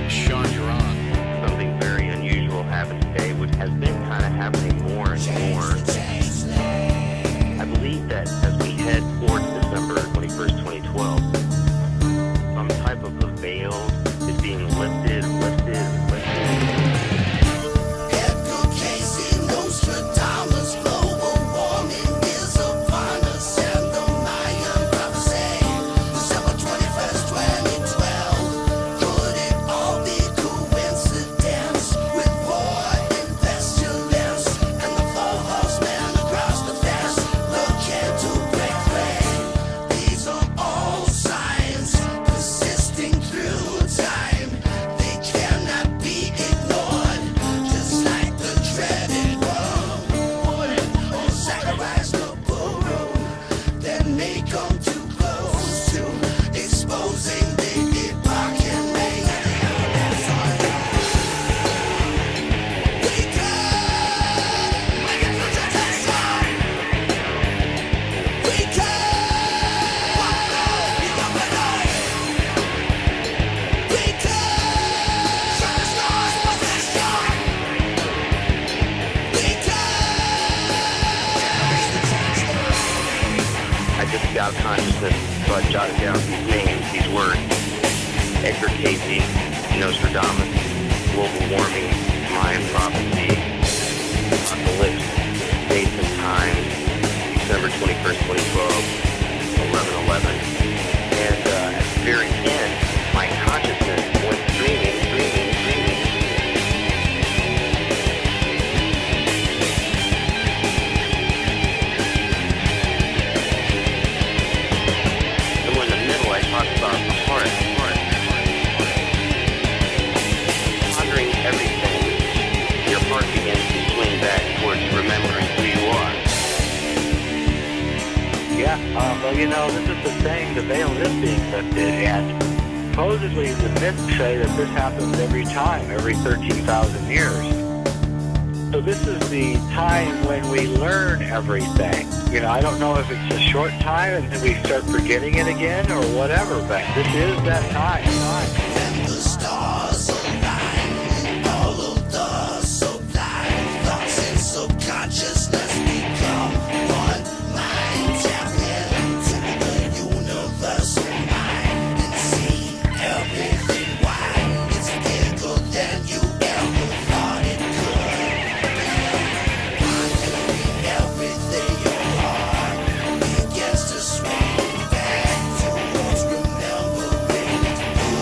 Sean, you're on. Something very unusual happened today, which has been kind of happening more and more. I believe that as we head towards December 21st, 2012, some type of a veil is being lifted. Edgar Casey, Nostradamus, global warming is upon us, and the Mayan prophecy, December 21st, 2012. Could it all be coincidence with war and pestilence, and the four horsemen across the fence looking to break free? These are all signs persisting through time. They cannot be ignored, just like the dreaded wormwood or saccharine baroon that may come too close to exposing the epoch and mayhem that's on you. We could make it through temptation. We could walk through the open eye. We could shut the stars position. We I just got consciousness, so I jotted down these names, these words. Edgar Casey, Nostradamus, global warming, Mayan prophecy, apocalypse, space and time, December 21st, 2012, 11/11. And at the very end, my consciousness went dreaming. Somewhere in the middle, I talked about the heart. Pondering everything, your heart begins to swing back towards remembering who you are. Yeah, well, this is the thing, the veil is being lifted, and supposedly the myths say that this happens every time, every 13,000 years. So this is the time when we learn everything. I don't know if it's a short time and then we start forgetting it again or whatever, but this is that time. and the stars align, and all of the sublime thoughts and subconsciousness become one mind. Tap into the universal mind and see everything wide. It's bigger than you ever thought it could be. Pondering everything your heart begins to swing back towards remembering who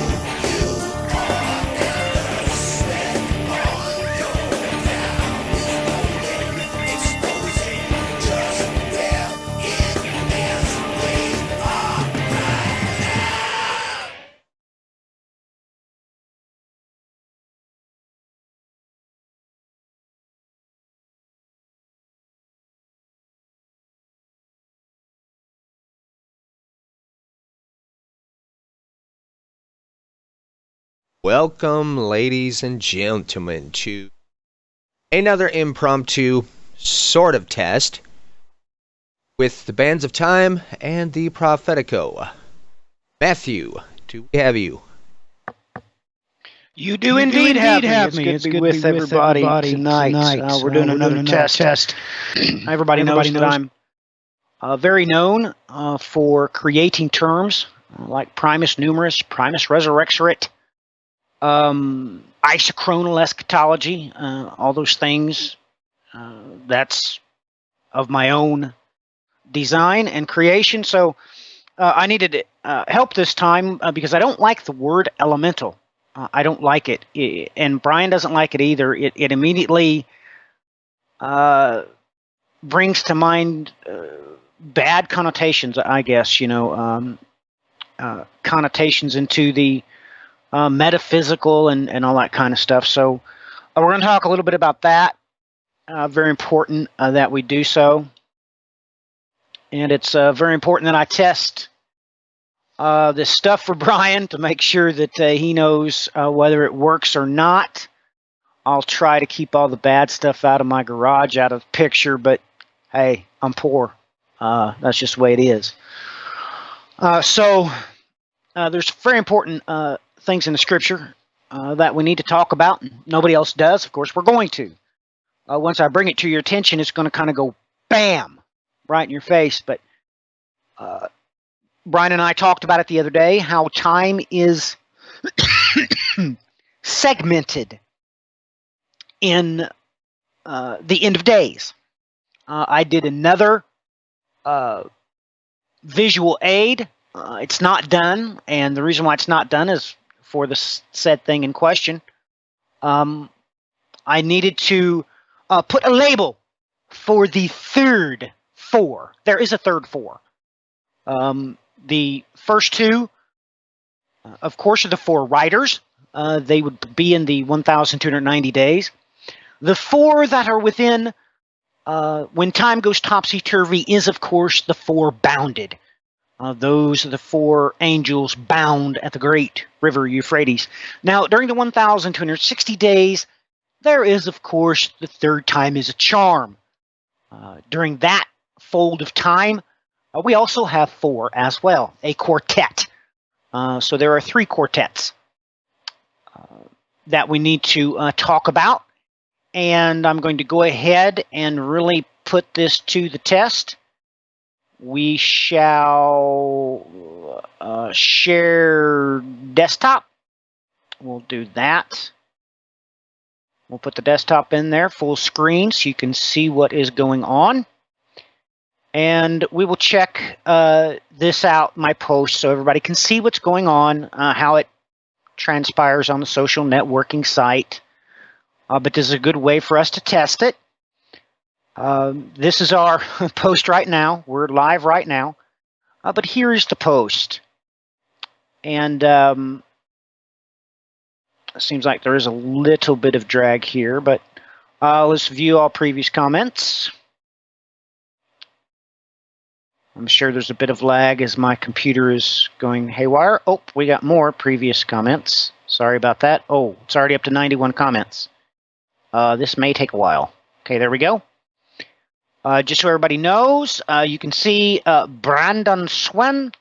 you are, and the sweat on your brow is rolling, exposing just where it is we are right now. Welcome, ladies and gentlemen, to another impromptu sort of test with the Bands of Time and the Prophetico. Matthew, do we have you? You do indeed have me. It's good to be with everybody tonight. We're doing another test. Everybody knows that I'm very known for creating terms like Primus Numerus, Primus Resurrexerit, isochronal eschatology, all those things. That's of my own design and creation. So I needed help this time because I don't like the word elemental. I don't like it. And Brian doesn't like it either. It immediately brings to mind bad connotations, I guess, connotations into the metaphysical and all that kind of stuff. So we're going to talk a little bit about that. Very important that we do so. And it's very important that I test this stuff for Brian to make sure that he knows whether it works or not. I'll try to keep all the bad stuff out of my garage, out of the picture, but hey, I'm poor. That's just the way it is. So there's very important things in the scripture that we need to talk about. Nobody else does. Of course, we're going to. Once I bring it to your attention, it's going to kind of go bam, right in your face. But Brian and I talked about it the other day, how time is segmented in the end of days. I did another visual aid. It's not done, and the reason why it's not done is for the said thing in question. I needed to put a label for the third 4. There is a third 4. The first 2, of course, are the 4 riders. They would be in the 1,290 days. The 4 that are within when time goes topsy-turvy is, of course, the 4 bounded. Those are the 4 angels bound at the great river Euphrates. Now, during the 1,260 days, there is, of course, the third time is a charm. During that fold of time, we also have 4 as well, a quartet. So there are 3 quartets that we need to talk about. And I'm going to go ahead and really put this to the test. We shall share desktop. We'll do that. We'll put the desktop in there, full screen, so you can see what is going on. And we will check this out, my post, so everybody can see what's going on, how it transpires on the social networking site. But this is a good way for us to test it. This is our post right now. We're live right now. But here's the post. And it seems like there is a little bit of drag here, but let's view all previous comments. I'm sure there's a bit of lag as my computer is going haywire. Oh, we got more previous comments. Sorry about that. Oh, it's already up to 91 comments. This may take a while. Okay, there we go. Just so everybody knows, you can see Brandon Swen.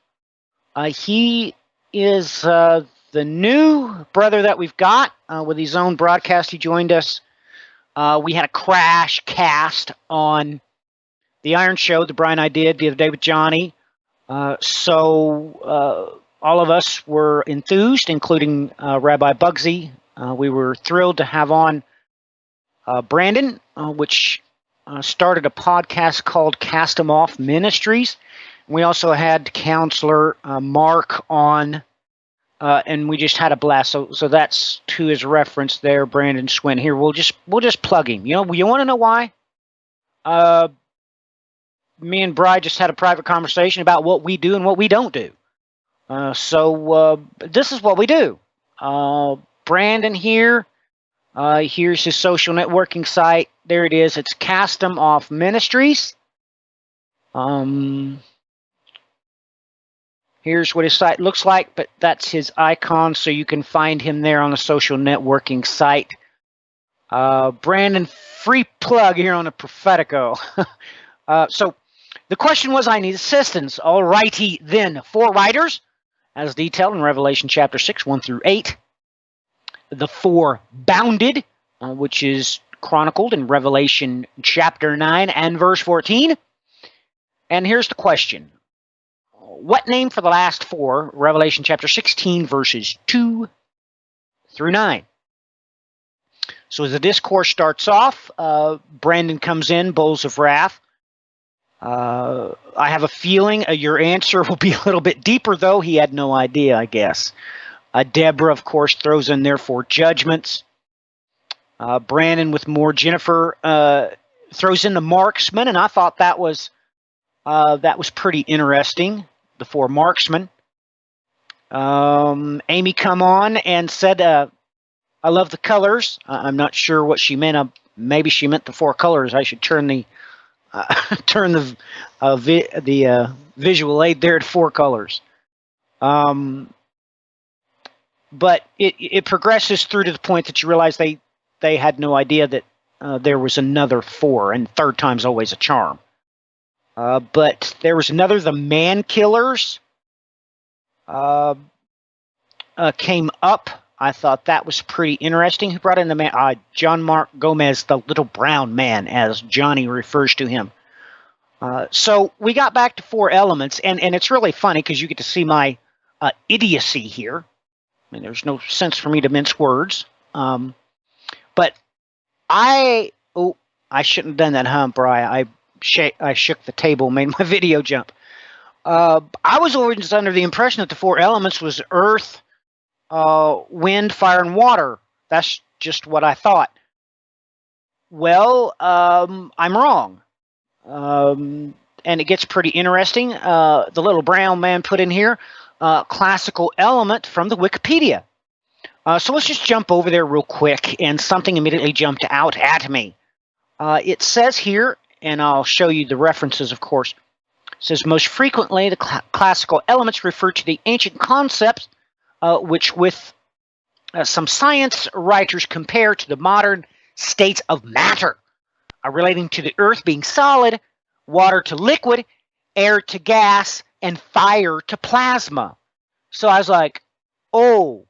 He is the new brother that we've got with his own broadcast. He joined us. We had a crash cast on the Iron Show that Brian and I did the other day with Johnny. So all of us were enthused, including Rabbi Bugsy. We were thrilled to have on Brandon, which started a podcast called Cast 'Em Off Ministries. We also had Counselor Mark on, and we just had a blast. So that's to his reference there, Brandon Swin. Here, we'll just plug him. You want to know why? Me and Bri just had a private conversation about what we do and what we don't do. So this is what we do. Brandon here. Here's his social networking site. There it is. It's Cast 'Em Off Ministries. Here's what his site looks like, but that's his icon, so you can find him there on the social networking site. Brandon, free plug here on the Prophetico. So the question was, I need assistance. All righty then. 4 riders, as detailed in Revelation chapter 6, 1 through 8. The 4 bounded, which is chronicled in Revelation chapter 9 and verse 14. And here's the question. What name for the last 4? Revelation chapter 16, verses 2 through 9. So as the discourse starts off, Brandon comes in, bowls of wrath. I have a feeling your answer will be a little bit deeper, though. He had no idea, I guess. Deborah, of course, throws in there 4 judgments. Brandon with more. Jennifer throws in the marksman, and I thought that was pretty interesting. The 4 marksmen. Amy come on and said, "I love the colors." I'm not sure what she meant. Maybe she meant the 4 colors. I should turn the visual aid there to 4 colors. But it progresses through to the point that you realize they had no idea that there was another 4, and third time's always a charm. But there was another, the Man Killers came up. I thought that was pretty interesting. Who brought in the John Mark Gomez, the Little Brown Man, as Johnny refers to him. So we got back to 4 elements, and it's really funny because you get to see my idiocy here. I mean, there's no sense for me to mince words. But I shouldn't have done that, huh, Brian? I shook the table, made my video jump. I was always under the impression that the 4 elements was earth, wind, fire, and water. That's just what I thought. Well, I'm wrong. And it gets pretty interesting. The Little Brown Man put in here classical element from the Wikipedia. So let's just jump over there real quick, and something immediately jumped out at me. It says here, and I'll show you the references, of course. It says, most frequently, the classical elements refer to the ancient concepts which with some science writers compare to the modern states of matter, relating to the earth being solid, water to liquid, air to gas, and fire to plasma. So I was like, oh,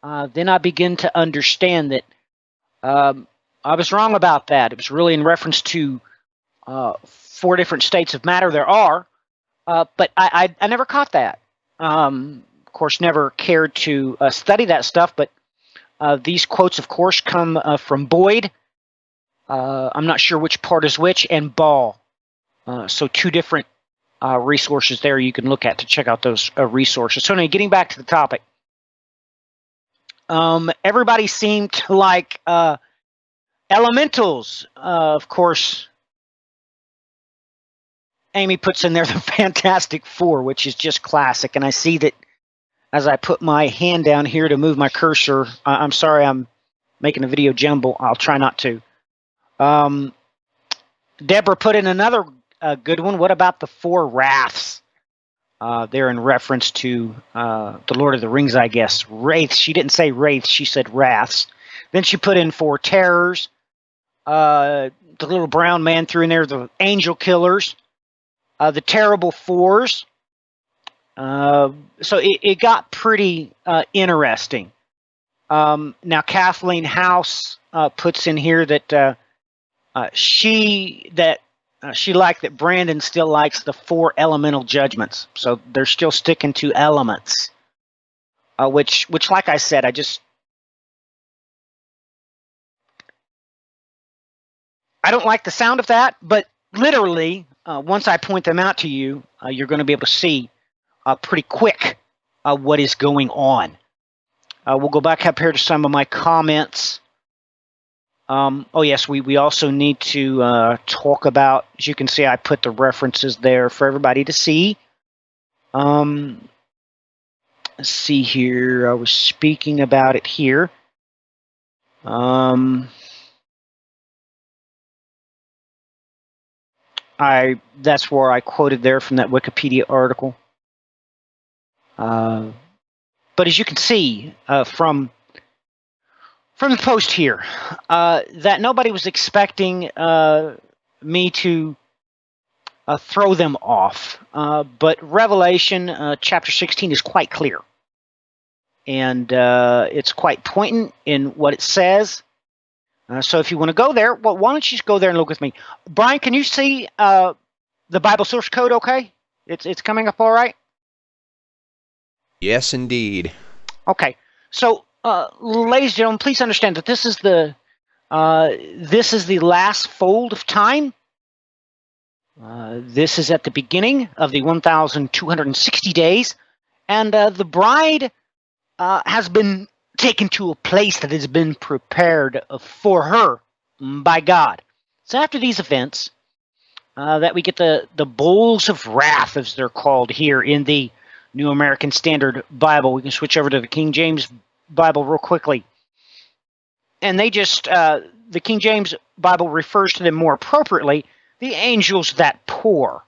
then I begin to understand that I was wrong about that. It was really in reference to 4 different states of matter there are, but I never caught that. Of course, never cared to study that stuff, but these quotes, of course, come from Boyd. I'm not sure which part is which, and Ball. So 2 different resources there you can look at to check out those resources. So anyway, getting back to the topic. Everybody seemed to like elementals. Of course, Amy puts in there the Fantastic Four, which is just classic. And I see that as I put my hand down here to move my cursor. I'm sorry, I'm making a video jumble. I'll try not to. Deborah put in another good one. What about the 4 wraths? They're in reference to the Lord of the Rings, I guess. Wraiths. She didn't say wraiths. She said wraths. Then she put in 4 terrors. The Little Brown Man threw in there the angel killers. The terrible 4s. So it got pretty interesting. Now Kathleen House puts in here that she liked that Brandon still likes the 4 elemental judgments. So they're still sticking to elements, which like I said, I don't like the sound of that, but literally, once I point them out to you, you're going to be able to see pretty quick what is going on. We'll go back up here to some of my comments. Oh, yes, we also need to talk about, as you can see, I put the references there for everybody to see. Let's see here. I was speaking about it here. That's where I quoted there from that Wikipedia article. But as you can see from the post here, that nobody was expecting me to throw them off. But Revelation chapter 16 is quite clear. And it's quite poignant in what it says. So if you want to go there, well, why don't you just go there and look with me. Brian, can you see the Bible source code okay? It's coming up all right? Yes, indeed. Okay. So, ladies and gentlemen, please understand that this is the last fold of time. This is at the beginning of the 1,260 days, and the bride has been taken to a place that has been prepared for her by God. So after these events, that we get the bowls of wrath, as they're called here in the New American Standard Bible. We can switch over to the King James Bible real quickly. And they just, the King James Bible refers to them more appropriately, the angels that pour.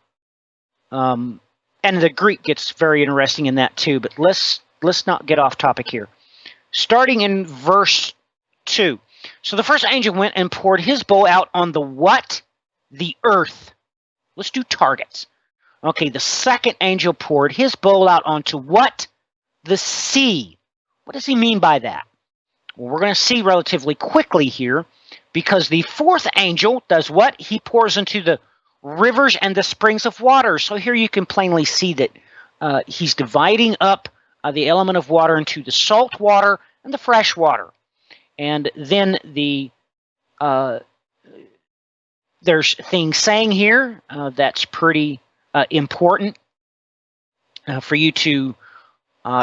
And and the Greek gets very interesting in that too. But let's not get off topic here. Starting in verse 2. So the first angel went and poured his bowl out on the what? The earth. Let's do targets. Okay, the second angel poured his bowl out onto what? The sea. What does he mean by that? Well, we're going to see relatively quickly here, because the fourth angel does what? He pours into the rivers and the springs of water. So here you can plainly see that he's dividing up the element of water into the salt water and the fresh water. And then there's things saying here that's pretty important for you to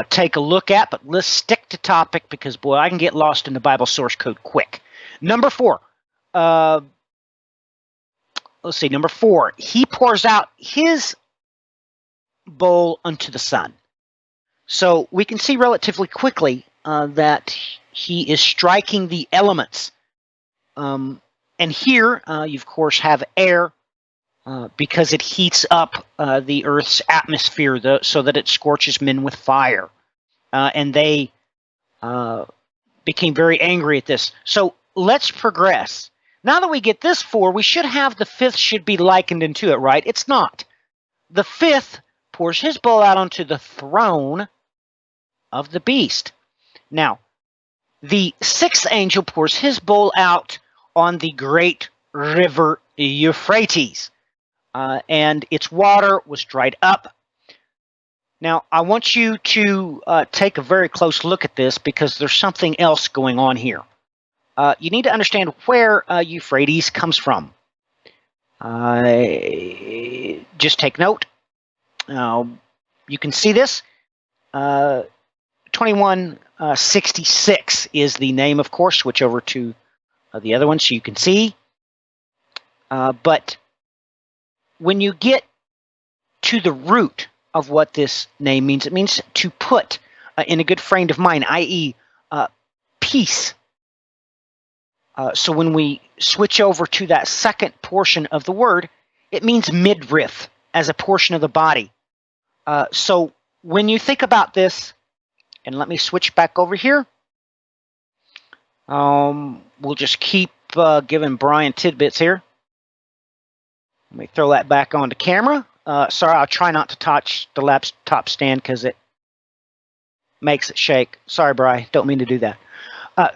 take a look at, but let's stick to topic because, boy, I can get lost in the Bible source code quick. Number 4. Let's see, number 4. He pours out his bowl unto the sun. So we can see relatively quickly that he is striking the elements. And here, you, of course, have air because it heats up the Earth's atmosphere so that it scorches men with fire. And they became very angry at this. So let's progress. Now that we get this 4, we should have the 5th should be likened into it, right? It's not. The 5th pours his bowl out onto the throne of the beast. Now, the 6th angel pours his bowl out on the great river Euphrates, and its water was dried up. Now, I want you to take a very close look at this because there's something else going on here. You need to understand where Euphrates comes from. Just take note. You can see this. 2166 is the name, of course. Switch over to the other one so you can see. But when you get to the root of what this name means, it means to put in a good frame of mind, i.e. Peace. So when we switch over to that second portion of the word, it means midriff as a portion of the body. So when you think about this, and let me switch back over here. We'll just keep giving Brian tidbits here. Let me throw that back onto camera. Sorry, I'll try not to touch the laptop stand because it makes it shake. Sorry, Brian, don't mean to do that.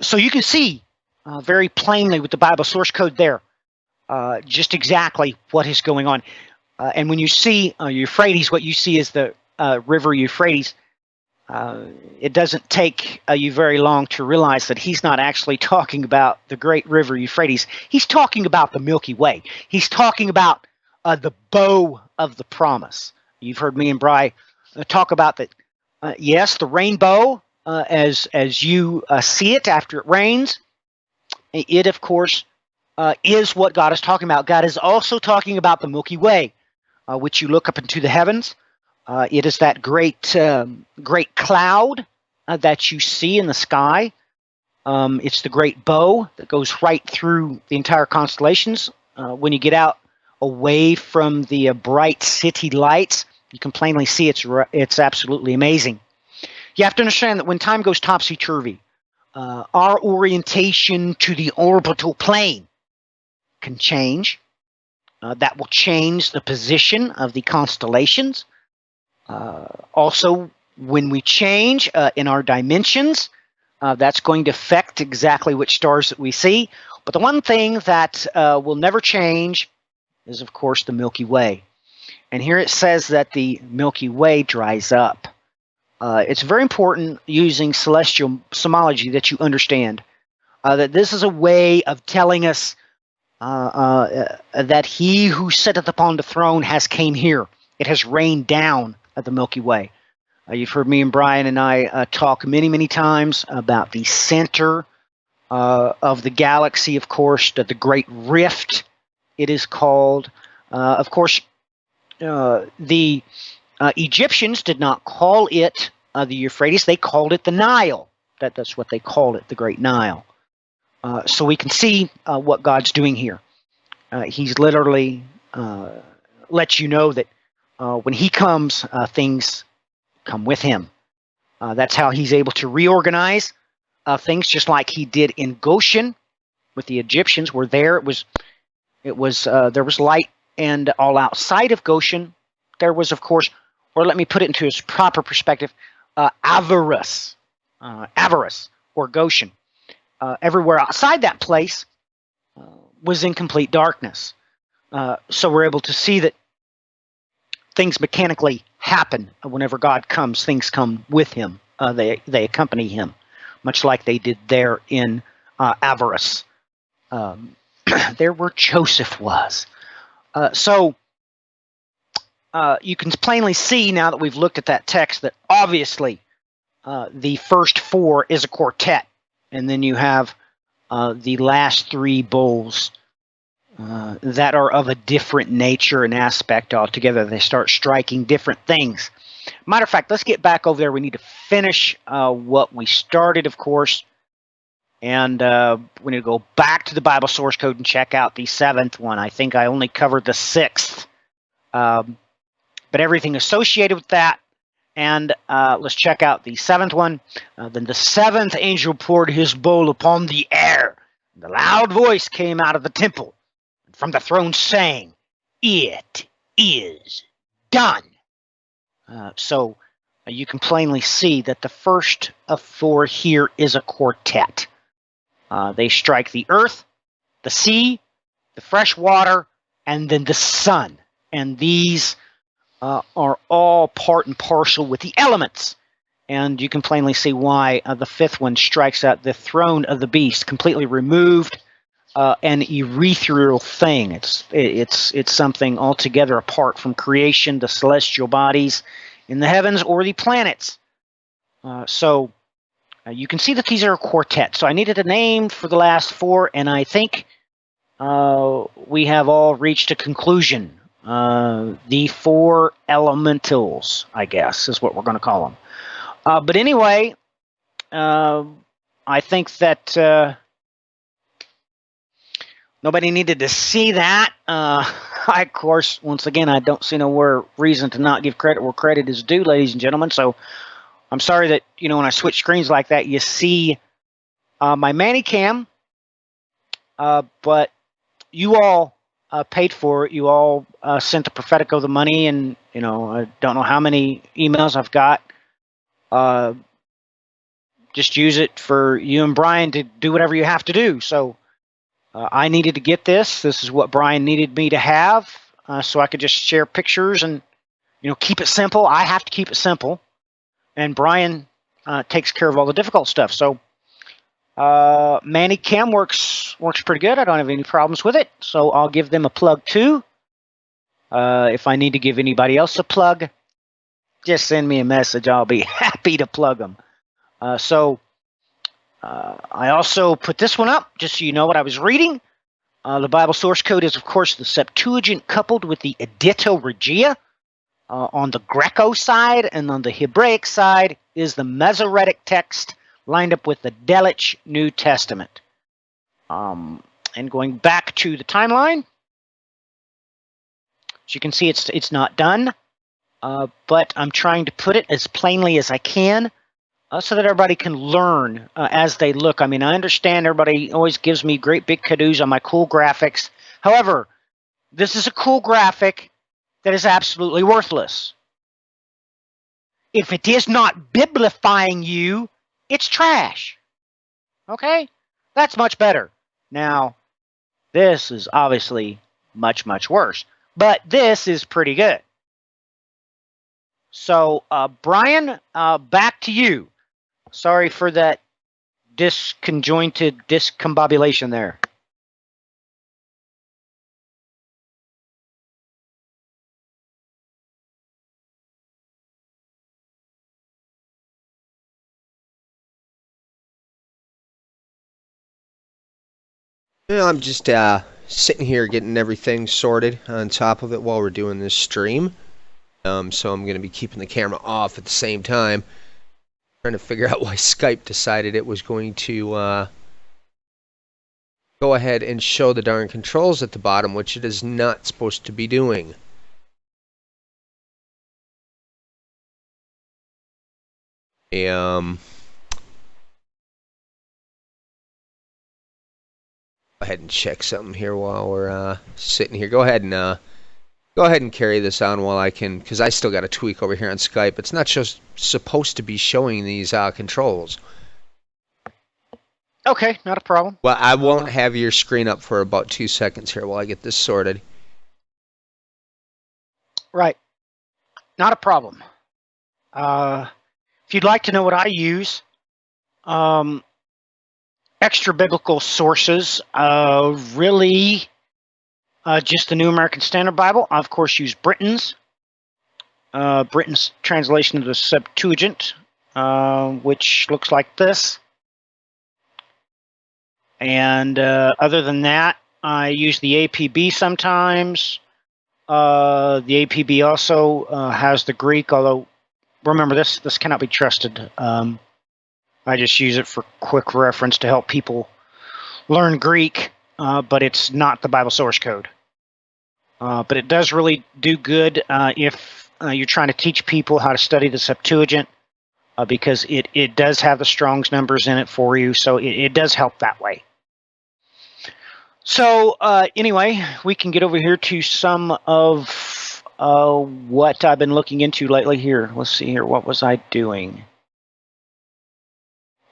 So you can see very plainly with the Bible source code there just exactly what is going on. And when you see Euphrates, what you see is the river Euphrates. It doesn't take you very long to realize that he's not actually talking about the great river Euphrates. He's talking about the Milky Way. He's talking about the bow of the promise. You've heard me and Bri talk about that. Yes, the rainbow, as you see it after it rains, it, of course, is what God is talking about. God is also talking about the Milky Way, which you look up into the heavens. It is that great cloud that you see in the sky. It's the great bow that goes right through the entire constellations. When you get out away from the bright city lights, you can plainly see it's absolutely amazing. You have to understand that when time goes topsy-turvy, our orientation to the orbital plane can change. That will change the position of the constellations. Also, when we change in our dimensions, that's going to affect exactly which stars that we see. But the one thing that will never change is, of course, the Milky Way. And here it says that the Milky Way dries up. It's very important using celestial symbology that you understand that this is a way of telling us that he who sitteth upon the throne has came here. It has rained down at the Milky Way. You've heard me and Brian and I talk many, many times about the center of the galaxy, of course, the Great Rift, it is called. Of course, the Egyptians did not call it the Euphrates. They called it the Nile. That's what they called it, the Great Nile. So we can see what God's doing here. He's literally let you know that when he comes, things come with him. That's how he's able to reorganize things, just like he did in Goshen with the Egyptians. Were there? There was light, and all outside of Goshen, there was, of course, or let me put it into its proper perspective, avarice, or Goshen. Everywhere outside that place was in complete darkness. So we're able to see that things mechanically happen whenever God comes. Things come with him. They accompany him, much like they did there in avarice. There where Joseph was. So you can plainly see now that we've looked at that text that obviously the first four is a quartet. And then you have the last three bowls that are of a different nature and aspect altogether. They start striking different things. Matter of fact, let's get back over there. We need to finish what we started, of course. And we need to go back to the Bible source code and check out the seventh one. I think I only covered the sixth. But everything associated with that. And let's check out the seventh one. Then the seventh angel poured his bowl upon the air. The loud voice came out of the temple from the throne saying, "It is done." So you can plainly see that the first of four here is a quartet. They strike the earth, the sea, the fresh water, and then the sun. And these are all part and parcel with the elements. And you can plainly see why the fifth one strikes at the throne of the beast, completely removed, an ethereal thing. It's something altogether apart from creation, the celestial bodies in the heavens, or the planets. So you can see that these are a quartet. So I needed a name for the last four, and I think we have all reached a conclusion. The four elementals, I guess, is what we're going to call them. But anyway, I think that nobody needed to see that. I, of course, once again, I don't see no reason to not give credit where credit is due, ladies and gentlemen. So I'm sorry that, when I switch screens like that, you see my Manicam. But you all paid for it. You all sent the Prophetico the money, and I don't know how many emails I've got. Just use it for you and Brian to do whatever you have to do. So I needed to get this. This is what Brian needed me to have, so I could just share pictures and keep it simple. I have to keep it simple, and Brian takes care of all the difficult stuff. So Manicam works pretty good. I don't have any problems with it, so I'll give them a plug too. If I need to give anybody else a plug, just send me a message. I'll be happy to plug them. I also put this one up just so you know what I was reading. The Bible source code is, of course, the Septuagint coupled with the Edita Regia. On the Greco side, and on the Hebraic side is the Masoretic text lined up with the Delitzsch New Testament. And going back to the timeline, as you can see, it's not done, but I'm trying to put it as plainly as I can so that everybody can learn as they look. I mean, I understand everybody always gives me great big kadoos on my cool graphics. However, this is a cool graphic that is absolutely worthless. If it is not biblifying you, it's trash. Okay? That's much better. Now, this is obviously much, much worse. But this is pretty good. So, Brian, back to you. Sorry for that discombobulation there. I'm just sitting here getting everything sorted on top of it while we're doing this stream. So I'm going to be keeping the camera off at the same time. Trying to figure out why Skype decided it was going to go ahead and show the darn controls at the bottom, which it is not supposed to be doing. Go ahead and check something here while we're sitting here. Go ahead and carry this on while I can, because I still got to tweak over here on Skype. It's not just supposed to be showing these controls. Okay, not a problem. Well, I won't have your screen up for about 2 seconds here while I get this sorted. Right. Not a problem. If you'd like to know what I use, extra biblical sources, really just the New American Standard Bible. I, of course, use Britain's translation of the Septuagint, which looks like this. And other than that, I use the APB sometimes. The APB also has the Greek, although remember this cannot be trusted. I just use it for quick reference to help people learn Greek, but it's not the Bible source code. But it does really do good if you're trying to teach people how to study the Septuagint, because it does have the Strong's numbers in it for you, so it does help that way. So anyway, we can get over here to some of what I've been looking into lately here. Let's see here. What was I doing?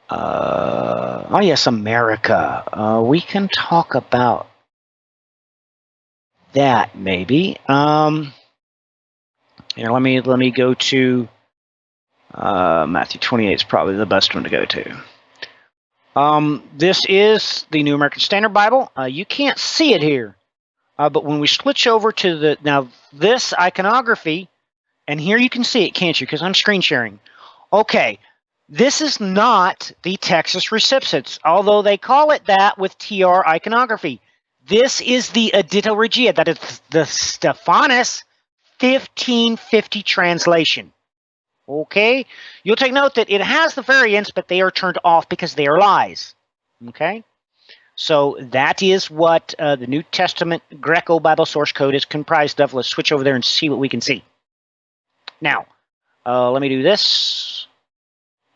Oh, yes, America. We can talk about that maybe. Here, let me go to Matthew 28 is probably the best one to go to. This is the New American Standard Bible. You can't see it here, but when we switch over to this iconography, and here you can see it, can't you? Because I'm screen sharing. Okay, this is not the Texas Recipients, although they call it that with TR iconography. This is the Edita Regia, that is the Stephanus 1550 translation. Okay? You'll take note that it has the variants, but they are turned off because they are lies. Okay? So that is what the New Testament Greco Bible source code is comprised of. Let's switch over there and see what we can see. Now, let me do this.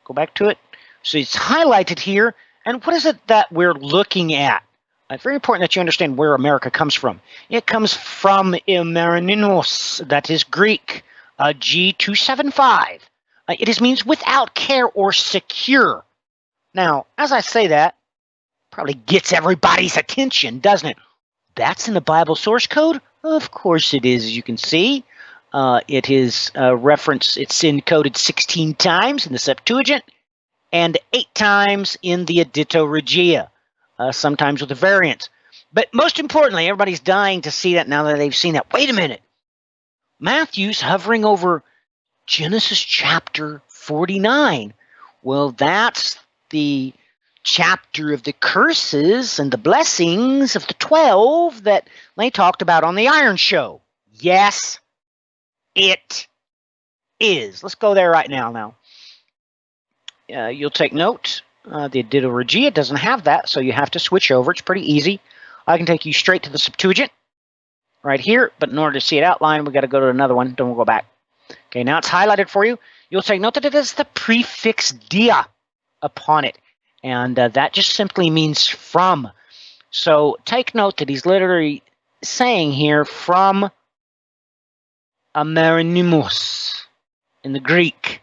Go back to it. So it's highlighted here. And what is it that we're looking at? It's very important that you understand where America comes from. It comes from Marininos, that is Greek, G275. It means without care or secure. Now, as I say that, probably gets everybody's attention, doesn't it? That's in the Bible source code? Of course it is, as you can see. It is referenced, it's encoded 16 times in the Septuagint and 8 times in the Edita Regia. Sometimes with a variant. But most importantly, everybody's dying to see that now that they've seen that. Wait a minute. Matthew's hovering over Genesis chapter 49. Well, that's the chapter of the curses and the blessings of the 12 that they talked about on the Iron Show. Yes, it is. Let's go there right now. You'll take note. The Edita Regia doesn't have that, so you have to switch over. It's pretty easy. I can take you straight to the Septuagint right here, but in order to see it outlined, we've got to go to another one. Don't go back. Okay, now it's highlighted for you. You'll take note that it has the prefix dia upon it, and that just simply means from. So take note that he's literally saying here from Amerinimos in the Greek.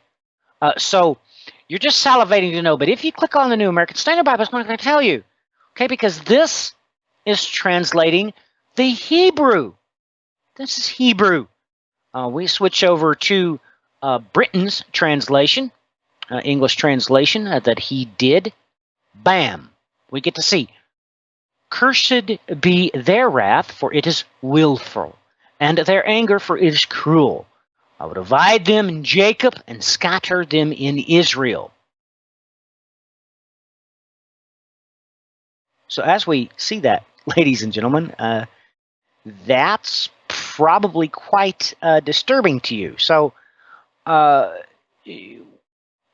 So you're just salivating to know, but if you click on the New American Standard Bible, it's not going to tell you. Okay, because this is translating the Hebrew. This is Hebrew. We switch over to Britain's translation, English translation that he did. Bam! We get to see. Cursed be their wrath, for it is willful, and their anger, for it is cruel. I will divide them in Jacob and scatter them in Israel. So as we see that, ladies and gentlemen, that's probably quite disturbing to you. So, well,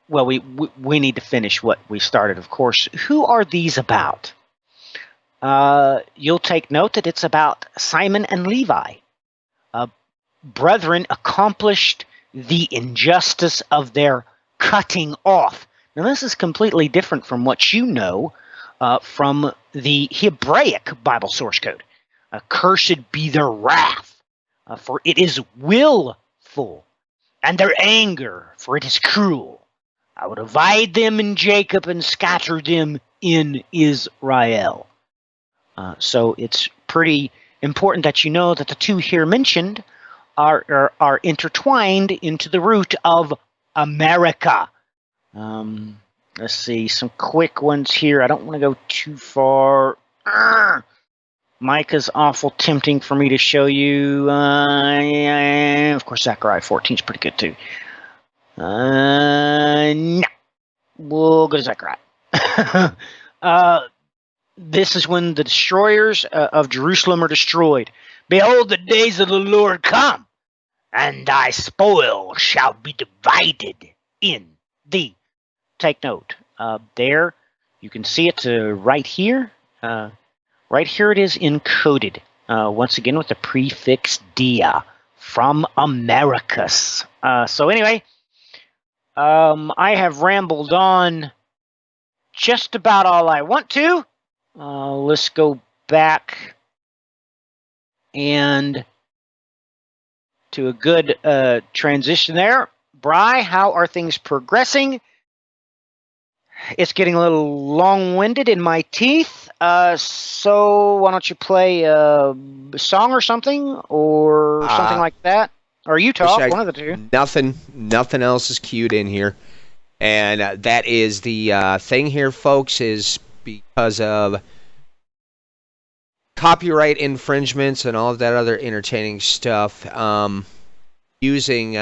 we need to finish what we started, of course. Who are these about? You'll take note that it's about Simon and Levi. Brethren accomplished the injustice of their cutting off. Now, this is completely different from what you know from the Hebraic Bible source code. Cursed be their wrath, for it is willful, and their anger, for it is cruel. I will divide them in Jacob and scatter them in Israel. So it's pretty important that you know that the two here mentioned are intertwined into the root of America. Let's see, some quick ones here. I don't want to go too far. Micah's awful tempting for me to show you. Of course, Zechariah 14 is pretty good too. No. We'll go to Zechariah. This is when the destroyers of Jerusalem are destroyed. Behold, the days of the Lord come, and thy spoil shall be divided in thee. Take note. There, you can see it right here. Right here it is encoded. Once again with the prefix dia from Americus. So anyway, I have rambled on just about all I want to. Let's go back and to a good transition there. Bri, how are things progressing? It's getting a little long-winded in my teeth, so why don't you play a song or something like that? Or you talk, one of the two. Nothing else is queued in here. And that is the thing here, folks, is because of copyright infringements and all of that other entertaining stuff, using,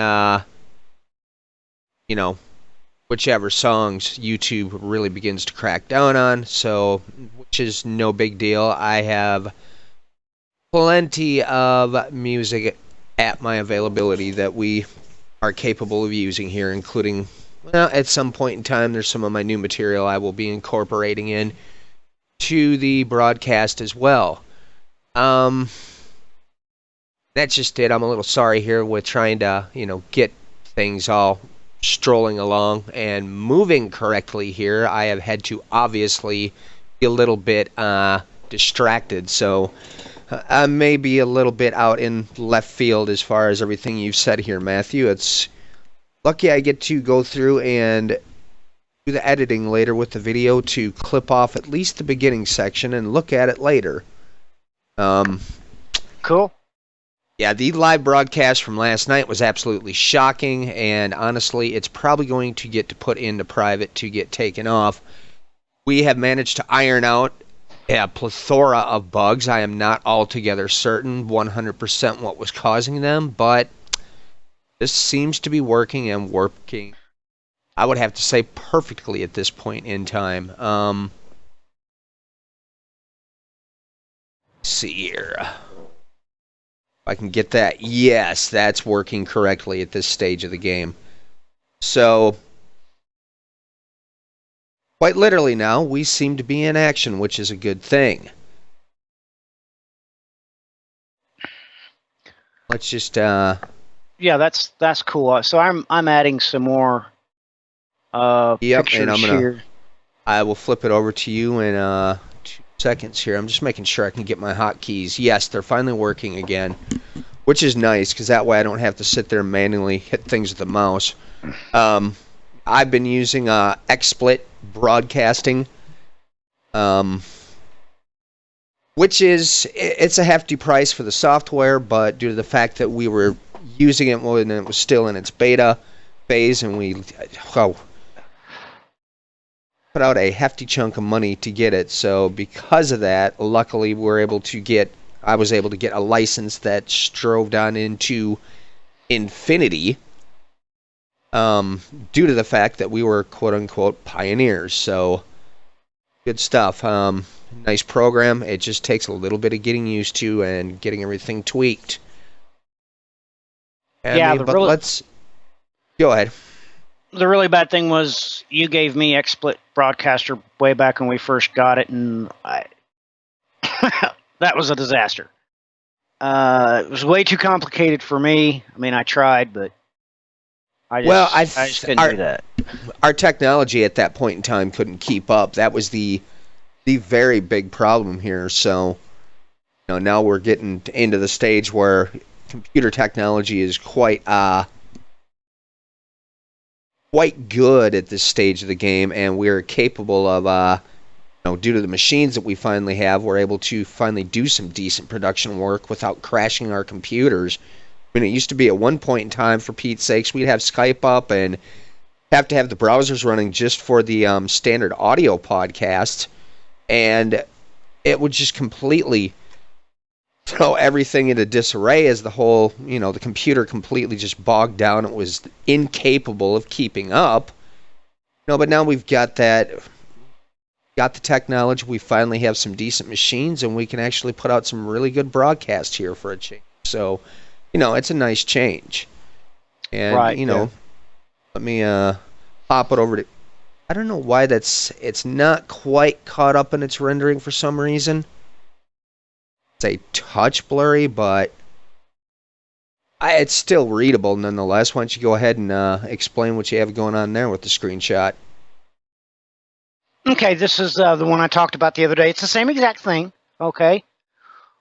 whichever songs YouTube really begins to crack down on, so, which is no big deal. I have plenty of music at my availability that we are capable of using here, including, well, at some point in time, there's some of my new material I will be incorporating in to the broadcast as well. That's just it. I'm a little sorry here with trying to, get things all strolling along and moving correctly here. I have had to obviously be a little bit distracted, so I may be a little bit out in left field as far as everything you've said here, Matthew. It's lucky I get to go through and do the editing later with the video to clip off at least the beginning section and look at it later. Cool. Yeah, the live broadcast from last night was absolutely shocking, and honestly, it's probably going to get to put into private to get taken off. We have managed to iron out a plethora of bugs. I am not altogether certain 100% what was causing them, but this seems to be working and working, I would have to say, perfectly at this point in time. Let's see here. I can get that. Yes, that's working correctly at this stage of the game. So, quite literally now, we seem to be in action, which is a good thing. Let's just yeah, that's cool. So I'm adding some more pictures and here. I will flip it over to you in 2 seconds here. I'm just making sure I can get my hotkeys. Yes, they're finally working again, which is nice because that way I don't have to sit there and manually hit things with the mouse. I've been using XSplit broadcasting, which it's a hefty price for the software, but due to the fact that we were using it when it was still in its beta phase, and we put out a hefty chunk of money to get it. So because of that, luckily I was able to get a license that strove down into infinity, due to the fact that we were quote-unquote pioneers. So good stuff. Nice program. It just takes a little bit of getting used to and getting everything tweaked. Let's go ahead. The really bad thing was you gave me XSplit Broadcaster way back when we first got it, and that was a disaster. It was way too complicated for me. I mean, I tried, but I just couldn't do that. Our technology at that point in time couldn't keep up. That was the very big problem here. So, now we're getting into the stage where computer technology is quite good at this stage of the game, and we're capable of, due to the machines that we finally have, we're able to finally do some decent production work without crashing our computers. I mean, it used to be at one point in time, for Pete's sakes, we'd have Skype up and have to have the browsers running just for the standard audio podcasts, and it would just completely throw everything into disarray as the whole, the computer completely just bogged down. It was incapable of keeping up. But now we've got the technology. We finally have some decent machines, and we can actually put out some really good broadcasts here for a change. So, it's a nice change. And, let me pop it over to... I don't know why it's not quite caught up in its rendering for some reason. It's a touch blurry, but it's still readable nonetheless. Why don't you go ahead and explain what you have going on there with the screenshot? Okay, this is the one I talked about the other day. It's the same exact thing, okay?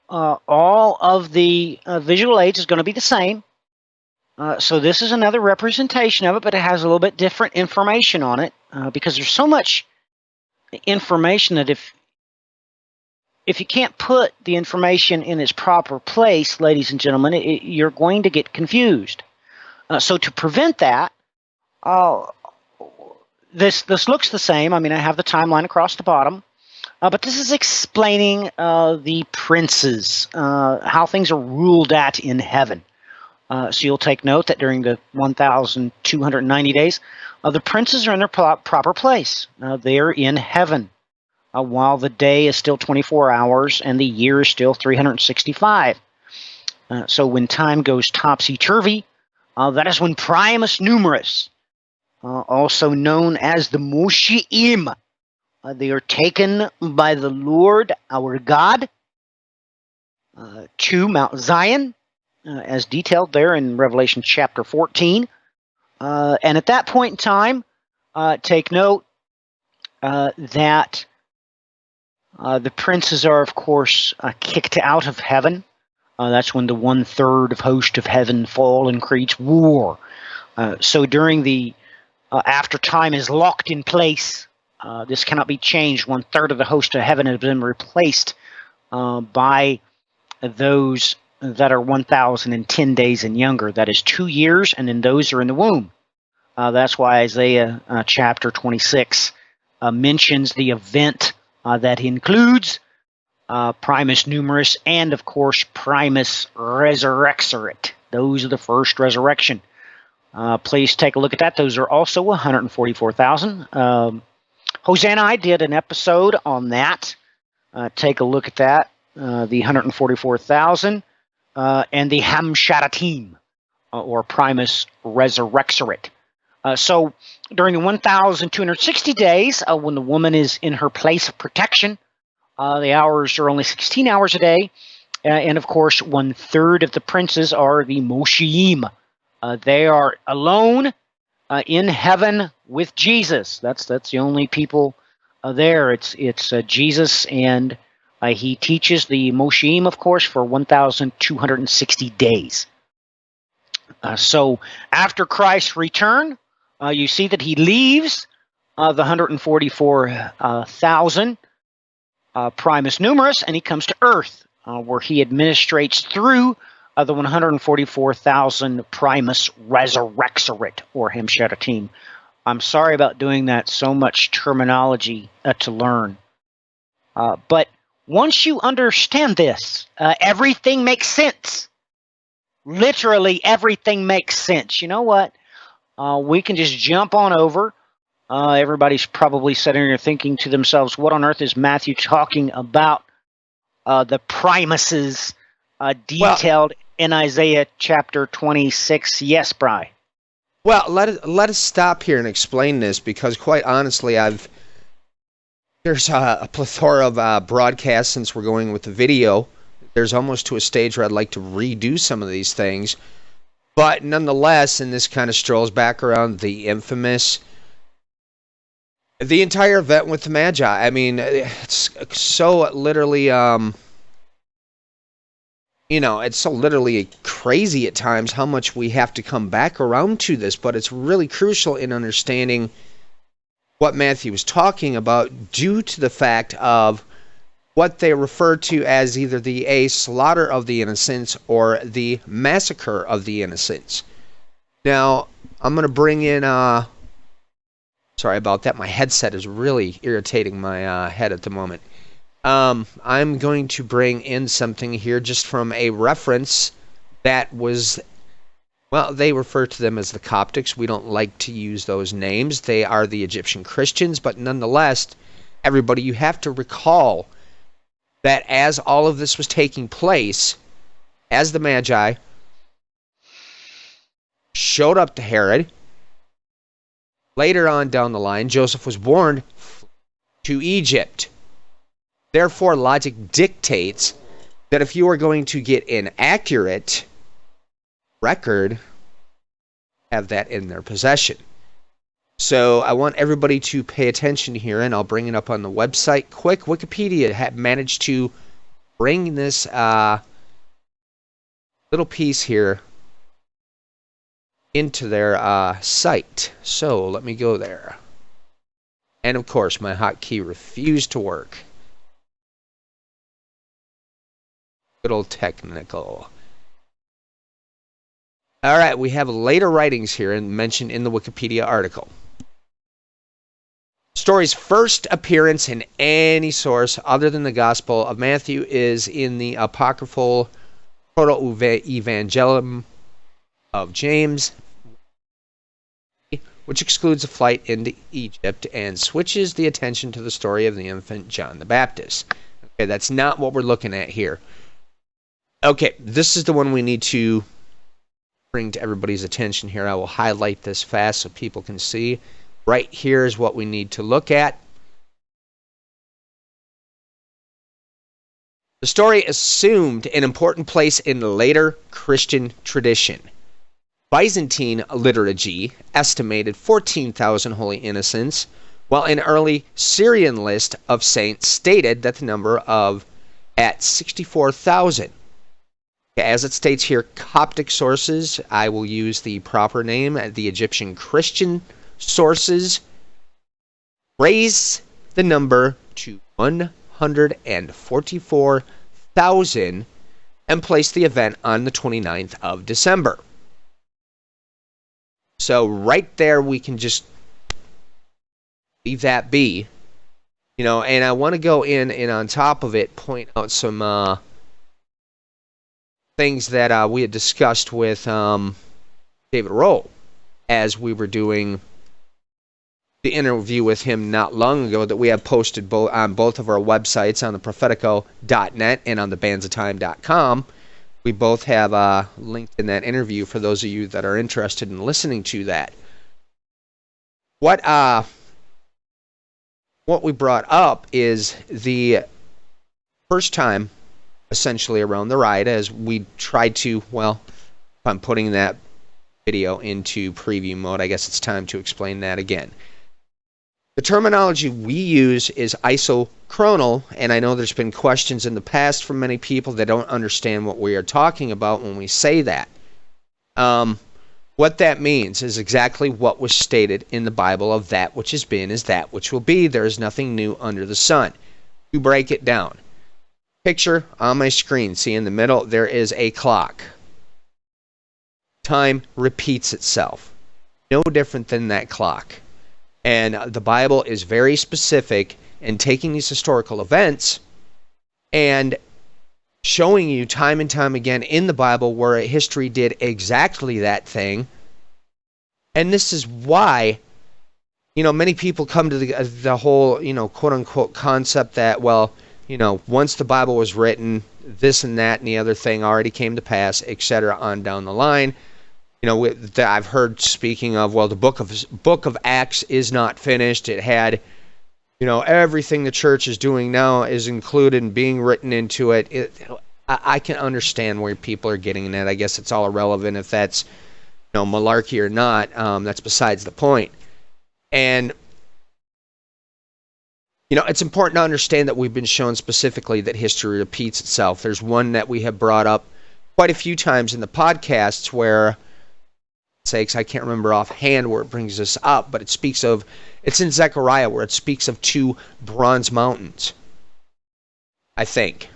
All of the visual aids is going to be the same. So this is another representation of it, but it has a little bit different information on it because there's so much information that if you can't put the information in its proper place, ladies and gentlemen, you're going to get confused. So to prevent that, this looks the same. I mean, I have the timeline across the bottom. But this is explaining the princes, how things are ruled at in heaven. So you'll take note that during the 1,290 days, the princes are in their proper place. They are in heaven, while the day is still 24 hours and the year is still 365. So when time goes topsy-turvy, that is when Primus Numerus, also known as the Moshiim, they are taken by the Lord our God to Mount Zion, as detailed there in Revelation chapter 14. And at that point in time, take note that the princes are, of course, kicked out of heaven. That's when the 1/3 of host of heaven fall and creates war. So during the after time is locked in place, this cannot be changed. 1/3 of the host of heaven has been replaced by those that are 1,010 days and younger. That is 2 years, and then those are in the womb. That's why Isaiah chapter 26 mentions the event that includes Primus Numerus and, of course, Primus Resurrexerit. Those are the first resurrection. Please take a look at that. Those are also 144,000. Hosanna, I did an episode on that. Take a look at that. The 144,000 and the Hamshadatim, or Primus Resurrexerit. So during the 1,260 days, when the woman is in her place of protection, the hours are only 16 hours a day. And of course, 1/3 of the princes are the Moshiim. They are alone in heaven with Jesus. That's the only people there. It's Jesus, and he teaches the Moshiim, of course, for 1,260 days. So after Christ's return, you see that he leaves the 144,000 Primus Numerus, and he comes to Earth, where he administrates through the 144,000 Primus Resurrexerit, or Hamshadatim. I'm sorry about doing that. So much terminology to learn. But once you understand this, everything makes sense. Literally, everything makes sense. You know what? We can just jump on over. Everybody's probably sitting here thinking to themselves, what on earth is Matthew talking about? The Primuses detailed in Isaiah chapter 26. Yes, Bri. Well, let us stop here and explain this, because quite honestly, there's a plethora of broadcasts since we're going with the video. There's almost to a stage where I'd like to redo some of these things. But nonetheless, and this kind of strolls back around the infamous, the entire event with the Magi. I mean, it's so literally, it's so literally crazy at times how much we have to come back around to this, but it's really crucial in understanding what Matthew was talking about due to the fact of what they refer to as either the slaughter of the innocents or the massacre of the innocents. Now, I'm going to bring in, sorry about that, my headset is really irritating my head at the moment. I'm going to bring in something here just from a reference that was, well, they refer to them as the Coptics. We don't like to use those names. They are the Egyptian Christians, but nonetheless, everybody, you have to recall that as all of this was taking place, as the Magi showed up to Herod, later on down the line, Joseph was warned to Egypt. Therefore, logic dictates that if you are going to get an accurate record, have that in their possession. So I want everybody to pay attention here, and I'll bring it up on the website quick. Wikipedia had managed to bring this little piece here into their site. So let me go there. And of course, my hotkey refused to work. Good old technical. All right, we have later writings here and mentioned in the Wikipedia article. Story's first appearance in any source other than the Gospel of Matthew is in the apocryphal Proto-Evangelium of James, which excludes a flight into Egypt and switches the attention to the story of the infant John the Baptist. Okay, that's not what we're looking at here. Okay, this is the one we need to bring to everybody's attention here. I will highlight this fast so people can see. Right here is what we need to look at. The story assumed an important place in the later Christian tradition. Byzantine liturgy estimated 14,000 holy innocents, while an early Syrian list of saints stated that the number of at 64,000. As it states here, Coptic sources, I will use the proper name, the Egyptian Christian sources, raise the number to 144,000 and place the event on the 29th of December. So right there we can just leave that be. And I want to go in and on top of it point out some things that we had discussed with David Rowe as we were doing the interview with him not long ago that we have posted on both of our websites, on the Prophetico.net and on the bandsofTime.com. We both have linked in that interview for those of you that are interested in listening to that. What we brought up is the first time, essentially, around the ride, as we tried to, well, if I'm putting that video into preview mode, I guess it's time to explain that again. The terminology we use is isochronal, and I know there's been questions in the past from many people that don't understand what we are talking about when we say that. What that means is exactly what was stated in the Bible of that which has been is that which will be. There is nothing new under the sun. To break it down, picture on my screen, see in the middle, there is a clock. Time repeats itself. No different than that clock. And the Bible is very specific in taking these historical events and showing you time and time again in the Bible where history did exactly that thing. And this is why, many people come to the whole, quote-unquote concept that, well, once the Bible was written, this and that and the other thing already came to pass, etc., on down the line. I've heard speaking of, well, the book of Acts is not finished. It had, everything the church is doing now is included and being written into it. I can understand where people are getting at. I guess it's all irrelevant if that's malarkey or not, that's besides the point. And it's important to understand that we've been shown specifically that history repeats itself. There's one that we have brought up quite a few times in the podcasts where, sakes, I can't remember offhand where it brings this up, but it's in Zechariah where it speaks of 2 bronze mountains. I think.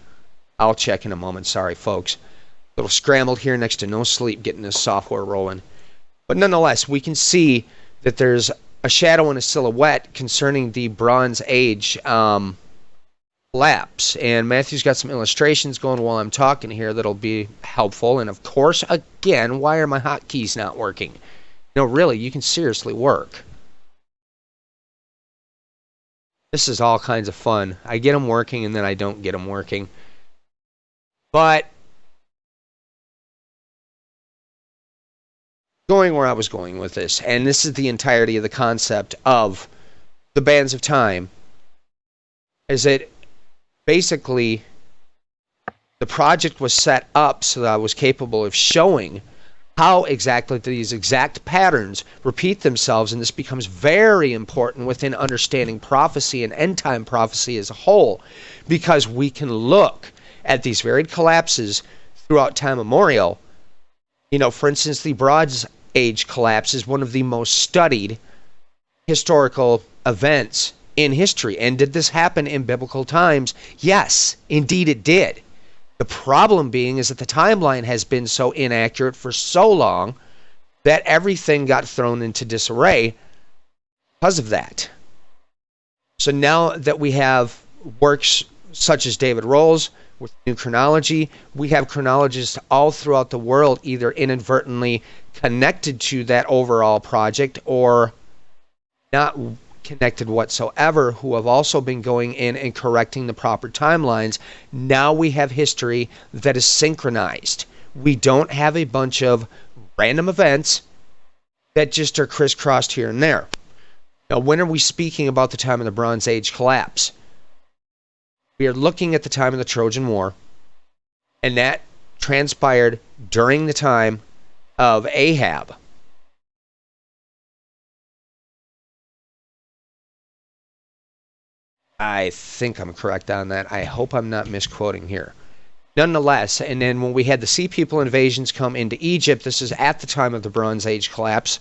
I'll check in a moment. Sorry, folks. A little scrambled here next to no sleep getting this software rolling. But nonetheless, we can see that there's a shadow and a silhouette concerning the Bronze Age collapse. And Matthew's got some illustrations going while I'm talking here that'll be helpful. And of course, again, why are my hotkeys not working? Really, you can seriously work. This is all kinds of fun. I get them working and then I don't get them working. But going where I was going with this, and this is the entirety of the concept of the Bands of Time, is that basically the project was set up so that I was capable of showing how exactly these exact patterns repeat themselves, and this becomes very important within understanding prophecy and end-time prophecy as a whole, because we can look at these varied collapses throughout time immemorial. For instance, the Bronze Age collapse is one of the most studied historical events in history. And did this happen in biblical times? Yes, indeed it did. The problem being is that the timeline has been so inaccurate for so long that everything got thrown into disarray because of that. So now that we have works such as David Rolls with new chronology, we have chronologists all throughout the world either inadvertently connected to that overall project or not connected whatsoever, who have also been going in and correcting the proper timelines. Now we have history that is synchronized. We don't have a bunch of random events that just are crisscrossed here and there. Now, when are we speaking about the time of the Bronze Age collapse? We are looking at the time of the Trojan War, and that transpired during the time of Ahab. I think I'm correct on that. I hope I'm not misquoting here. Nonetheless, and then when we had the Sea People invasions come into Egypt, this is at the time of the Bronze Age collapse.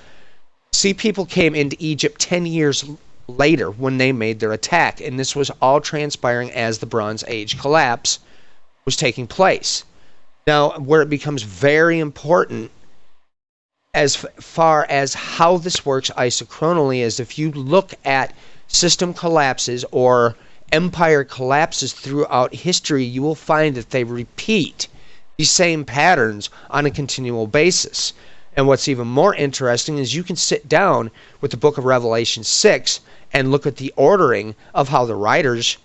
Sea People came into Egypt 10 years later when they made their attack, and this was all transpiring as the Bronze Age collapse was taking place. Now, where it becomes very important as far as how this works isochronally is if you look at system collapses or empire collapses throughout history, you will find that they repeat the same patterns on a continual basis. And what's even more interesting is you can sit down with the book of Revelation 6 and look at the ordering of how the writers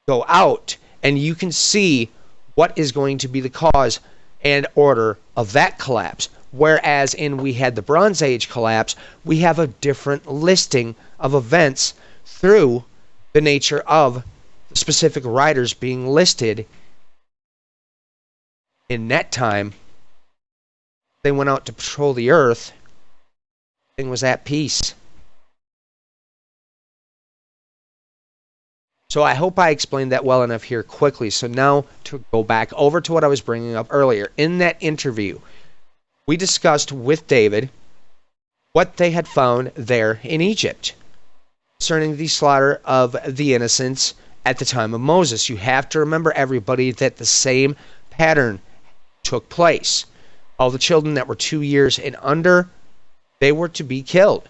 go out, and you can see what is going to be the cause and order of that collapse. Whereas we had the Bronze Age collapse, we have a different listing of events through the nature of the specific writers being listed. In that time, they went out to patrol the earth. Everything was at peace. So I hope I explained that well enough here quickly. So now to go back over to what I was bringing up earlier. In that interview, we discussed with David what they had found there in Egypt concerning the slaughter of the innocents at the time of Moses. You have to remember, everybody, that the same pattern took place. All the children that were 2 years and under, they were to be killed.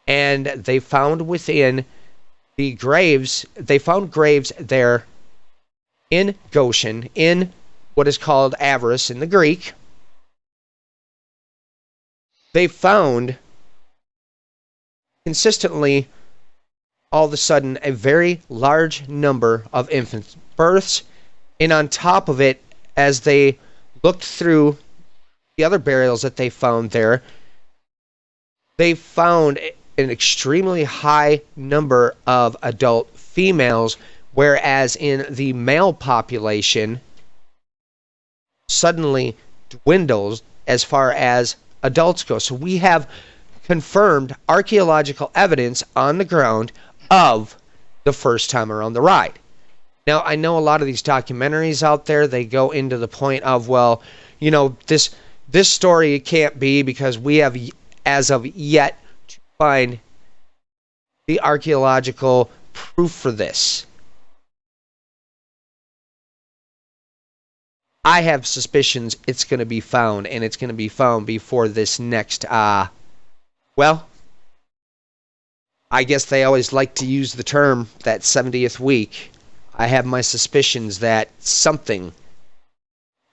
And they found within the graves, they found graves there in Goshen, in what is called Avaris in the Greek. They found consistently, all of a sudden, a very large number of infant births. And on top of it, as they looked through the other burials that they found there, they found an extremely high number of adult females, whereas in the male population suddenly dwindles as far as adults go. So we have confirmed archaeological evidence on the ground of the first time around the ride. Now, I know a lot of these documentaries out there, they go into the point of, well, you know, this story it can't be because we have, as of yet, to find the archaeological proof for this. I have suspicions it's going to be found, and it's going to be found before this next, well, I guess they always like to use the term, that 70th week. I have my suspicions that something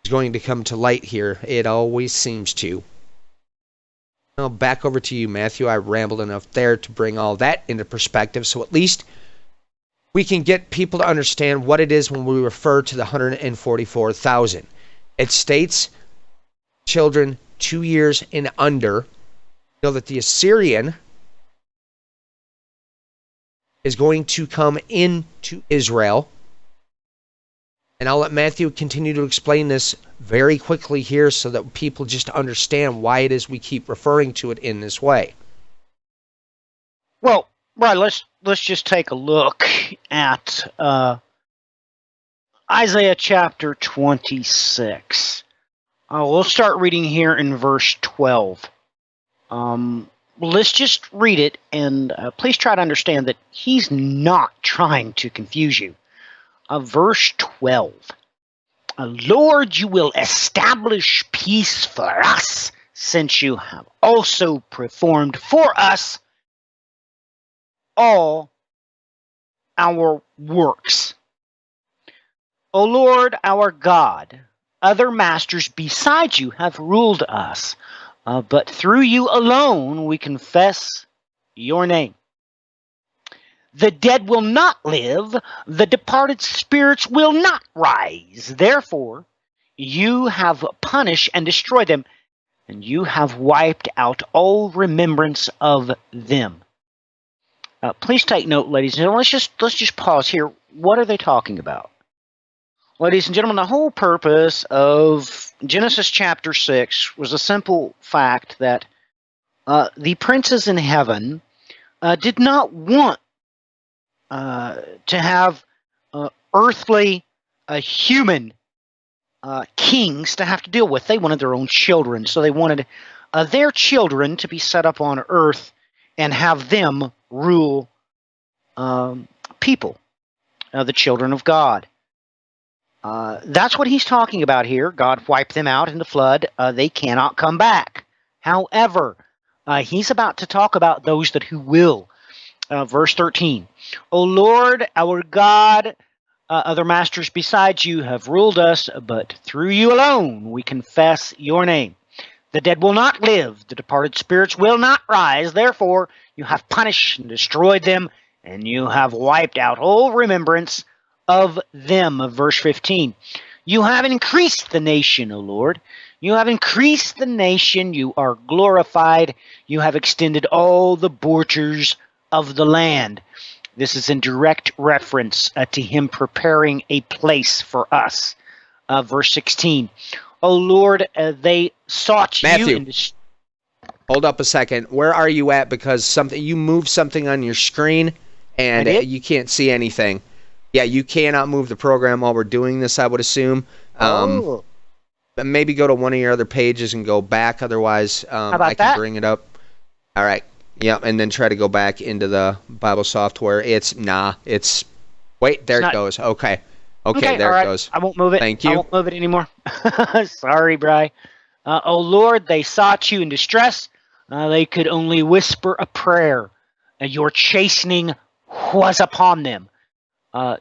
is going to come to light here. It always seems to. Now, back over to you, Matthew. I rambled enough there to bring all that into perspective, so at least we can get people to understand what it is when we refer to the 144,000. It states children 2 years and under. Know that the Assyrian is going to come into Israel. And I'll let Matthew continue to explain this very quickly here so that people just understand why it is we keep referring to it in this way. Well, right, let's just take a look at Isaiah chapter 26. We'll start reading here in verse 12. Let's just read it, and please try to understand that he's not trying to confuse you. Verse 12. Lord, you will establish peace for us, since you have also performed for us all our works. O Lord, our God, other masters besides you have ruled us, but through you alone we confess your name. The dead will not live, the departed spirits will not rise. Therefore, you have punished and destroyed them, and you have wiped out all remembrance of them. Please take note, ladies and gentlemen. Let's just pause here. What are they talking about? Ladies and gentlemen, the whole purpose of Genesis chapter 6 was a simple fact that the princes in heaven did not want to have earthly, human kings to have to deal with. They wanted their own children, so they wanted their children to be set up on earth and have them rule people, the children of God. That's what he's talking about here. God wiped them out in the flood. They cannot come back. However, he's about to talk about those who will. Verse 13. O Lord, our God, other masters besides you have ruled us, but through you alone we confess your name. The dead will not live, the departed spirits will not rise. Therefore, you have punished and destroyed them, and you have wiped out all remembrance of them. Verse 15. You have increased the nation, O Lord. You have increased the nation. You are glorified. You have extended all the borders of the land. This is in direct reference to him preparing a place for us. Verse 16. O Lord, they sought Matthew, you. hold up a second. Where are you at? Because you moved something on your screen and you can't see anything. Yeah, you cannot move the program while we're doing this, I would assume. Maybe go to one of your other pages and go back. Otherwise, I can bring it up. All right. Yeah, and then try to go back into the Bible software. Wait, there it goes. Okay, there it goes. I won't move it. Thank you. I won't move it anymore. Sorry, Bri. O Lord, they sought you in distress. They could only whisper a prayer. Your chastening was upon them.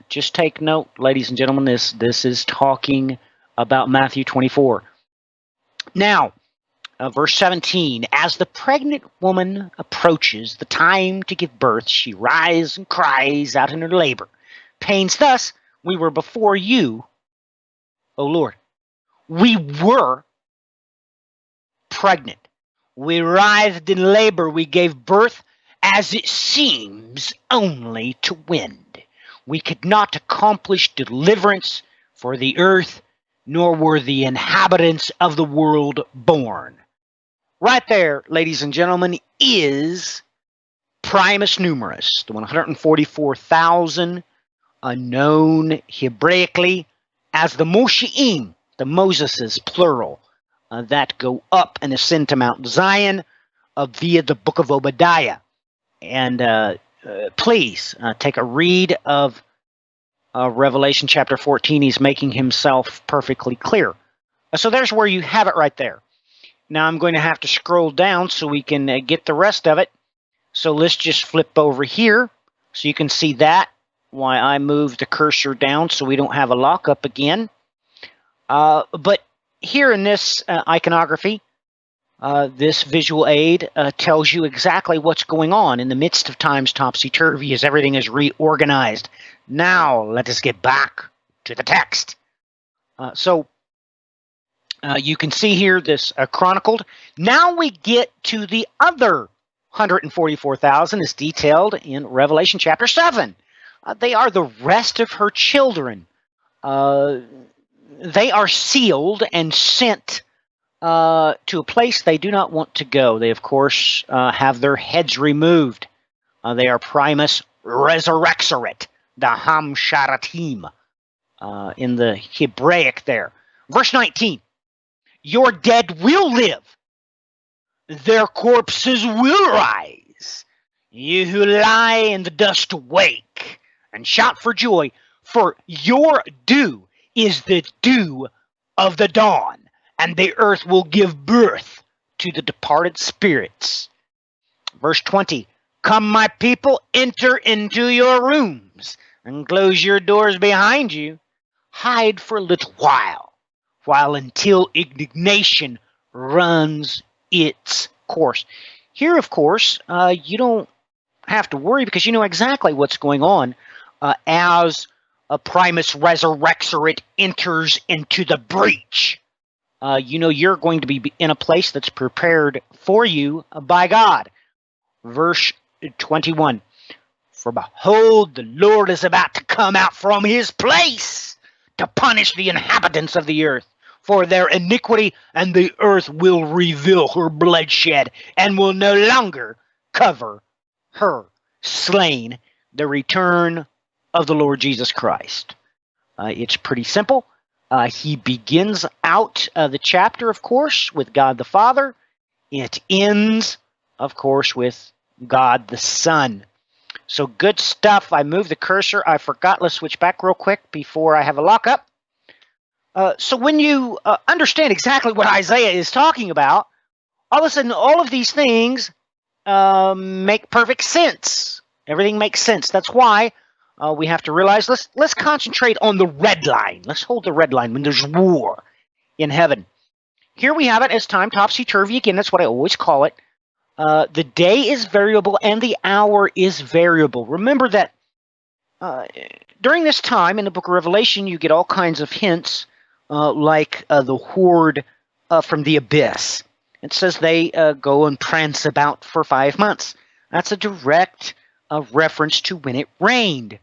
Just take note, ladies and gentlemen, this is talking about Matthew 24. Now, verse 17, as the pregnant woman approaches the time to give birth, she writhes and cries out in her labor pains. Thus, we were before you, O Lord. We were pregnant. We writhed in labor. We gave birth as it seems only to wind. We could not accomplish deliverance, for the earth nor were the inhabitants of the world born. Right there, ladies and gentlemen, is Primus Numerus, the 144,000 known Hebraically as the Mosheim, the Moseses, plural, that go up and ascend to Mount Zion via the book of Obadiah. And please take a read of Revelation chapter 14. He's making himself perfectly clear. So there's where you have it right there. Now I'm going to have to scroll down so we can get the rest of it. So let's just flip over here so you can see that. Why I moved the cursor down so we don't have a lockup again. But here in this iconography, this visual aid tells you exactly what's going on in the midst of time's topsy-turvy as everything is reorganized. Now, let us get back to the text. So you can see here this chronicled. Now we get to the other 144,000 as detailed in Revelation chapter 7. They are the rest of her children. They are sealed and sent to a place they do not want to go. They, of course, have their heads removed. They are Primus Resurrexerit, the Hamsharatim, in the Hebraic there. Verse 19, your dead will live. Their corpses will rise. You who lie in the dust wake and shout for joy, for your dew is the dew of the dawn, and the earth will give birth to the departed spirits. Verse 20, come, my people, enter into your rooms, and close your doors behind you. Hide for a little while until indignation runs its course. Here, of course, you don't have to worry because you know exactly what's going on as Primus Resurrexerit enters into the breach. You know you're going to be in a place that's prepared for you by God. Verse 21, for behold, the Lord is about to come out from his place to punish the inhabitants of the earth for their iniquity, and the earth will reveal her bloodshed and will no longer cover her slain. The return of the Lord Jesus Christ. It's pretty simple. He begins out the chapter, of course, with God the Father. It ends, of course, with God the Son. So good stuff. I moved the cursor. I forgot. Let's switch back real quick before I have a lockup. So when you understand exactly what Isaiah is talking about, all of a sudden all of these things make perfect sense. Everything makes sense. That's why we have to realize, let's concentrate on the red line. Let's hold the red line when there's war in heaven. Here we have it as time topsy-turvy. Again, that's what I always call it. The day is variable and the hour is variable. Remember that during this time in the book of Revelation, you get all kinds of hints like the horde from the abyss. It says they go and prance about for 5 months. That's a direct reference to when it rained,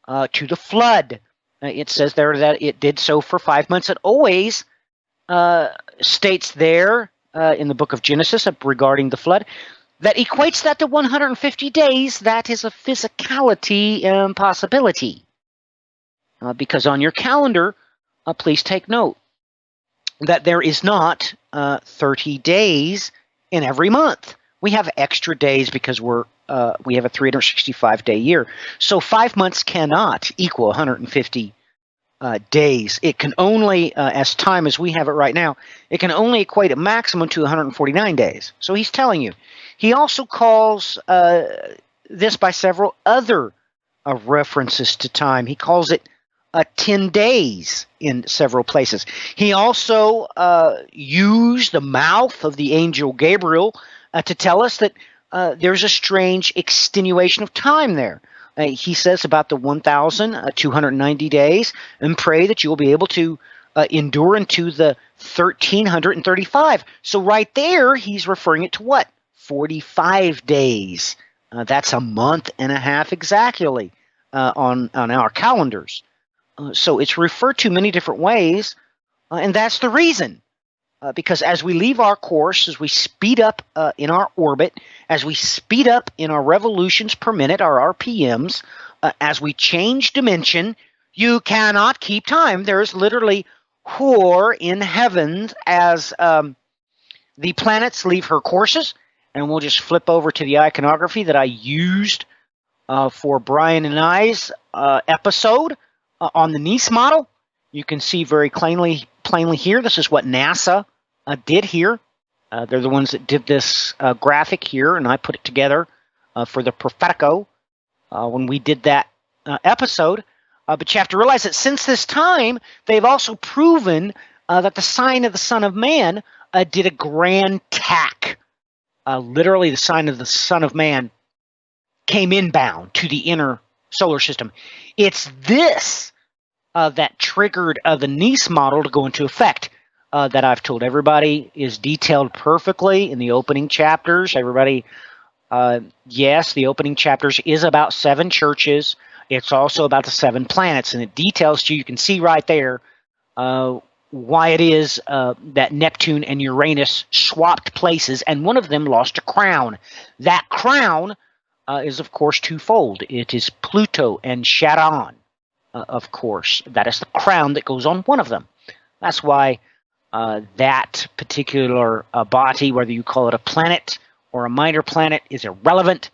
to the flood. It says there that it did so for 5 months. It always states there in the book of Genesis regarding the flood that equates that to 150 days. That is a physicality impossibility. Because on your calendar, please take note that there is not 30 days in every month. We have extra days because we have a 365-day year. So 5 months cannot equal 150 days. It can only, as time as we have it right now, it can only equate a maximum to 149 days. So he's telling you. He also calls this by several other references to time. He calls it 10 days in several places. He also used the mouth of the angel Gabriel to tell us that there's a strange extenuation of time there. He says about the 1,290 days, and pray that you will be able to endure into the 1,335. So right there, he's referring it to what? 45 days. That's a month and a half exactly on our calendars. So it's referred to many different ways. And that's the reason. Because as we leave our course, as we speed up in our orbit, as we speed up in our revolutions per minute, our RPMs, as we change dimension, you cannot keep time. There is literally war in heaven as the planets leave her courses. And we'll just flip over to the iconography that I used for Brian and I's episode on the Nice model. You can see very plainly here, this is what NASA did here. They're the ones that did this graphic here, and I put it together for the Prophetico when we did that episode. But you have to realize that since this time, they've also proven that the sign of the Son of Man did a grand tack. Literally, the sign of the Son of Man came inbound to the inner solar system. It's this that triggered the Nice model to go into effect. That I've told everybody is detailed perfectly in the opening chapters. Everybody, yes, the opening chapters is about 7 churches. It's also about the 7 planets, and it details to you. You can see right there why it is that Neptune and Uranus swapped places, and one of them lost a crown. That crown is, of course, twofold. It is Pluto and Charon, of course. That is the crown that goes on one of them. That's why that particular body, whether you call it a planet or a minor planet, is irrelevant.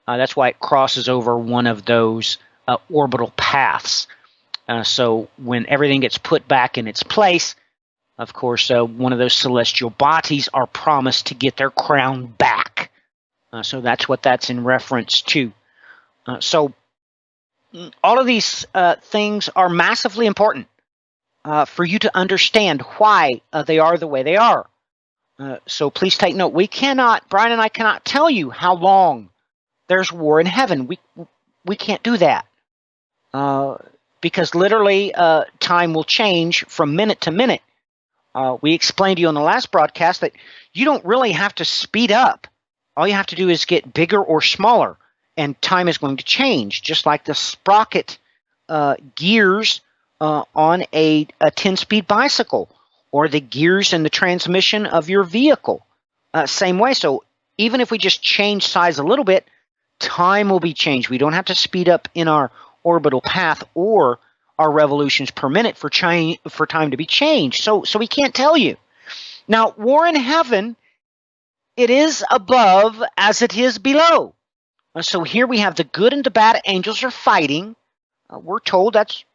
That's why it crosses over one of those orbital paths. So when everything gets put back in its place, of course, one of those celestial bodies are promised to get their crown back. So that's what that's in reference to. So all of these things are massively important for you to understand why they are the way they are. So please take note. Brian and I cannot tell you how long there's war in heaven. We can't do that. Because literally time will change from minute to minute. We explained to you on the last broadcast that you don't really have to speed up. All you have to do is get bigger or smaller, and time is going to change, just like the sprocket gears on a 10-speed bicycle, or the gears in the transmission of your vehicle. Same way. So even if we just change size a little bit, time will be changed. We don't have to speed up in our orbital path or our revolutions per minute for time to be changed. So we can't tell you. Now, war in heaven, it is above as it is below. So here we have the good and the bad angels are fighting. We're told that's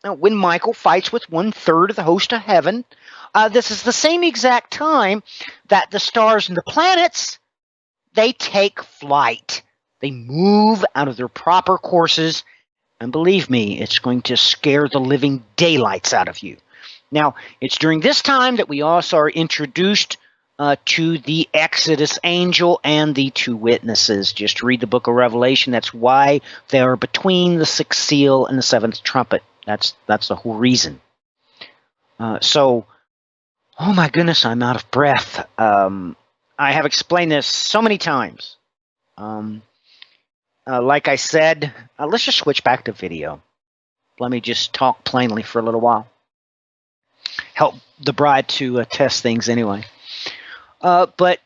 when Michael fights with 1/3 of the host of heaven. This is the same exact time that the stars and the planets, they take flight. They move out of their proper courses. And believe me, it's going to scare the living daylights out of you. Now, it's during this time that we also are introduced to the Exodus angel and the 2 witnesses. Just read the book of Revelation. That's why they are between the 6th seal and the 7th trumpet. That's the whole reason. So, oh my goodness, I'm out of breath. I have explained this so many times. Like I said, let's just switch back to video. Let me just talk plainly for a little while. Help the bride to test things anyway. But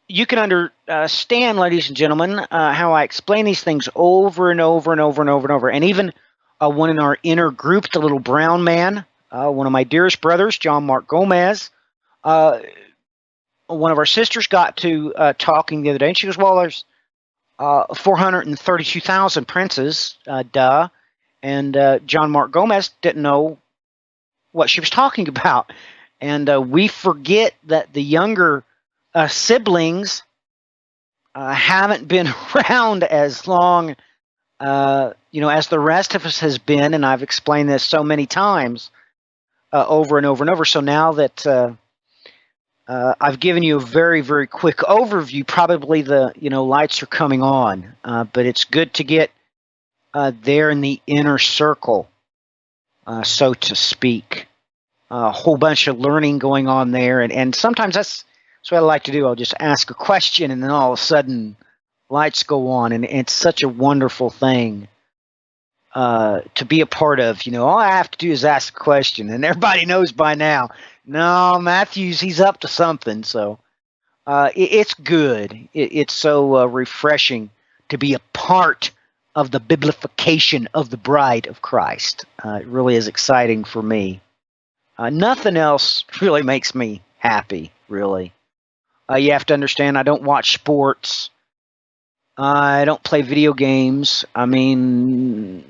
you can understand, ladies and gentlemen, how I explain these things over and over and over and over and over. And even one in our inner group, the little brown man, one of my dearest brothers, John Mark Gomez, one of our sisters got to talking the other day, and she goes, well, there's 432,000 princes, duh. And John Mark Gomez didn't know what she was talking about. And we forget that the younger siblings haven't been around as long, as the rest of us has been. And I've explained this so many times over and over and over. So now that I've given you a very, very quick overview, probably the lights are coming on. But it's good to get there in the inner circle, so to speak. A whole bunch of learning going on there. And sometimes that's what I like to do. I'll just ask a question, and then all of a sudden lights go on. And it's such a wonderful thing. to be a part of. All I have to do is ask a question, and everybody knows by now. No, Matthews, he's up to something. So it's good. It's so refreshing to be a part of the biblification of the bride of Christ. It really is exciting for me. Nothing else really makes me happy, really. You have to understand, I don't watch sports. I don't play video games. I mean,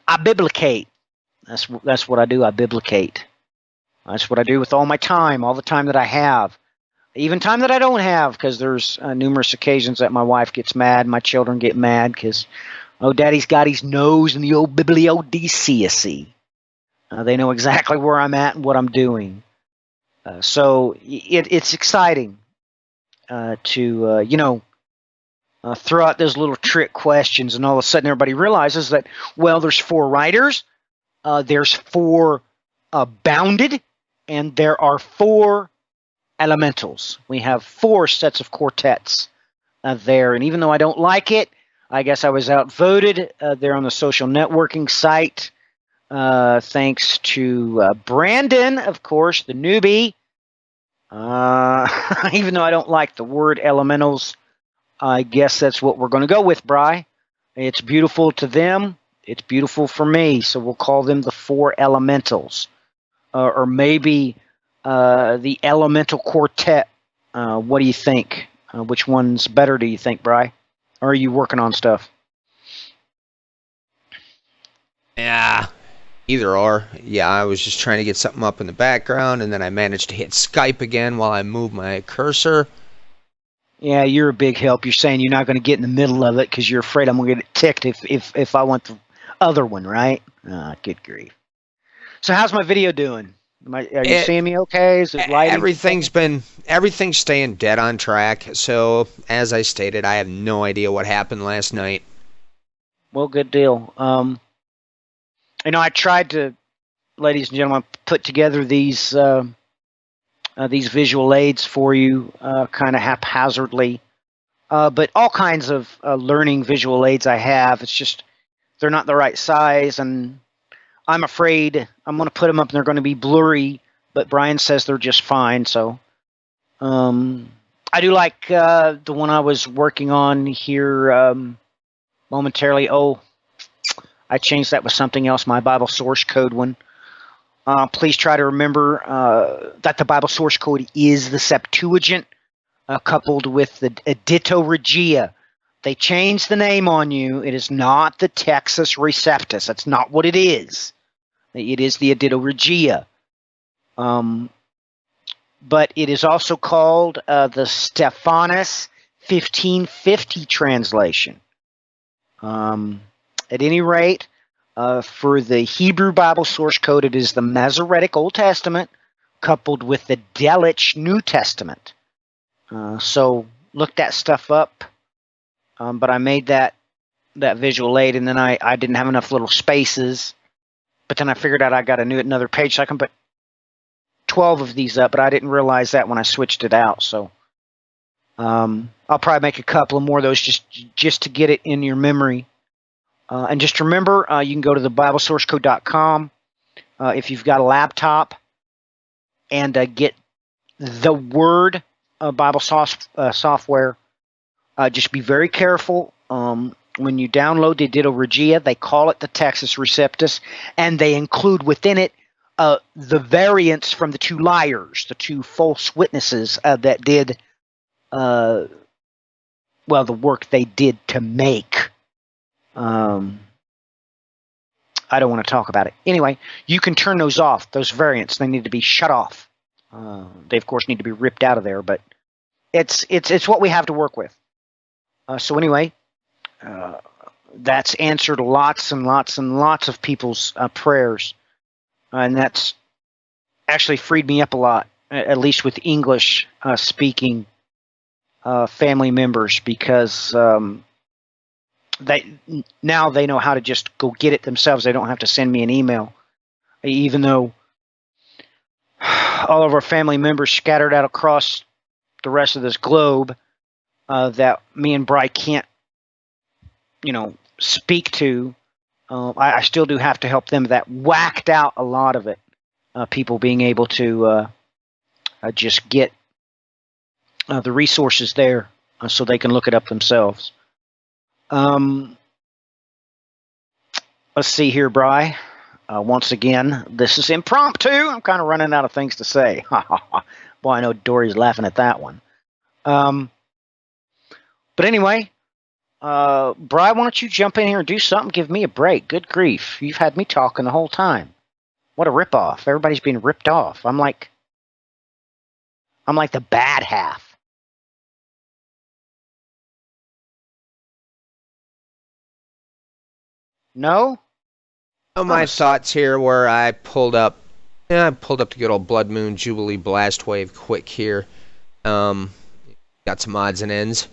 I biblicate. That's what I do. I biblicate. That's what I do with all my time, all the time that I have. Even time that I don't have, because there's numerous occasions that my wife gets mad, my children get mad, because, Daddy's got his nose in the old bibliodecea. They know exactly where I'm at and what I'm doing. So it's exciting to throw out those little trick questions, and all of a sudden everybody realizes that, well, there's 4 writers, there's 4 bounded, and there are 4 elementals. We have 4 sets of quartets there, and even though I don't like it, I guess I was outvoted there on the social networking site, thanks to Brandon, of course, the newbie. Even though I don't like the word elementals, I guess that's what we're going to go with, Bri. It's beautiful to them. It's beautiful for me. So we'll call them the 4 elementals. Or maybe the elemental quartet. What do you think? Which one's better, do you think, Bri? Or are you working on stuff? Yeah, either or. Yeah, I was just trying to get something up in the background, and then I managed to hit Skype again while I moved my cursor. Yeah, you're a big help. You're saying you're not going to get in the middle of it because you're afraid I'm going to get ticked if I want the other one, right? Good grief. So how's my video doing? Are you seeing me okay? Is it lighting? Everything's staying dead on track. So, as I stated, I have no idea what happened last night. Well, good deal. I tried to, ladies and gentlemen, put together these visual aids for you kind of haphazardly. But all kinds of learning visual aids I have, it's just they're not the right size, and I'm afraid I'm going to put them up and they're going to be blurry, but Brian says they're just fine. So I do like the one I was working on here momentarily. Oh, I changed that with something else, my Bible source code one. Please try to remember that the Bible source code is the Septuagint coupled with the Edito Regia. They changed the name on you. It is not the Textus Receptus. That's not what it is. It is the Edito Regia. But it is also called the Stephanus 1550 translation. At any rate, for the Hebrew Bible source code, it is the Masoretic Old Testament coupled with the Delitzsch New Testament. So look that stuff up. But I made that visual aid, and then I didn't have enough little spaces. But then I figured out I got another page, so I can put 12 of these up, but I didn't realize that when I switched it out. So I'll probably make a couple of more of those just to get it in your memory. And just remember, you can go to the BibleSourceCode.com if you've got a laptop and get the Word Bible software. Just be very careful. When you download the Edito Regia, they call it the Textus Receptus, and they include within it the variants from the 2 liars, the 2 false witnesses that did, the work they did to make. I don't want to talk about it. Anyway, you can turn those off, those variants. They need to be shut off. They, of course, need to be ripped out of there, but it's what we have to work with. So anyway, that's answered lots and lots and lots of people's prayers. And that's actually freed me up a lot, at least with English speaking family members, because they know how to just go get it themselves. They don't have to send me an email, even though all of our family members scattered out across the rest of this globe that me and Bri can't, speak to. I still do have to help them. That whacked out a lot of it. People being able to just get the resources there so they can look it up themselves. Let's see here, Bri. Once again, this is impromptu. I'm kind of running out of things to say. Boy, I know Dory's laughing at that one. But anyway, Bri, why don't you jump in here and do something? Give me a break. Good grief. You've had me talking the whole time. What a ripoff. Everybody's being ripped off. I'm like the bad half. No? My thoughts here were I pulled up the good old Blood Moon Jubilee Blast Wave quick here. Got some odds and ends.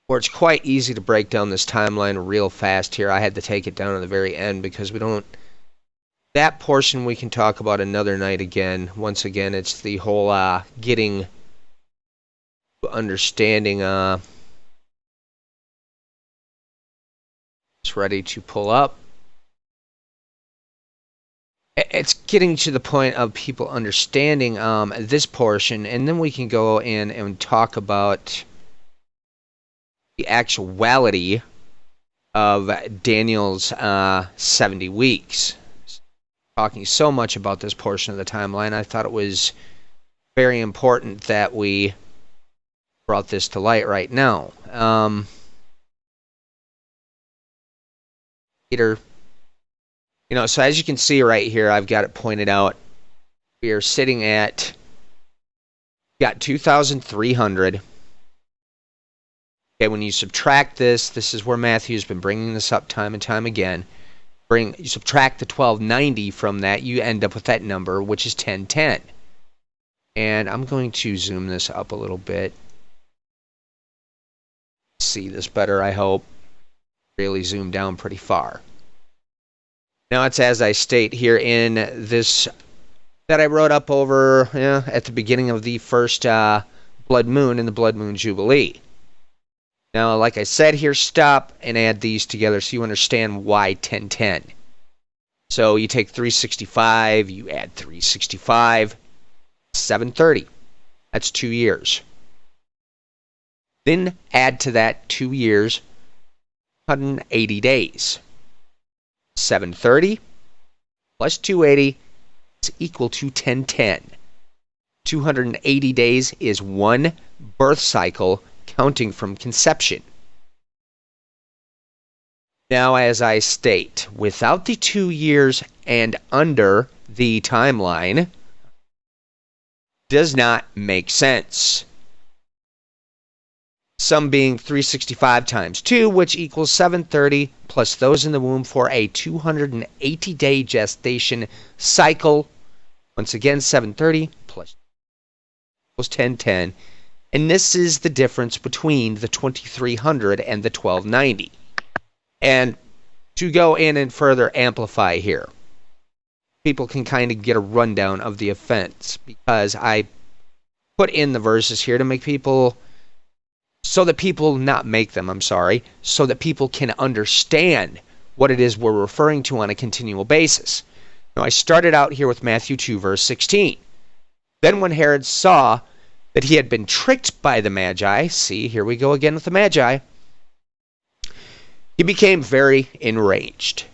Where it's quite easy to break down this timeline real fast here. I had to take it down at the very end because we don't... That portion we can talk about another night again. Once again, it's the whole getting... understanding... It's ready to pull up. It's getting to the point of people understanding this portion, and then we can go in and talk about the actuality of Daniel's 70 weeks. Talking so much about this portion of the timeline, I thought it was very important that we brought this to light right now. Peter, so as you can see right here, I've got it pointed out. We are sitting at, got 2,300. Okay, when you subtract this is where Matthew's been bringing this up time and time again. You subtract the 1290 from that, you end up with that number, which is 1010. And I'm going to zoom this up a little bit. See this better, I hope. Really zoom down pretty far. Now it's as I state here in this that I wrote up over at the beginning of the first Blood Moon and the Blood Moon Jubilee. Now, like I said here, stop and add these together so you understand why 1010. So you take 365, you add 365, 730. That's 2 years. Then add to that 2 years, 180 days. 730 plus 280 is equal to 1010. 280 days is one birth cycle counting from conception. Now, as I state, without the 2 years and under the timeline does not make sense. Some being 365 times 2, which equals 730, plus those in the womb for a 280-day gestation cycle. Once again, 730 plus equals 1010. And this is the difference between the 2300 and the 1290. And to go in and further amplify here, people can kind of get a rundown of the offense, because I put in the verses here to make people... so that people can understand what it is we're referring to on a continual basis. Now, I started out here with Matthew 2, verse 16. Then when Herod saw that he had been tricked by the Magi, see, here we go again with the Magi, he became very enraged,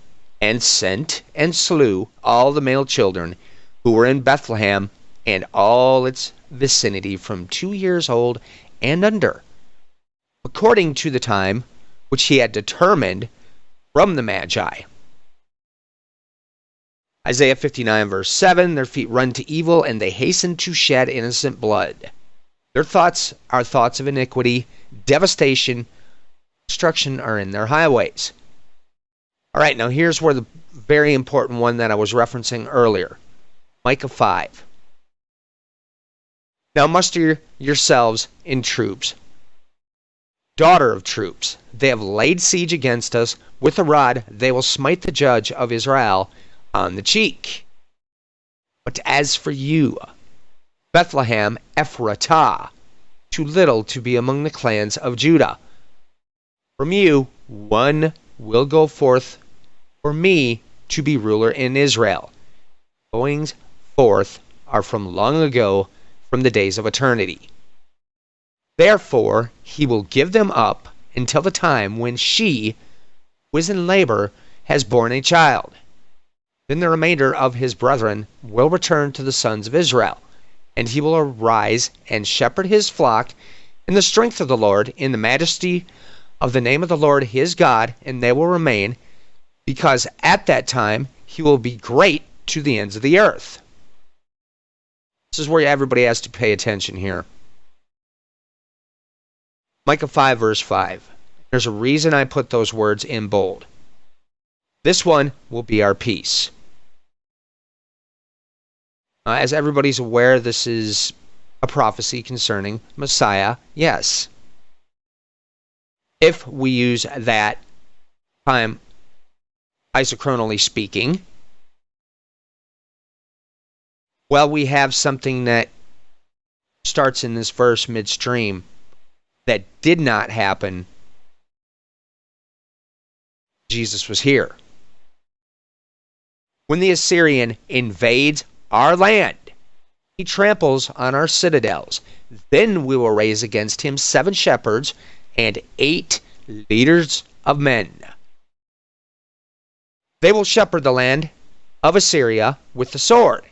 and sent and slew all the male children who were in Bethlehem and all its vicinity from 2 years old and under, according to the time which he had determined from the Magi. Isaiah 59 verse 7, their feet run to evil, and they hasten to shed innocent blood. Their thoughts are thoughts of iniquity, devastation, destruction are in their highways. All right, now here's where the very important one that I was referencing earlier. Micah 5. Now muster yourselves in troops, daughter of troops. They have laid siege against us. With a rod they will smite the judge of Israel on the cheek. But as for you, Bethlehem Ephratah, too little to be among the clans of Judah, From you, one will go forth for me to be ruler in Israel. Goings forth are from long ago, from the days of eternity. Therefore, he will give them up until the time when she, who is in labor, has borne a child. Then the remainder of his brethren will return to the sons of Israel, and he will arise and shepherd his flock in the strength of the Lord, in the majesty of the name of the Lord his God, and they will remain, because at that time he will be great to the ends of the earth. This is where everybody has to pay attention here. Micah 5, verse 5. There's a reason I put those words in bold. This one will be our peace. As everybody's aware, this is a prophecy concerning Messiah, yes. If we use that time isochronally speaking, well, we have something that starts in this verse midstream that did not happen. Jesus was here. When the Assyrian invades our land, he tramples on our citadels. Then we will raise against him 7 shepherds and 8 leaders of men. They will shepherd the land of Assyria with the sword,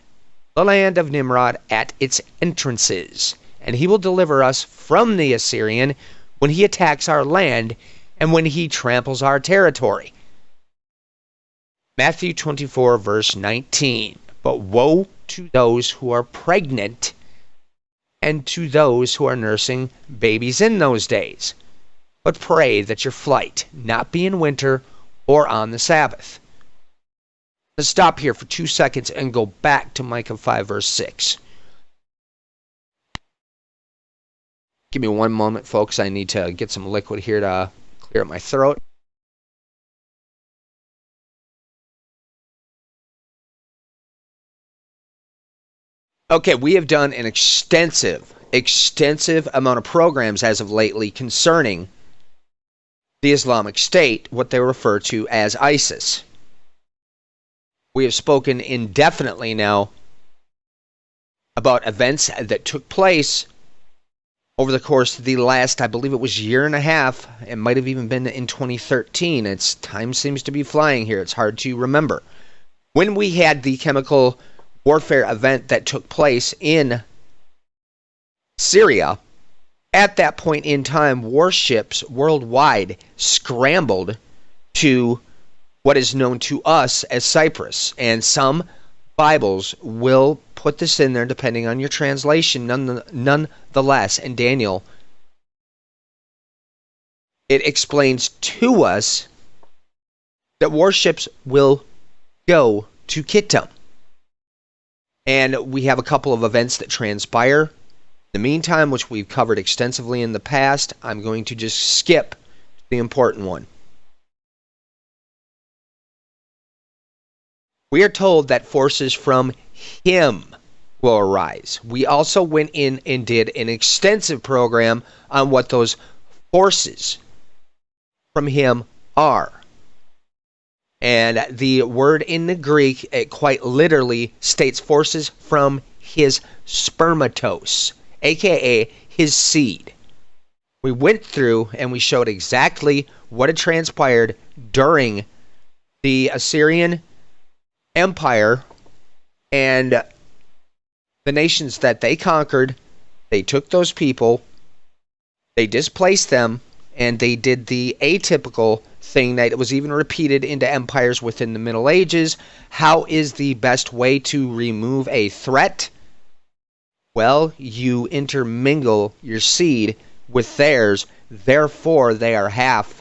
the land of Nimrod at its entrances. And he will deliver us from the Assyrian when he attacks our land and when he tramples our territory. Matthew 24, verse 19. But woe to those who are pregnant and to those who are nursing babies in those days. But pray that your flight not be in winter or on the Sabbath. Let's stop here for 2 seconds and go back to Micah 5, verse 6. Give me one moment, folks. I need to get some liquid here to clear up my throat. Okay, we have done an extensive amount of programs as of lately concerning the Islamic State, what they refer to as ISIS. We have spoken indefinitely now about events that took place over the course of the last, I believe it was year and a half. It might have even been in 2013. Time seems to be flying here. It's hard to remember. When we had the chemical warfare event that took place in Syria, at that point in time, warships worldwide scrambled to what is known to us as Cyprus. And some Bibles will put this in there depending on your translation nonetheless. And Daniel, it explains to us that warships will go to Kittim. And we have a couple of events that transpire. In the meantime, which we've covered extensively in the past, I'm going to just skip the important one. We are told that forces from him will arise. We also went in and did an extensive program on what those forces from him are. And the word in the Greek, it quite literally states forces from his spermatos, aka his seed. We went through and we showed exactly what had transpired during the Assyrian Empire and the nations that they conquered. They took those people, they displaced them, and they did the atypical thing that was even repeated into empires within the Middle Ages. How is the best way to remove a threat? Well, you intermingle your seed with theirs, therefore they are half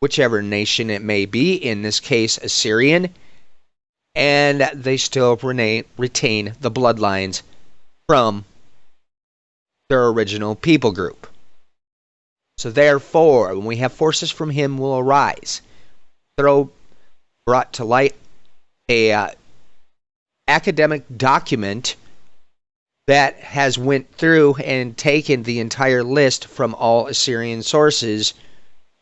whichever nation it may be, in this case Assyrian, and they still retain the bloodlines from their original people group. So therefore, when we have forces from him will arise, brought to light a academic document that has went through and taken the entire list from all Assyrian sources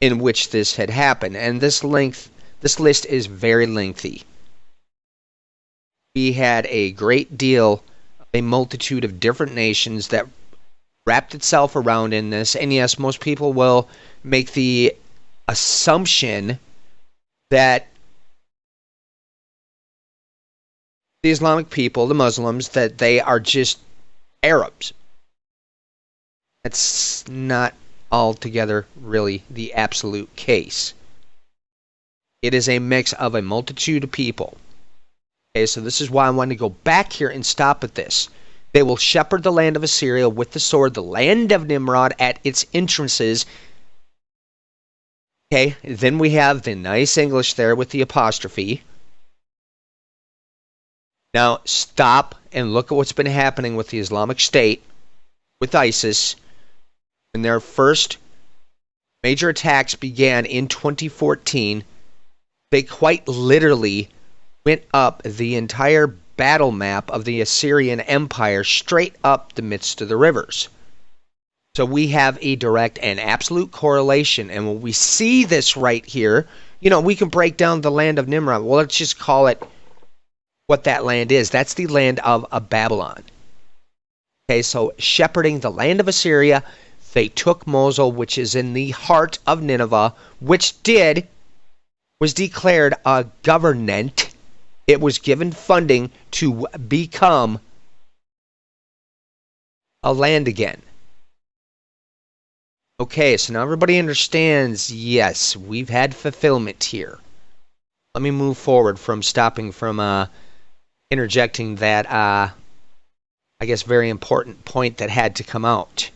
in which this had happened. And this list is very lengthy. We had a great deal, a multitude of different nations that wrapped itself around in this. And yes, most people will make the assumption that the Islamic people, the Muslims, that they are just Arabs. That's not altogether really the absolute case. It is a mix of a multitude of people. Okay, so this is why I want to go back here and stop at this. They will shepherd the land of Assyria with the sword, the land of Nimrod at its entrances. Okay, then we have the nice English there with the apostrophe. Now, stop and look at what's been happening with the Islamic State, with ISIS. When their first major attacks began in 2014, they quite literally went up the entire battle map of the Assyrian Empire straight up the midst of the rivers. So we have a direct and absolute correlation. And when we see this right here, we can break down the land of Nimrod. Well, let's just call it what that land is. That's the land of Babylon. Okay, so shepherding the land of Assyria, they took Mosul, which is in the heart of Nineveh, which was declared a government. It was given funding to become a land again. Okay, so now everybody understands, yes, we've had fulfillment here. Let me move forward from stopping from interjecting that, I guess, very important point that had to come out.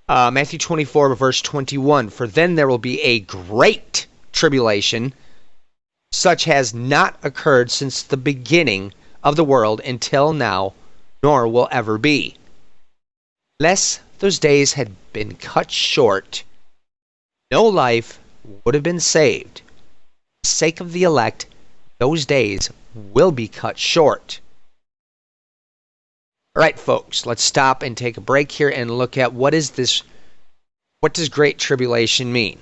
Matthew 24, verse 21, "For then there will be a great tribulation, such has not occurred since the beginning of the world until now, nor will ever be. Lest those days had been cut short, no life would have been saved. For the sake of the elect, those days will be cut short." All right, folks, let's stop and take a break here and look at what does Great Tribulation mean?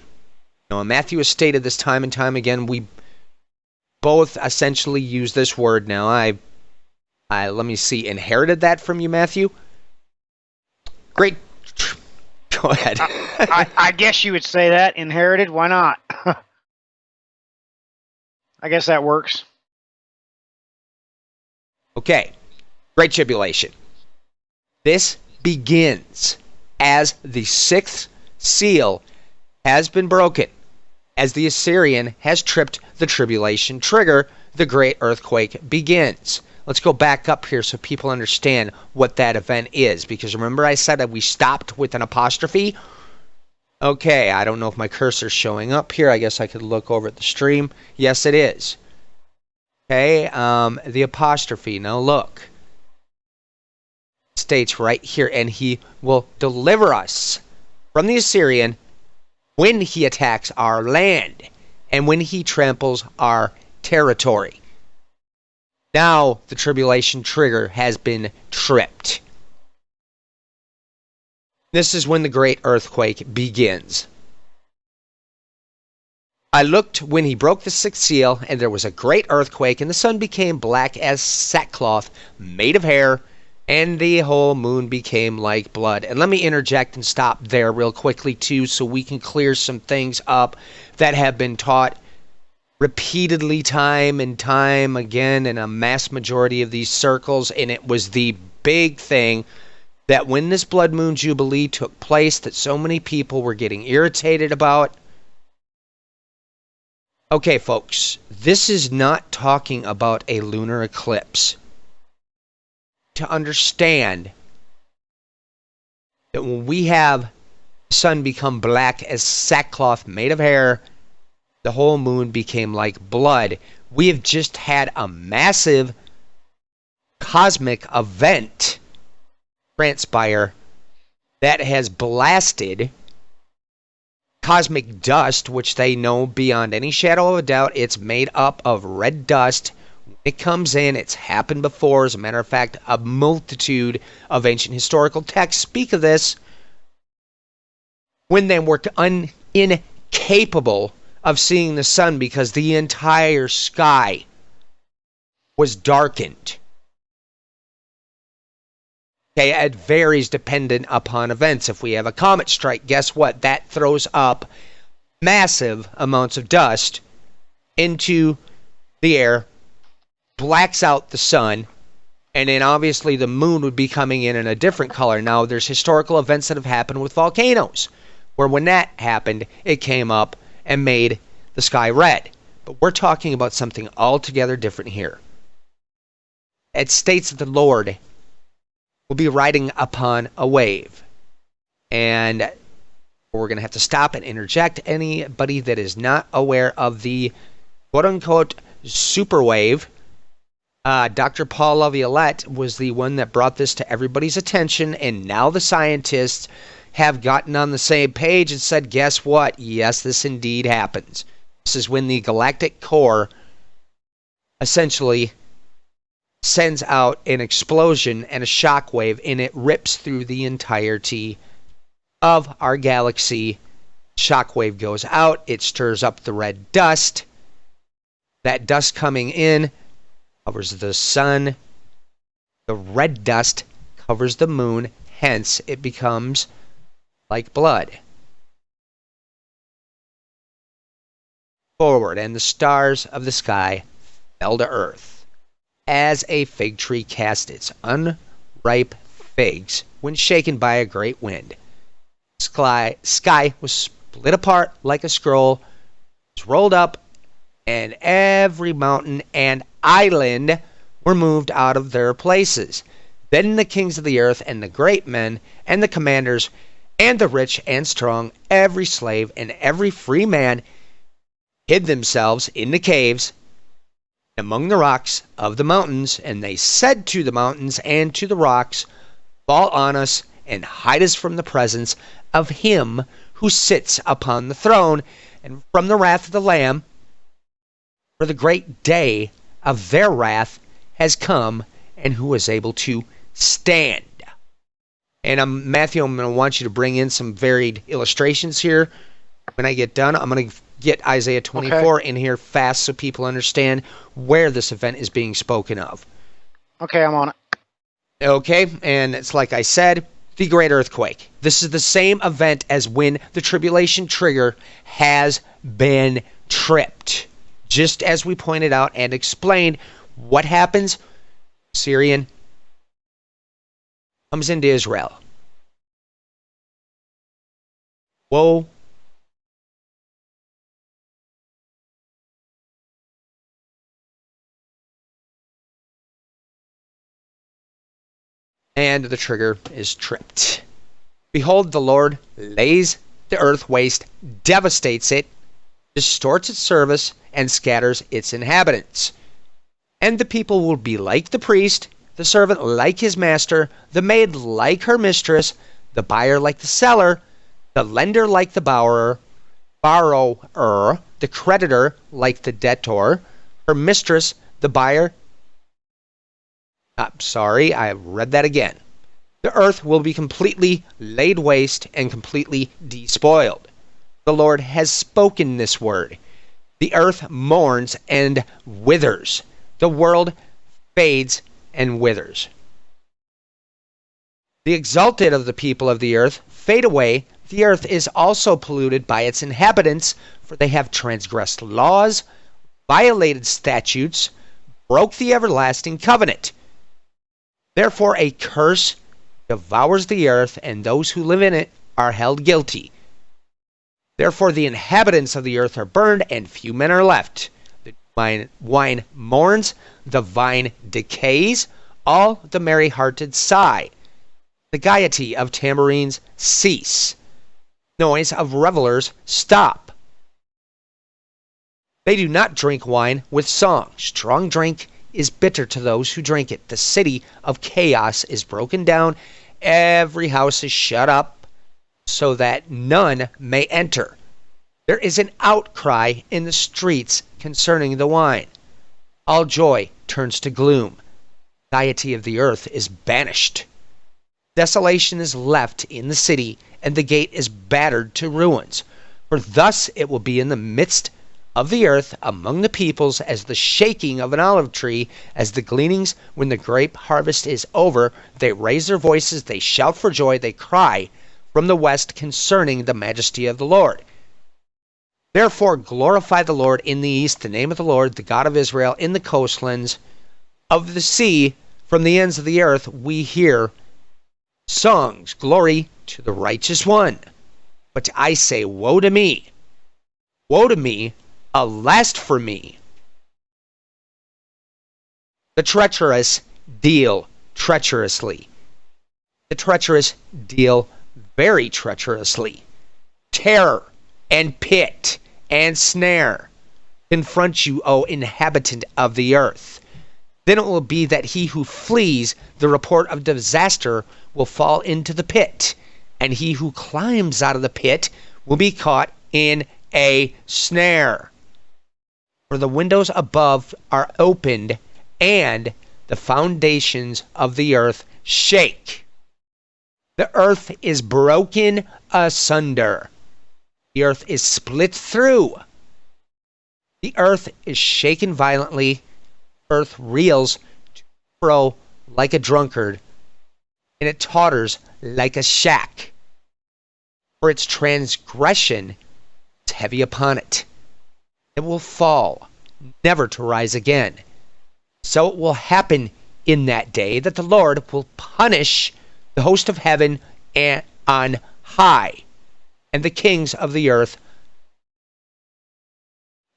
Matthew has stated this time and time again. We both essentially use this word now. I let me see, inherited that from you, Matthew? Great. Go ahead. I guess you would say that. Inherited, why not? I guess that works. Okay. Great Tribulation. This begins as the sixth seal has been broken, as the Assyrian has tripped the tribulation trigger. The great earthquake begins. Let's go back up here so people understand what that event is, because remember I said that we stopped with an apostrophe? Okay, I don't know if my cursor's showing up here. I guess I could look over at the stream. Yes, it is. Okay, the apostrophe. Now look. It states right here, "And he will deliver us from the Assyrian when he attacks our land and when he tramples our territory." Now the tribulation trigger has been tripped. This is when the great earthquake begins. "I looked when he broke the sixth seal, and there was a great earthquake, and the sun became black as sackcloth made of hair, and the whole moon became like blood." And let me interject and stop there real quickly too, so we can clear some things up that have been taught repeatedly time and time again in a mass majority of these circles. And it was the big thing that when this blood moon jubilee took place that so many people were getting irritated about. Okay, folks, this is not talking about a lunar eclipse. To understand that when we have the sun become black as sackcloth made of hair, the whole moon became like blood, we have just had a massive cosmic event transpire that has blasted cosmic dust, which they know beyond any shadow of a doubt it's made up of red dust. When it comes in, it's happened before. As a matter of fact, a multitude of ancient historical texts speak of this. When they were in capable of seeing the sun because the entire sky was darkened. Okay, it varies dependent upon events. If we have a comet strike, guess what? That throws up massive amounts of dust into the air, blacks out the sun, and then obviously the moon would be coming in a different color. Now, there's historical events that have happened with volcanoes, where when that happened, it came up and made the sky red. But we're talking about something altogether different here. It states that the Lord will be riding upon a wave. And we're going to have to stop and interject anybody that is not aware of the quote-unquote super wave. Dr. Paul Laviolette was the one that brought this to everybody's attention, and now the scientists have gotten on the same page and said, guess what? Yes, this indeed happens. This is when the galactic core essentially sends out an explosion and a shock wave, and it rips through the entirety of our galaxy. Shockwave goes out, it stirs up the red dust. That dust coming in covers the sun. The red dust covers the moon, hence it becomes like blood. Forward, and the stars of the sky fell to earth, as a fig tree casts its unripe figs when shaken by a great wind. Sky was split apart like a scroll, was rolled up, and every mountain and island were moved out of their places. Then the kings of the earth, and the great men, and the commanders, and the rich and strong, every slave and every free man, hid themselves in the caves among the rocks of the mountains, and they said to the mountains and to the rocks, fall on us and hide us from the presence of him who sits upon the throne, and from the wrath of the Lamb, for the great day of their wrath has come, and who is able to stand. And Matthew, I'm going to want you to bring in some varied illustrations here. When I get done, I'm going to get Isaiah 24 in here fast so people understand where this event is being spoken of. Okay, I'm on it. Okay, and it's like I said, the great earthquake. This is the same event as when the tribulation trigger has been tripped. Just as we pointed out and explained, what happens? Syrian comes into Israel. Woe. And the trigger is tripped. Behold, the Lord lays the earth waste, devastates it, distorts its service, and scatters its inhabitants. And the people will be like the priest, the servant like his master, the maid like her mistress, the buyer like the seller, the lender like the borrower, the creditor like the debtor, her mistress, the buyer. Sorry, I read that again. The earth will be completely laid waste and completely despoiled. The Lord has spoken this word. The earth mourns and withers. The world fades and withers. The exalted of the people of the earth fade away. The earth is also polluted by its inhabitants, for they have transgressed laws, violated statutes, broke the everlasting covenant. Therefore a curse devours the earth, and those who live in it are held guilty. Therefore the inhabitants of the earth are burned, and few men are left. The wine mourns, the vine decays, all the merry-hearted sigh. The gaiety of tambourines cease. Noise of revelers stop. They do not drink wine with song. Strong drink is bitter to those who drink it. The city of chaos is broken down. Every house is shut up so that none may enter. There is an outcry in the streets concerning the wine. All joy turns to gloom. Gaiety of the earth is banished. Desolation is left in the city, and the gate is battered to ruins. For thus it will be in the midst of the earth among the peoples as the shaking of an olive tree, as the gleanings when the grape harvest is over. They raise their voices, they shout for joy, they cry from the west concerning the majesty of the Lord. Therefore glorify the Lord in the east, the name of the Lord, the God of Israel, in the coastlands of the sea, from the ends of the earth we hear songs, glory to the righteous one. But I say, woe to me, alas for me. The treacherous deal treacherously. The treacherous deal very treacherously. Terror and pit and snare confront you, O inhabitant of the earth. Then it will be that he who flees the report of disaster will fall into the pit, and he who climbs out of the pit will be caught in a snare. For the windows above are opened, and the foundations of the earth shake. The earth is broken asunder. The earth is split through. The earth is shaken violently. Earth reels to and fro like a drunkard, and it totters like a shack. For its transgression is heavy upon it. It will fall, never to rise again. So it will happen in that day that the Lord will punish the host of heaven and on high, and the kings of the earth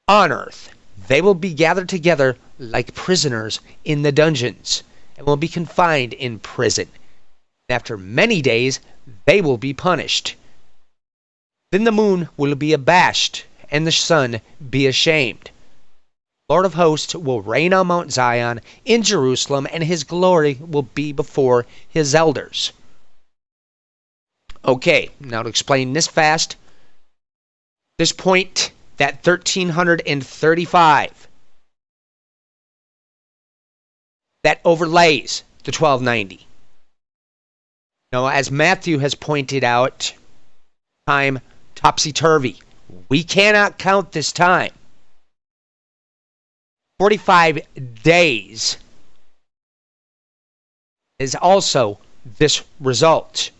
on earth. They will be gathered together like prisoners in the dungeons, and will be confined in prison. And after many days they will be punished. Then the moon will be abashed, and the sun be ashamed. Lord of hosts will reign on Mount Zion in Jerusalem, and his glory will be before his elders. Okay, now to explain this fast. This point, that 1335, that overlays the 1290. Now, as Matthew has pointed out, time topsy-turvy. We cannot count this time. 45 days is also this result.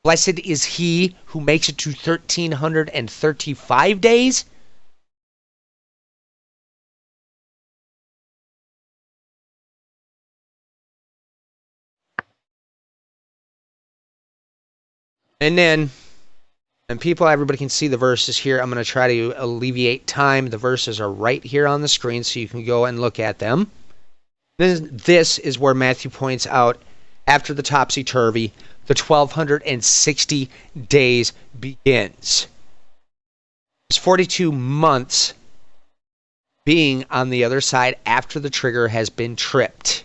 Blessed is he who makes it to 1335 days. And then, and people, everybody can see the verses here. I'm going to try to alleviate time. The verses are right here on the screen, so you can go and look at them. This is where Matthew points out, after the topsy-turvy, the 1260 days begins. It's 42 months being on the other side after the trigger has been tripped.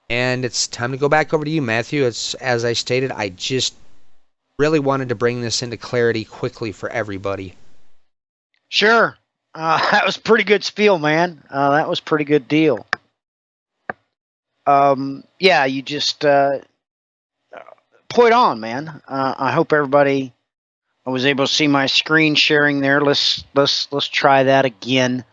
And it's time to go back over to you, Matthew. It's, as I stated, I just really wanted to bring this into clarity quickly for everybody. Sure. That was pretty good spiel, man. That was pretty good deal. Yeah, you just point on, man. I hope everybody was able to see my screen sharing there. Let's try that again.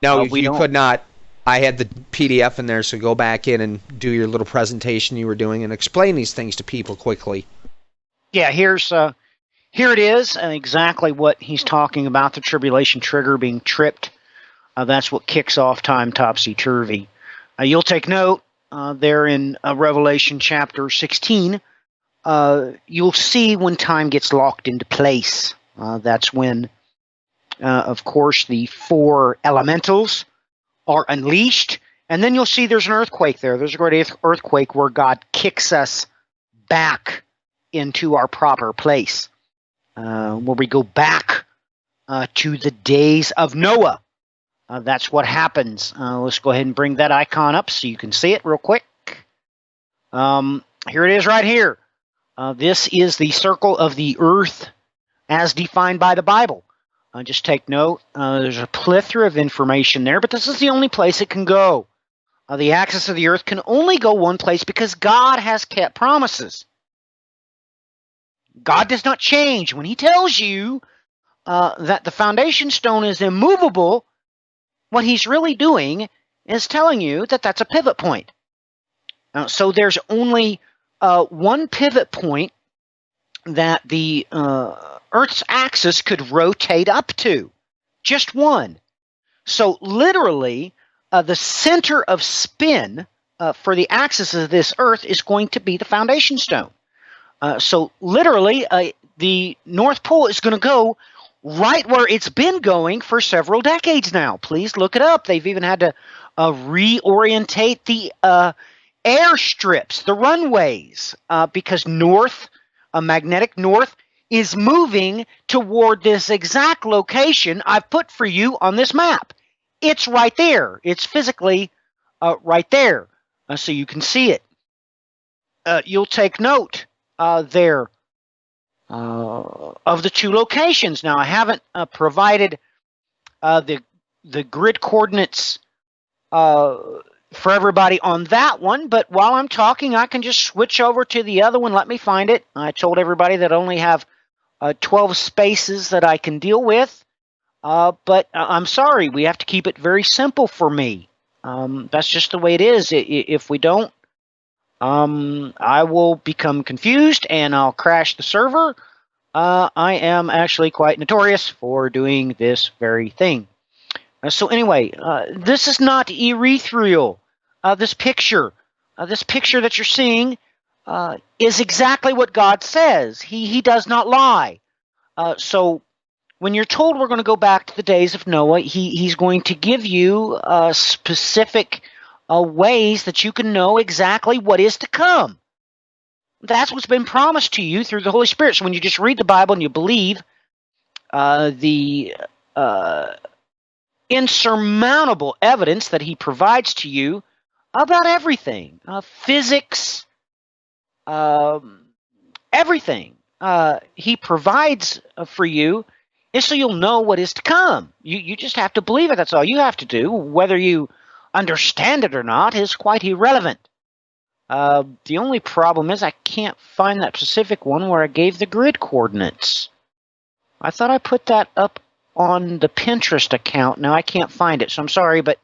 No, you could not. I had the PDF in there, so go back in and do your little presentation you were doing and explain these things to people quickly. Yeah, here it is, exactly what he's talking about, the tribulation trigger being tripped. That's what kicks off time topsy-turvy. You'll take note there in Revelation chapter 16, you'll see when time gets locked into place. That's when, of course, the four elementals are unleashed, and then you'll see there's an earthquake there. There's a great earthquake where God kicks us back into our proper place. Where we go back to the days of Noah. That's what happens. Let's go ahead and bring that icon up so you can see it real quick. Here it is right here. This is the circle of the earth as defined by the Bible. Just take note. There's a plethora of information there, but this is the only place it can go. the axis of the earth can only go one place because God has kept promises. God does not change. When he tells you that the foundation stone is immovable, what he's really doing is telling you that that's a pivot point. So there's only one pivot point that the Earth's axis could rotate up to. Just one. So literally, the center of spin for the axis of this Earth is going to be the foundation stone. So literally, the North Pole is going to go right where it's been going for several decades now. Please look it up. They've even had to reorientate the airstrips, the runways, because magnetic north, is moving toward this exact location I've put for you on this map. It's right there. It's physically right there, so you can see it. You'll take note there of the two locations. Now, I haven't provided the grid coordinates for everybody on that one, but while I'm talking, I can just switch over to the other one. Let me find it. I told everybody that I only have 12 spaces that I can deal with, but I'm sorry, we have to keep it very simple for me. That's just the way it is. If we don't, I will become confused and I'll crash the server. I am actually quite notorious for doing this very thing. So anyway, this is not ethereal. This picture that you're seeing is exactly what God says. He does not lie. So when you're told we're going to go back to the days of Noah, he's going to give you specific ways that you can know exactly what is to come. That's what's been promised to you through the Holy Spirit. So when you just read the Bible and you believe the insurmountable evidence that he provides to you about everything, physics, everything he provides for you, is so you'll know what is to come. You just have to believe it. That's all you have to do. Whether you understand it or not is quite irrelevant. The only problem is I can't find that specific one where I gave the grid coordinates. I thought I put that up on the Pinterest account. Now I can't find it, so I'm sorry, but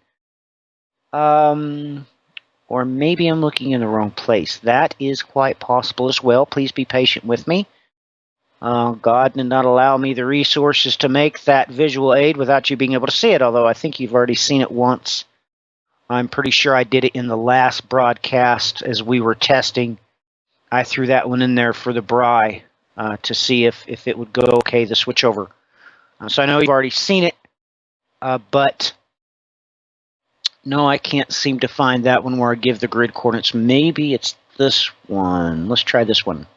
or maybe I'm looking in the wrong place. That is quite possible as well. Please be patient with me. God did not allow me the resources to make that visual aid without you being able to see it, although I think you've already seen it once. I'm pretty sure I did it in the last broadcast as we were testing. I threw that one in there for the Bri to see if it would go okay, the switchover. So I know you've already seen it, but no, I can't seem to find that one where I give the grid coordinates. Maybe it's this one. Let's try this one.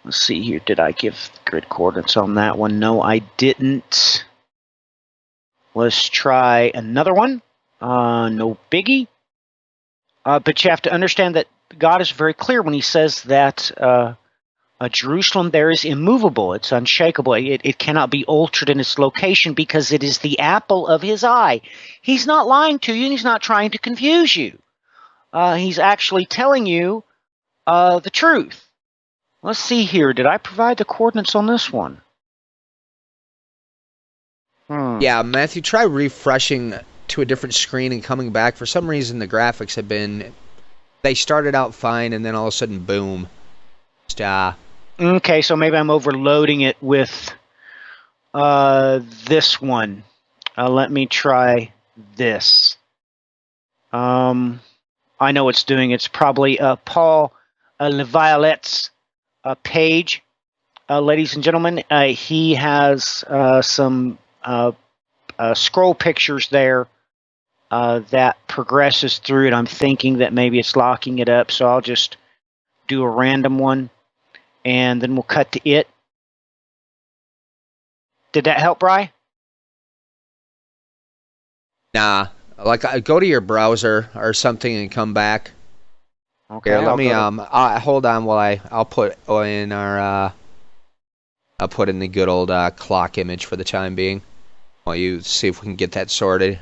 Let's see here. Did I give the grid coordinates on that one? No, I didn't. Let's try another one. No biggie. But you have to understand that God is very clear when he says that Jerusalem there is immovable. It's unshakable. It cannot be altered in its location because it is the apple of his eye. He's not lying to you and he's not trying to confuse you. He's actually telling you the truth. Let's see here. Did I provide the coordinates on this one? Yeah, Matthew, try refreshing to a different screen and coming back. For some reason, the graphics have been... They started out fine, and then all of a sudden, boom. Okay, so maybe I'm overloading it with this one. Let me try this. I know it's doing. It's probably Paul Leviolet's page. Ladies and gentlemen, he has some scroll pictures there that progresses through it. I'm thinking that maybe it's locking it up, so I'll just do a random one, and then we'll cut to it. Did that help, Bri? Nah, like go to your browser or something and come back. Okay. Here, let me hold on while I'll put in our I'll put in the good old clock image for the time being while you see if we can get that sorted.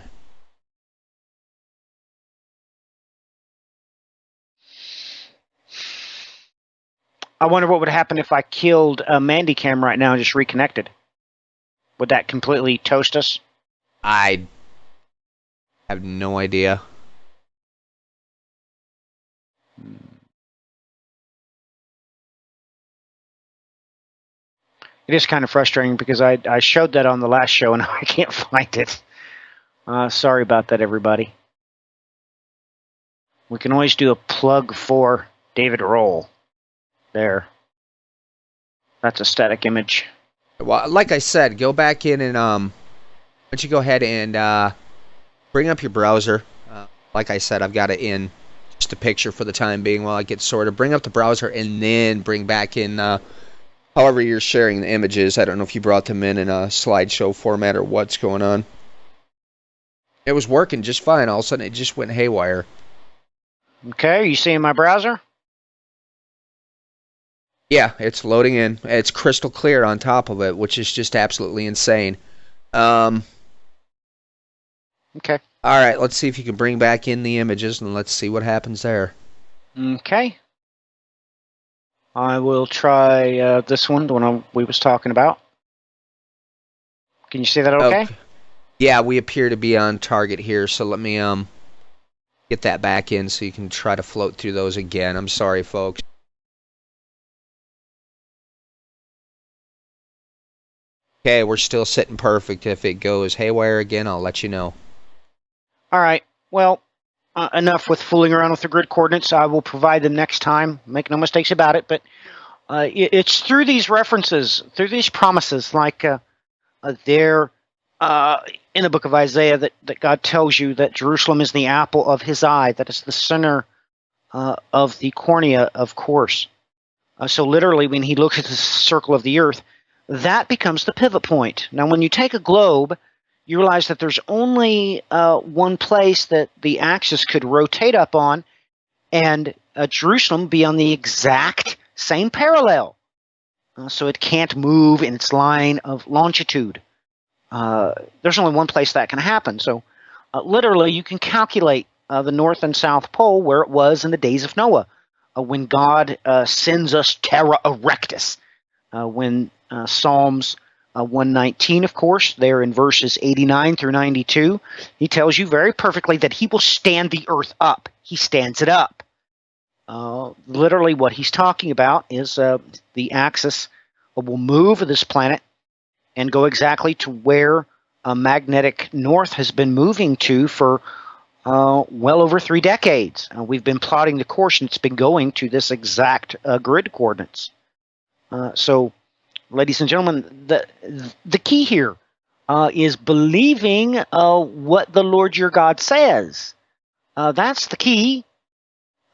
I wonder what would happen if I killed Mandy Cam right now and just reconnected. Would that completely toast us? I have no idea. It is kind of frustrating because I showed that on the last show and I can't find it. Sorry about that, everybody. We can always do a plug for David Roll. There. That's a static image. Well, like I said, go back in and why don't you go ahead and bring up your browser. Like I said, I've got it in just a picture for the time being while I get sorted. Bring up the browser and then bring back in however you're sharing the images. I don't know if you brought them in a slideshow format or what's going on. It was working just fine. All of a sudden, it just went haywire. Okay, are you seeing my browser? Yeah, it's loading in. It's crystal clear on top of it, which is just absolutely insane. Okay. All right, let's see if you can bring back in the images, and let's see what happens there. Okay. I will try this one, the one we was talking about. Can you see that okay? Yeah, we appear to be on target here, so let me get that back in so you can try to float through those again. I'm sorry, folks. Okay, we're still sitting perfect. If it goes haywire again, I'll let you know. All right. Well, enough with fooling around with the grid coordinates. I will provide them next time. Make no mistakes about it. But it's through these references, through these promises, like there in the book of Isaiah, that God tells you that Jerusalem is the apple of his eye, that is the center of the cornea, of course. So literally, when he looks at the circle of the earth, that becomes the pivot point. Now, when you take a globe, you realize that there's only one place that the axis could rotate up on, and Jerusalem be on the exact same parallel. So it can't move in its line of longitude. There's only one place that can happen. So literally, you can calculate the North and South Pole where it was in the days of Noah, when God sends us terra erectus, when Psalms 119, of course, there in verses 89 through 92, he tells you very perfectly that he will stand the earth up. He stands it up. Literally what he's talking about is the axis will move of this planet and go exactly to where magnetic north has been moving to for well over 3 decades. We've been plotting the course, and it's been going to this exact grid coordinates. So, ladies and gentlemen, the key here is believing what the Lord your God says. That's the key.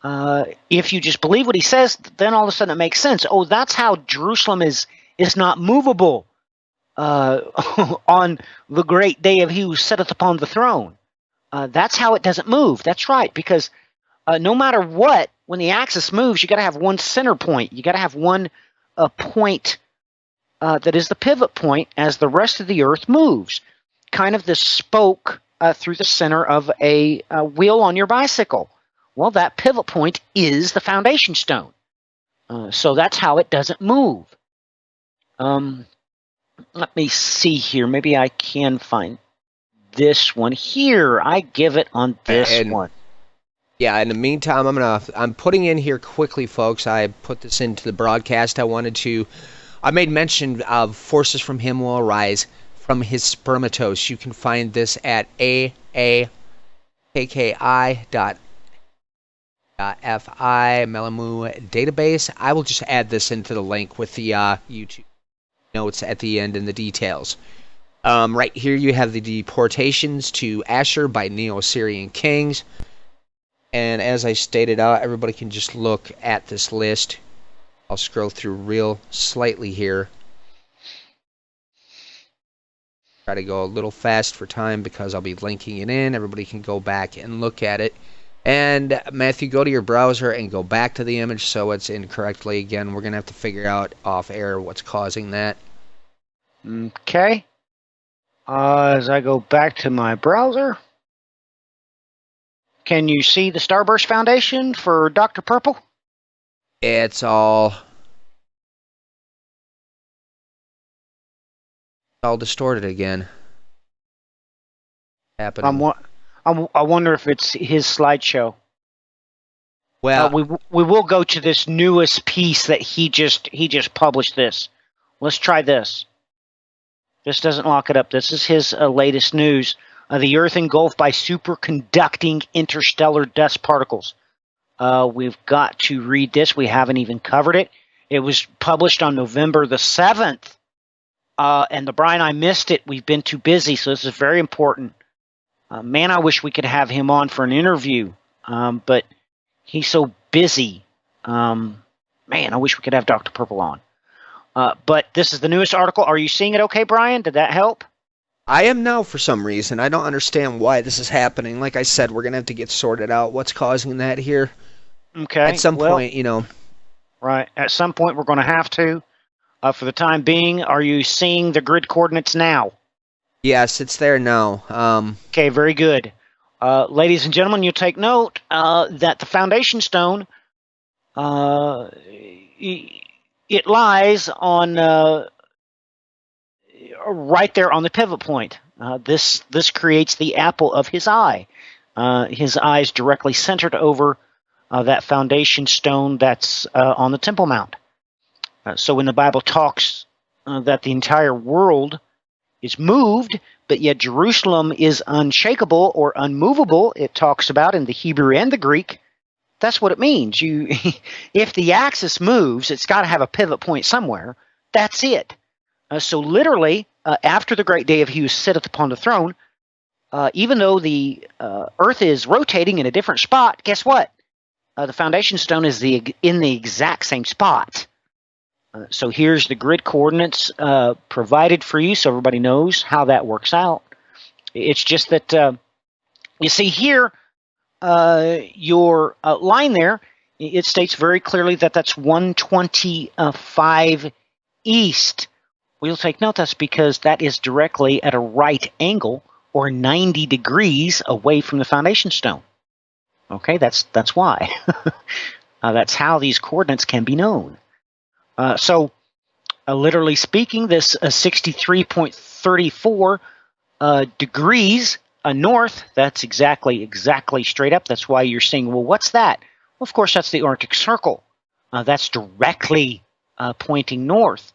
If you just believe what he says, then all of a sudden it makes sense. Oh, that's how Jerusalem is not movable on the great day of he who sitteth upon the throne. That's how it doesn't move. That's right, because no matter what, when the axis moves, you got to have one center point. You got to have one point that is the pivot point as the rest of the earth moves. Kind of the spoke through the center of a wheel on your bicycle. Well, that pivot point is the foundation stone. So that's how it doesn't move. Let me see here. Maybe I can find this one here. I give it on this one. Yeah, in the meantime, I'm putting in here quickly, folks. I put this into the broadcast. I made mention of forces from him will arise from his spermatos. You can find this at aakki.fi, Melamu database. I will just add this into the link with the YouTube notes at the end and the details. Right here you have the deportations to Ashur by Neo-Assyrian kings. And as I stated out, everybody can just look at this list. I'll scroll through real slightly here. Try to go a little fast for time because I'll be linking it in. Everybody can go back and look at it. And Matthew, go to your browser and go back to the image so it's incorrectly. Again, we're going to have to figure out off air what's causing that. Okay. As I go back to my browser, can you see the Starburst Foundation for Dr. Purple? It's all all distorted again. Happening. I wonder if it's his slideshow. Well, we will go to this newest piece that he just published. This. Let's try this. This doesn't lock it up. This is his latest news. The Earth engulfed by superconducting interstellar dust particles. We've got to read this. We haven't even covered it. It was published on November the 7th. And Brian, I missed it. We've been too busy, so this is very important. Man, I wish we could have him on for an interview. But he's so busy. Man, I wish we could have Dr. Purple on. But this is the newest article. Are you seeing it okay, Brian? Did that help? I am now for some reason. I don't understand why this is happening. Like I said, we're going to have to get sorted out what's causing that here. Okay. At some point, you know. Right. At some point, we're going to have to. For the time being, are you seeing the grid coordinates now? Yes, it's there now. Okay, very good. Ladies and gentlemen, you take note that the foundation stone, it lies on right there on the pivot point. This creates the apple of his eye. His eye is directly centered over that foundation stone that's on the Temple Mount. So when the Bible talks that the entire world is moved, but yet Jerusalem is unshakable or unmovable, it talks about in the Hebrew and the Greek, that's what it means. If the axis moves, it's got to have a pivot point somewhere. That's it. So literally, after the great day of he who sitteth upon the throne, even though the earth is rotating in a different spot, guess what? The foundation stone is in the exact same spot. So here's the grid coordinates provided for you so everybody knows how that works out. It's just that, you see here, your line there, it states very clearly that that's 125 east. We'll take note that's because that is directly at a right angle or 90 degrees away from the foundation stone. Okay, that's why. That's how these coordinates can be known. So, literally speaking, this 63.34 degrees north, that's exactly straight up. That's why you're saying, well, what's that? Well, of course, that's the Arctic Circle. That's directly pointing north.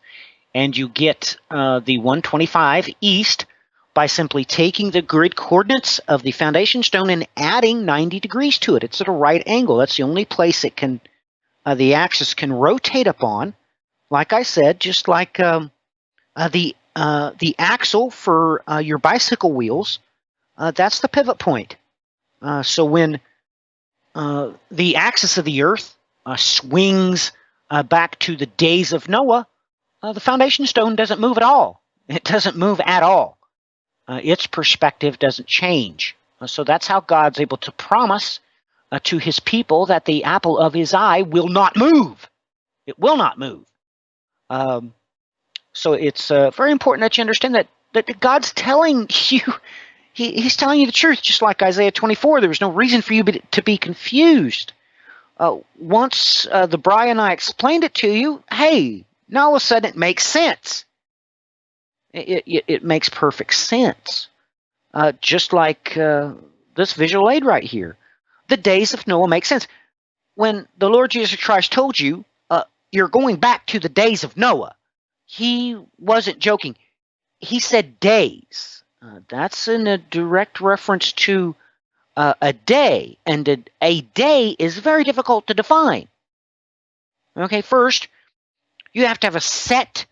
And you get the 125 east by simply taking the grid coordinates of the foundation stone and adding 90 degrees to it. It's at a right angle. That's the only place it can, the axis can rotate upon. Like I said, just like the axle for your bicycle wheels, that's the pivot point. So when the axis of the earth swings back to the days of Noah, the foundation stone doesn't move at all. It doesn't move at all. Its perspective doesn't change. So that's how God's able to promise to his people that the apple of his eye will not move. It will not move. So it's very important that you understand that God's telling you, he's telling you the truth, just like Isaiah 24. There was no reason for you to be confused. Once the Brian and I explained it to you, hey, now all of a sudden it makes sense. It makes perfect sense. Just like this visual aid right here. The days of Noah make sense. When the Lord Jesus Christ told you, you're going back to the days of Noah, he wasn't joking. He said days. That's in a direct reference to a day, and a day is very difficult to define. Okay, first, you have to have a set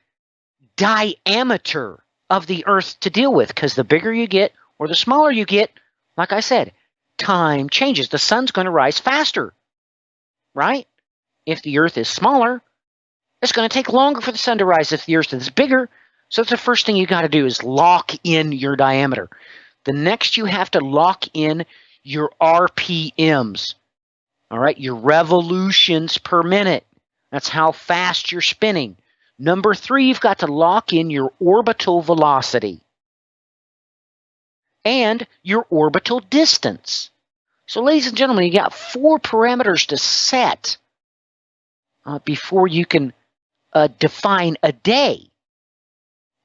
diameter of the earth to deal with, because the bigger you get or the smaller you get, like I said, time changes. The sun's going to rise faster, right? If the earth is smaller, it's going to take longer for the sun to rise. If the earth is bigger, so that's the first thing you got to do is lock in your diameter. The next, you have to lock in your RPMs, all right, your revolutions per minute. That's how fast you're spinning. Number 3, you've got to lock in your orbital velocity and your orbital distance. So, ladies and gentlemen, you got 4 parameters to set before you can define a day.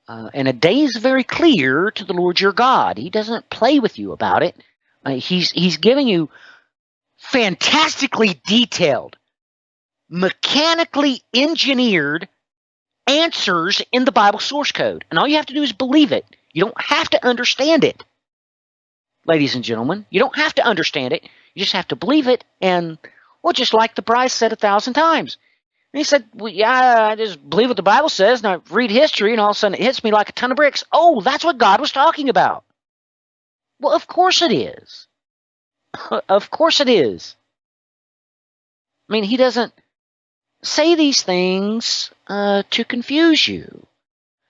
And a day is very clear to the Lord your God. He doesn't play with you about it. He's giving you fantastically detailed, mechanically engineered answers in the Bible source code. And all you have to do is believe it. You don't have to understand it. Ladies and gentlemen, you don't have to understand it. You just have to believe it. And, well, just like the Bryce said 1,000 times. And he said, well, yeah, I just believe what the Bible says, and I read history, and all of a sudden it hits me like a ton of bricks. Oh, that's what God was talking about. Well, of course it is. Of course it is. I mean, he doesn't say these things to confuse you.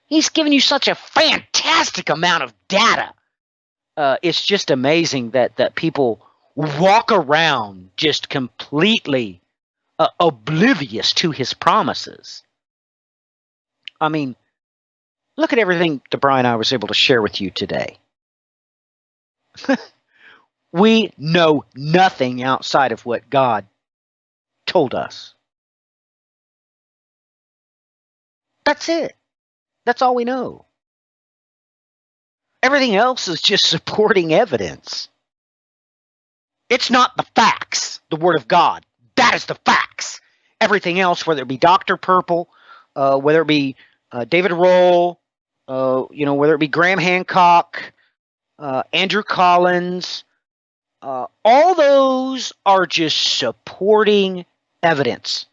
He's given you such a fantastic amount of data. It's just amazing that people walk around just completely oblivious to his promises. I mean, look at everything that Brian and I was able to share with you today. We know nothing outside of what God told us. That's it. That's all we know. Everything else is just supporting evidence. It's not the facts, the Word of God. That is the facts. Everything else, whether it be Dr. Purple, whether it be David Roll, whether it be Graham Hancock, Andrew Collins, all those are just supporting evidence.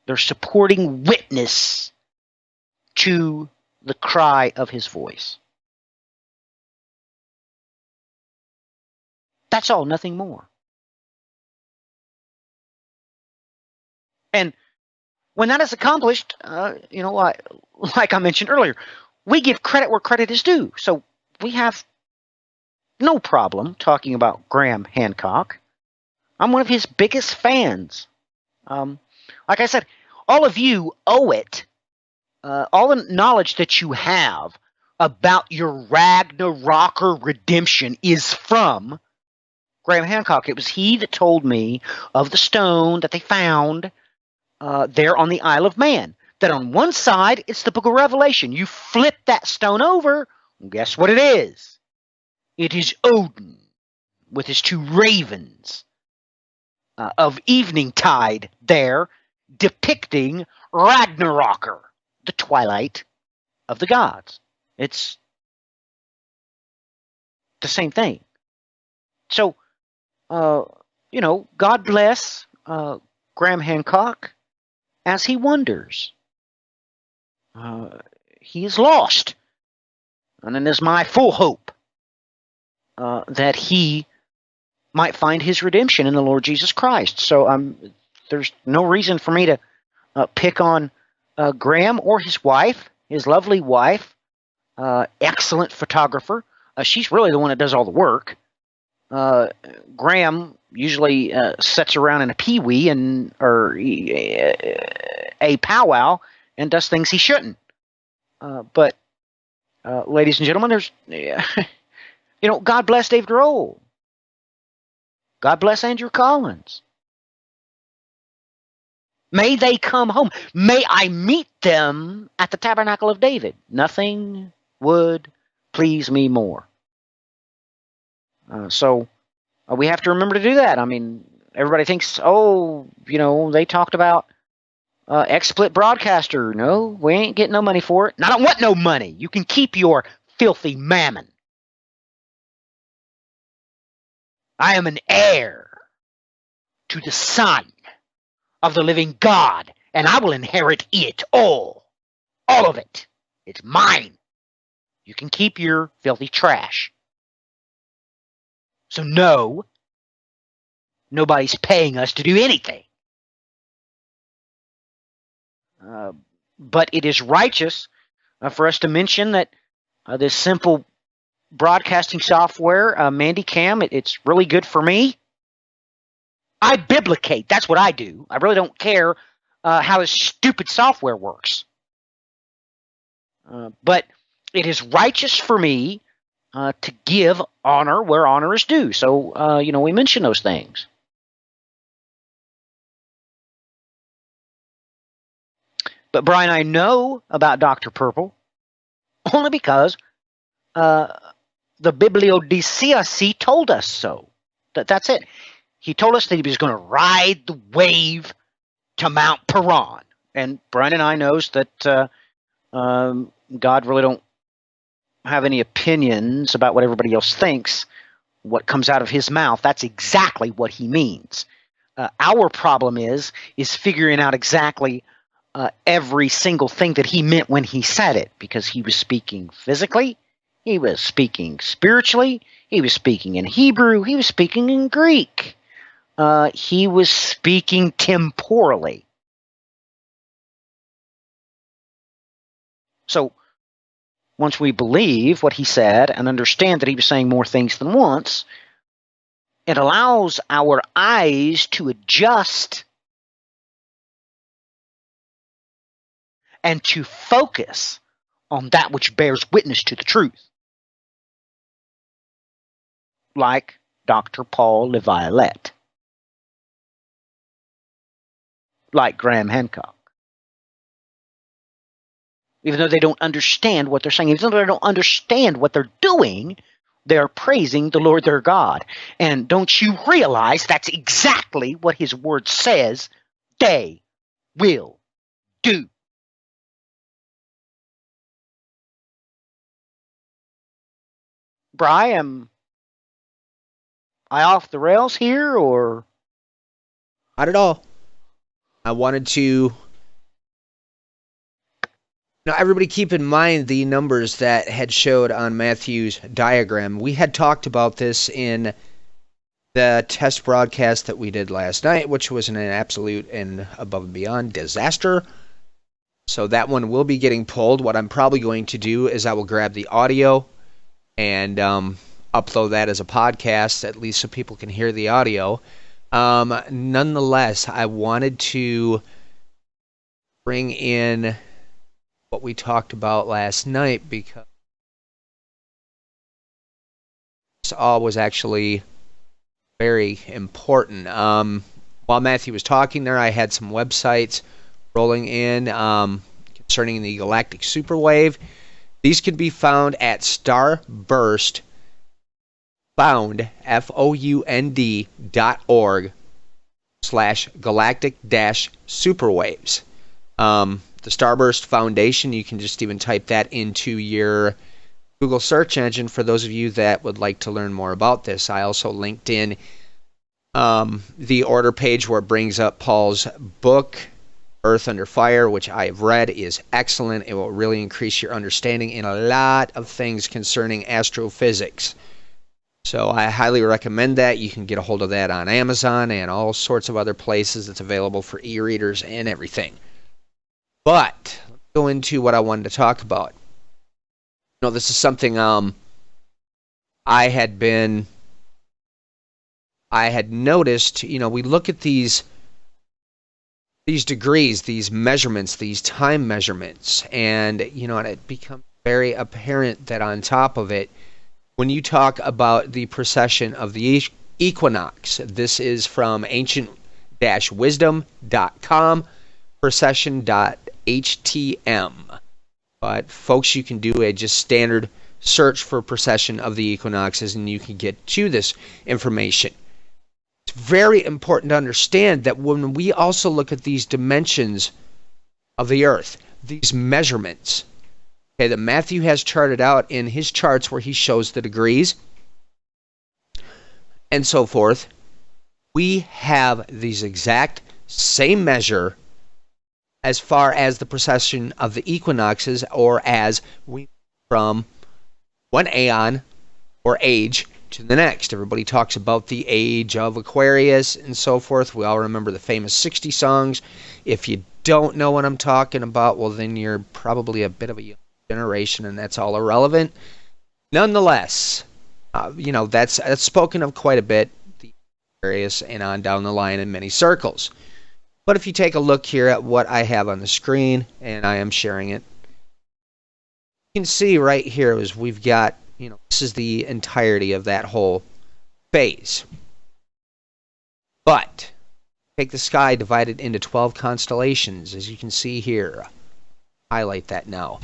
They're supporting witness to the cry of his voice. That's all, nothing more. And when that is accomplished, like I mentioned earlier, we give credit where credit is due. So we have no problem talking about Graham Hancock. I'm one of his biggest fans. Like I said, all of you owe it. All the knowledge that you have about your Ragnarocker redemption is from Graham Hancock. It was he that told me of the stone that they found there on the Isle of Man. That on one side, it's the book of Revelation. You flip that stone over, and guess what it is? It is Odin with his two ravens of eveningtide there, depicting Ragnarocker, the twilight of the gods. It's the same thing. So, God bless Graham Hancock as he wonders. He is lost. And it is my full hope that he might find his redemption in the Lord Jesus Christ. So there's no reason for me to pick on Graham or his wife, his lovely wife, excellent photographer. She's really the one that does all the work. Graham usually sits around in a peewee or a powwow and does things he shouldn't. But ladies and gentlemen, there's God bless David Roll. God bless Andrew Collins. May they come home. May I meet them at the Tabernacle of David. Nothing would please me more. So we have to remember to do that. I mean, everybody thinks, they talked about XSplit Broadcaster. No, we ain't getting no money for it. And I don't want no money. You can keep your filthy mammon. I am an heir to the Son of the living God, and I will inherit it all. All of it. It's mine. You can keep your filthy trash. So no, nobody's paying us to do anything. But it is righteous for us to mention that this simple broadcasting software, Mandycam, it's really good for me. I biblicate. That's what I do. I really don't care how this stupid software works. But it is righteous for me to give honor where honor is due. So, we mention those things. But, Brian, I know about Dr. Purple. only because the Bibliodiciaci told us so. That's it. He told us that he was going to ride the wave to Mount Paran. And Brian and I knows that God really don't have any opinions about what everybody else thinks. What comes out of his mouth, that's exactly what he means. Our problem is figuring out exactly every single thing that he meant when he said it, because he was speaking physically, he was speaking spiritually, he was speaking in Hebrew, he was speaking in Greek, he was speaking temporally. So once we believe what he said and understand that he was saying more things than once, it allows our eyes to adjust and to focus on that which bears witness to the truth. Like Dr. Paul Laviolette. Like Graham Hancock. Even though they don't understand what they're saying, even though they don't understand what they're doing, they're praising the Lord their God. And don't you realize that's exactly what his word says they will do? Bri, am I off the rails here, or? Not at all. I wanted to... Now, everybody keep in mind the numbers that had showed on Matthew's diagram. We had talked about this in the test broadcast that we did last night, which was an absolute and above and beyond disaster. So that one will be getting pulled. What I'm probably going to do is I will grab the audio and upload that as a podcast, at least so people can hear the audio. Nonetheless, I wanted to bring in what we talked about last night, because this all was actually very important. While Matthew was talking there, I had some websites rolling in concerning the galactic superwave. These can be found at Starburst Found, FOUND.org/galactic-superwaves. The Starburst Foundation, you can just even type that into your Google search engine for those of you that would like to learn more about this. I also linked in the order page where it brings up Paul's book, Earth Under Fire, which I have read, is excellent. It will really increase your understanding in a lot of things concerning astrophysics. So I highly recommend that. You can get a hold of that on Amazon and all sorts of other places. It's available for e-readers and everything. But let's go into what I wanted to talk about. You know, this is something I had noticed. You know, we look at these degrees, these measurements, these time measurements, and you know, and it becomes very apparent that on top of it, when you talk about the precession of the equinox, this is from ancient-wisdom.com, precession.htm. But folks, you can do a just standard search for precession of the equinoxes and you can get to this information. It's very important to understand that when we also look at these dimensions of the Earth, these measurements, okay, that Matthew has charted out in his charts where he shows the degrees and so forth, we have these exact same measure as far as the precession of the equinoxes, or as we from one aeon or age to the next. Everybody talks about the age of Aquarius and so forth. We all remember the famous 60 songs. If you don't know what I'm talking about, well, then you're probably a bit of a young generation, and that's all irrelevant. Nonetheless, you know, that's spoken of quite a bit, the Aquarius and on down the line in many circles. But if you take a look here at what I have on the screen, and I am sharing it, you can see right here is we've got, you know, this is the entirety of that whole phase. But take the sky divided into 12 constellations, as you can see here. Highlight that now.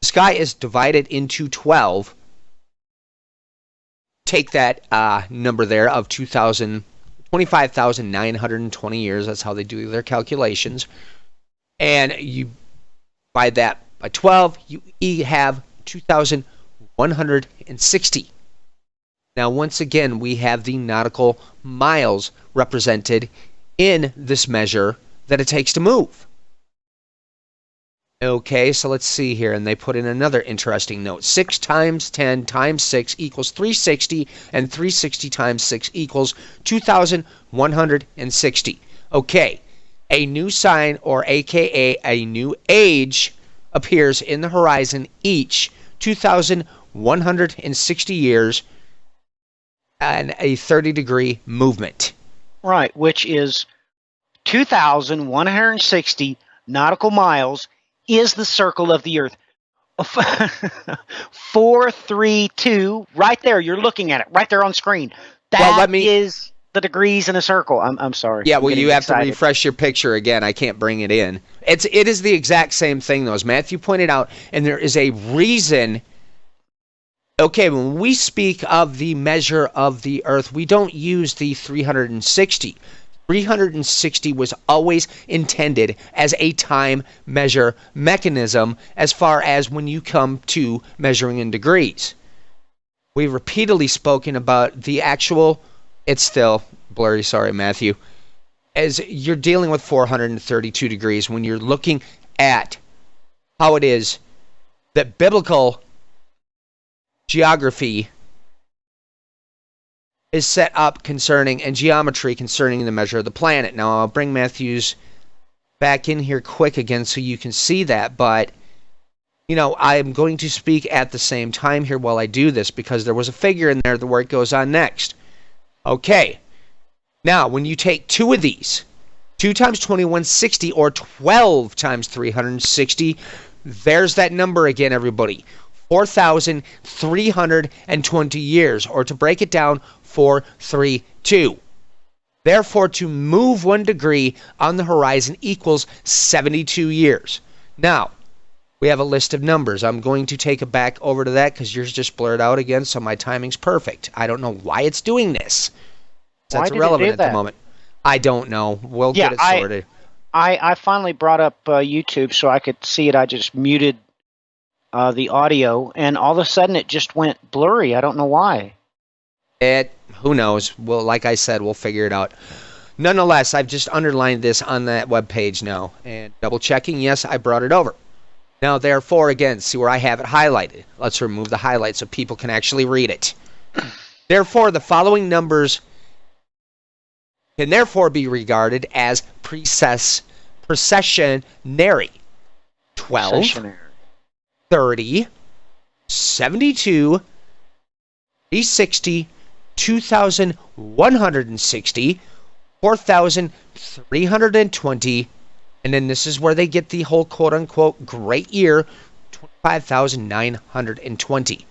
The sky is divided into 12. Take that number there of 25,920 years. That's how they do their calculations. And you divide that by 12, you have 2,160. Now, once again, we have the nautical miles represented in this measure that it takes to move. Okay, so let's see here, and they put in another interesting note. 6 times 10 times 6 equals 360, and 360 times 6 equals 2,160. Okay, a new sign, or AKA a new age, appears in the horizon each 2,160 years and a 30-degree movement. Right, which is 2,160 nautical miles is the circle of the Earth. 432, right there. You're looking at it, right there on screen. That is the degrees in a circle. I'm sorry. Yeah, well, you have excited. to refresh your picture again. I can't bring it in. It is the exact same thing, though, as Matthew pointed out, and there is a reason. Okay, when we speak of the measure of the Earth, we don't use the 360. 360 was always intended as a time measure mechanism as far as when you come to measuring in degrees. We've repeatedly spoken about the actual, it's still blurry, sorry Matthew, as you're dealing with 432 degrees when you're looking at how it is that biblical geography is set up concerning, and geometry concerning the measure of the planet. Now, I'll bring Matthews back in here quick again so you can see that, but, you know, I'm going to speak at the same time here while I do this because there was a figure in there where it goes on next. Okay. Now, when you take two of these, 2 times 2160 or 12 times 360, there's that number again, everybody. 4,320 years, or to break it down, 432. Therefore, to move 1 degree on the horizon equals 72 years. Now, we have a list of numbers. I'm going to take it back over to that because yours just blurred out again, so my timing's perfect. I don't know why it's doing this. That's irrelevant at the moment. I don't know. We'll get it sorted. I finally brought up YouTube so I could see it. I just muted the audio, and all of a sudden it just went blurry. I don't know why. Who knows? Well, like I said, we'll figure it out. Nonetheless, I've just underlined this on that web page now, and double checking, yes, I brought it over. Now, therefore, again, see where I have it highlighted. Let's remove the highlight so people can actually read it. Therefore, the following numbers can therefore be regarded as precessionary. 12, 30, 72, 360, 2,160, 4,320, and then this is where they get the whole quote-unquote great year, 25,920.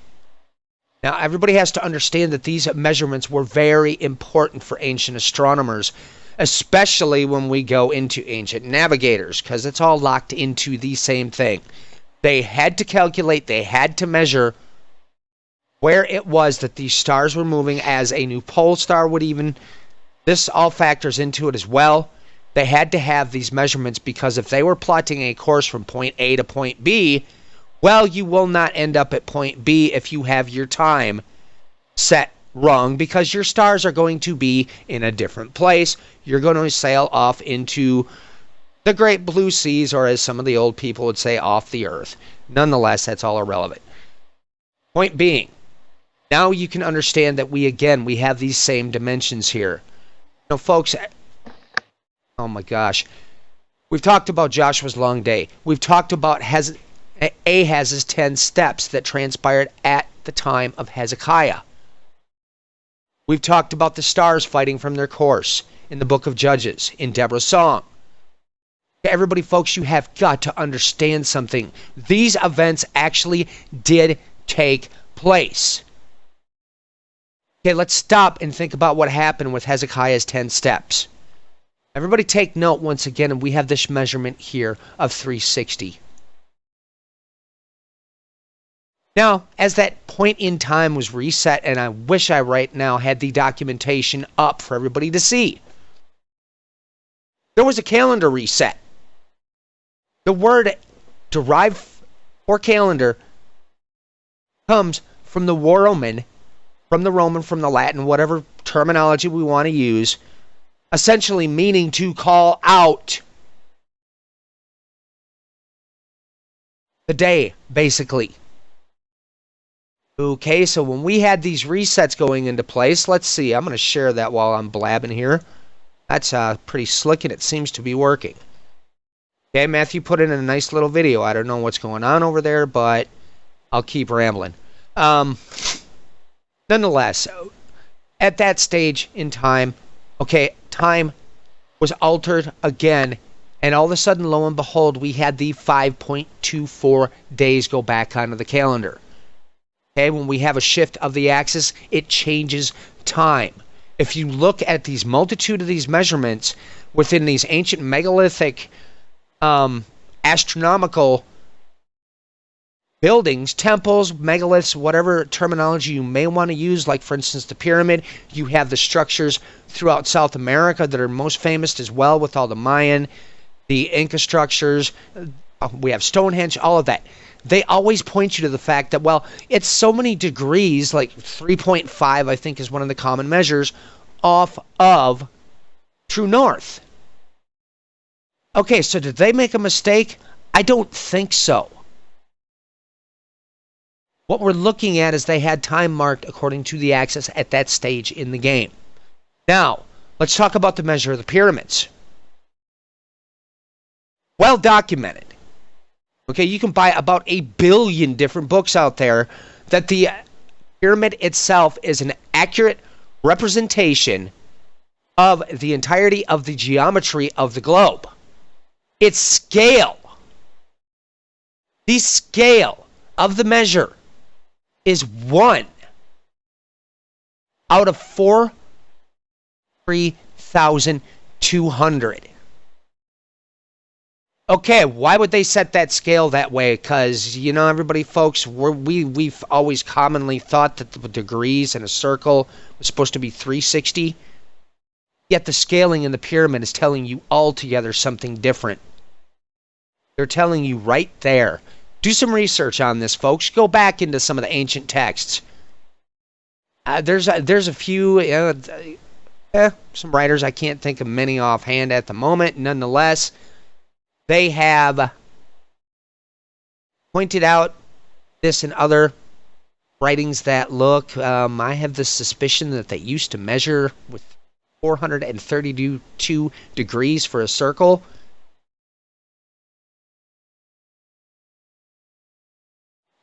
Now, everybody has to understand that these measurements were very important for ancient astronomers, especially when we go into ancient navigators, because it's all locked into the same thing. They had to calculate, they had to measure where it was that these stars were moving, as a new pole star would even. This all factors into it as well. They had to have these measurements because if they were plotting a course from point A to point B, well, you will not end up at point B if you have your time set wrong, because your stars are going to be in a different place. You're going to sail off into the great blue seas, or as some of the old people would say, off the earth. Nonetheless, that's all irrelevant. Point being, now you can understand that we have these same dimensions here. You know, folks, oh my gosh. We've talked about Joshua's long day. We've talked about Ahaz's 10 steps that transpired at the time of Hezekiah. We've talked about the stars fighting from their course in the book of Judges, in Deborah's song. Everybody, folks, you have got to understand something. These events actually did take place. Okay, let's stop and think about what happened with Hezekiah's 10 steps. Everybody take note once again, and we have this measurement here of 360. Now, as that point in time was reset, and I wish I right now had the documentation up for everybody to see, there was a calendar reset. The word derived for calendar comes from the Roman, from the Latin, whatever terminology we want to use, essentially meaning to call out the day, basically. Okay, so when we had these resets going into place, let's see, I'm going to share that while I'm blabbing here. That's pretty slick, and it seems to be working. Okay, Matthew put in a nice little video. I don't know what's going on over there, but I'll keep rambling. Nonetheless, at that stage in time, okay, time was altered again, and all of a sudden, lo and behold, we had the 5.24 days go back onto the calendar. Okay, when we have a shift of the axis, it changes time. If you look at these multitude of these measurements within these ancient megalithic astronomical buildings, temples, megaliths, whatever terminology you may want to use, like for instance the pyramid, you have the structures throughout South America that are most famous as well with all the Mayan, the Inca structures, we have Stonehenge, all of that. They always point you to the fact that, well, it's so many degrees, like 3.5, I think is one of the common measures, off of true north. Okay, so did they make a mistake? I don't think so. What we're looking at is they had time marked according to the axis at that stage in the game. Now, let's talk about the measure of the pyramids. Well documented. Okay, you can buy about 1 billion different books out there that the pyramid itself is an accurate representation of the entirety of the geometry of the globe. Its scale, the scale of the measure is 1 out of 43,200. Okay, why would they set that scale that way? Because, you know, everybody, folks, we've always commonly thought that the degrees in a circle was supposed to be 360. Yet the scaling in the pyramid is telling you altogether something different. They're telling you right there. Do some research on this, folks. Go back into some of the ancient texts. There's a few, some writers, I can't think of many offhand at the moment. Nonetheless, they have pointed out this in other writings that look, I have the suspicion that they used to measure with 432 degrees for a circle.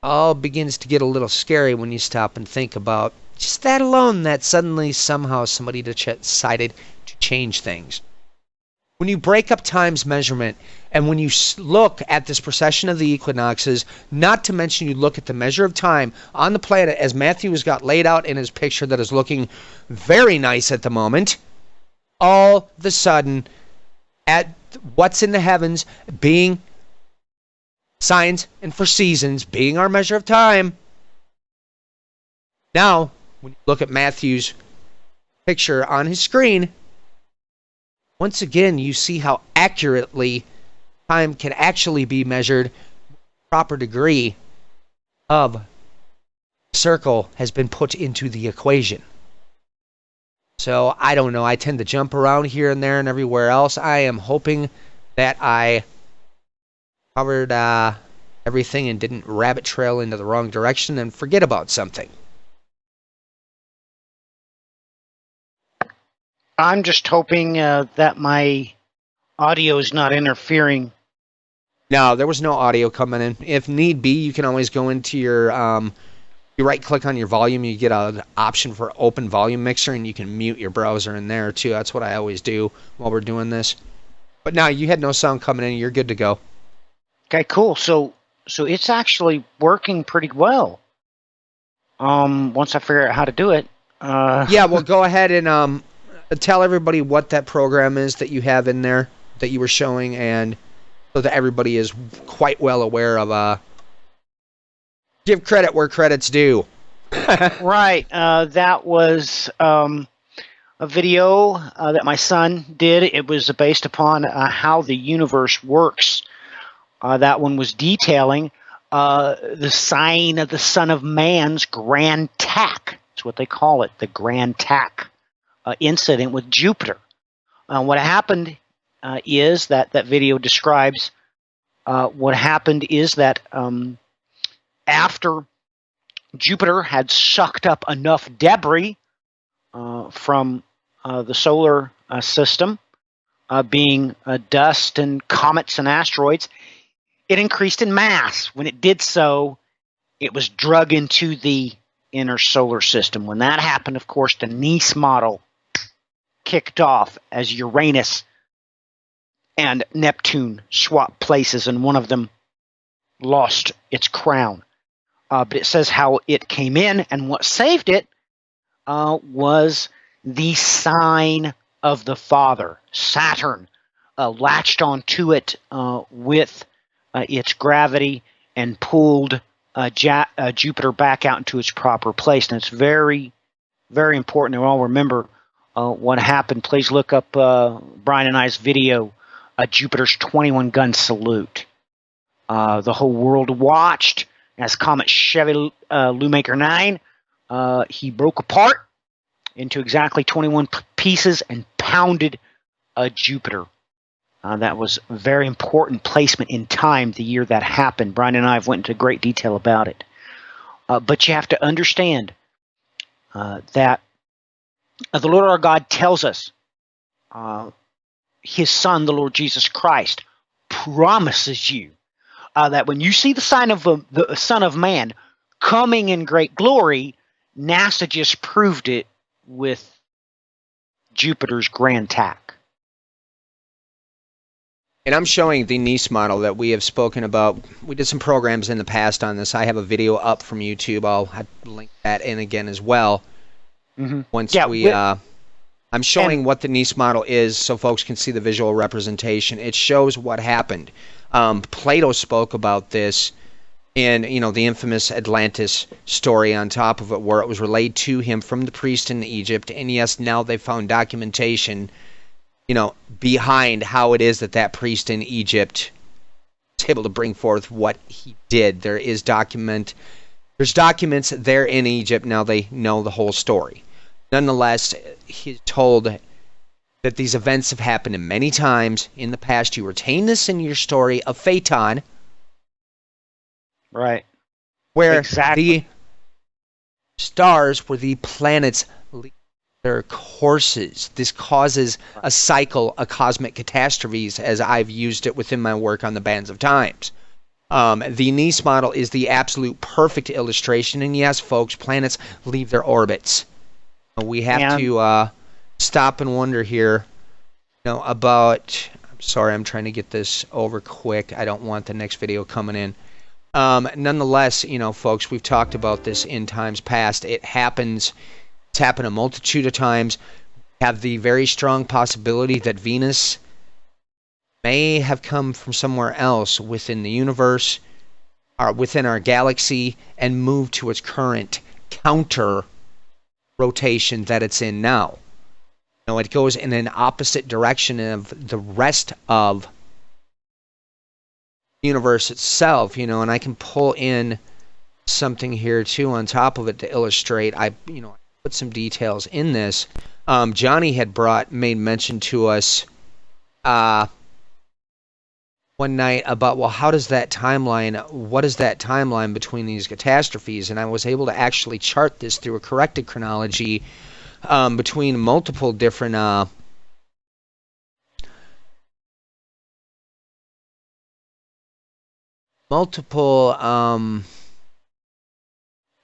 All begins to get a little scary when you stop and think about just that alone, that suddenly somehow somebody decided to change things. When you break up time's measurement, and when you look at this precession of the equinoxes, not to mention you look at the measure of time on the planet as Matthew has got laid out in his picture that is looking very nice at the moment, all of a sudden, at what's in the heavens being signs and for seasons being our measure of time, now, when you look at Matthew's picture on his screen, once again, you see how accurately time can actually be measured. Proper degree of circle has been put into the equation. So, I don't know. I tend to jump around here and there and everywhere else. I am hoping that I covered everything and didn't rabbit trail into the wrong direction and forget about something. I'm just hoping that my audio is not interfering. No, there was no audio coming in. If need be, you can always go into your, you right-click on your volume, you get an option for open volume mixer, and you can mute your browser in there, too. That's what I always do while we're doing this. But now, you had no sound coming in. You're good to go. Okay, cool. So it's actually working pretty well. Once I figure out how to do it. Yeah, well, go ahead and tell everybody what that program is that you have in there that you were showing, and so that everybody is quite well aware of Give credit where credit's due. Right. That was a video that my son did. It was based upon how the universe works. That one was detailing the sign of the Son of Man's grand tack. That's what they call it, the grand tack incident with Jupiter. What happened is that video describes what happened is that after Jupiter had sucked up enough debris from the solar system, being dust and comets and asteroids, it increased in mass. When it did so, it was drug into the inner solar system. When that happened, of course, the Nice model kicked off as Uranus and Neptune swapped places, and one of them lost its crown. But it says how it came in, and what saved it was the sign of the Father. Saturn latched onto it with its gravity and pulled Jupiter back out into its proper place. And it's very, very important to all remember what happened. Please look up Brian and I's video, Jupiter's 21-gun salute. The whole world watched as Comet Chevy Lumaker 9, he broke apart into exactly 21 pieces and pounded Jupiter. That was a very important placement in time the year that happened. Brian and I have went into great detail about it. But you have to understand that the Lord our God tells us his Son, the Lord Jesus Christ, promises you that when you see the sign of the Son of Man coming in great glory, NASA just proved it with Jupiter's grand tack. And I'm showing the Nice model that we have spoken about. We did some programs in the past on this. I have a video up from YouTube. I'll link that in again as well. Mm-hmm. Once I'm showing what the Nice model is so folks can see the visual representation. It shows what happened. Plato spoke about this in, the infamous Atlantis story on top of it, where it was relayed to him from the priest in Egypt. And yes, now they found documentation behind how it is that priest in Egypt was able to bring forth what he did. There's documents there in Egypt. Now they know the whole story. Nonetheless, he's told that these events have happened many times in the past. You retain this in your story of Phaeton. Right. Where exactly. the stars were the planets their courses. This causes a cycle of cosmic catastrophes, as I've used it within my work on the Bands of Times. The Nice model is the absolute perfect illustration, and yes, folks, planets leave their orbits. We have to stop and wonder here, about... I'm sorry, I'm trying to get this over quick. I don't want the next video coming in. Nonetheless, folks, we've talked about this in times past. It happens... It's happened a multitude of times. We have the very strong possibility that Venus may have come from somewhere else within the universe, or within our galaxy, and moved to its current counter rotation that it's in now. It goes in an opposite direction of the rest of the universe itself, and I can pull in something here too on top of it to illustrate. I put some details in this. Johnny had made mention to us one night about, well, what is that timeline between these catastrophes? And I was able to actually chart this through a corrected chronology between multiple different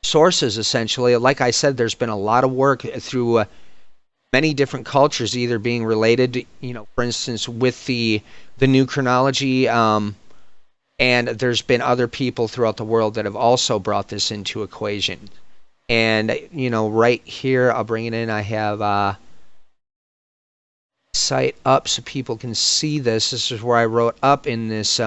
sources, essentially. Like I said, there's been a lot of work through many different cultures, either being related, for instance, with the new chronology, and there's been other people throughout the world that have also brought this into equation. And, right here, I'll bring it in. I have site up so people can see this. This is where I wrote up in this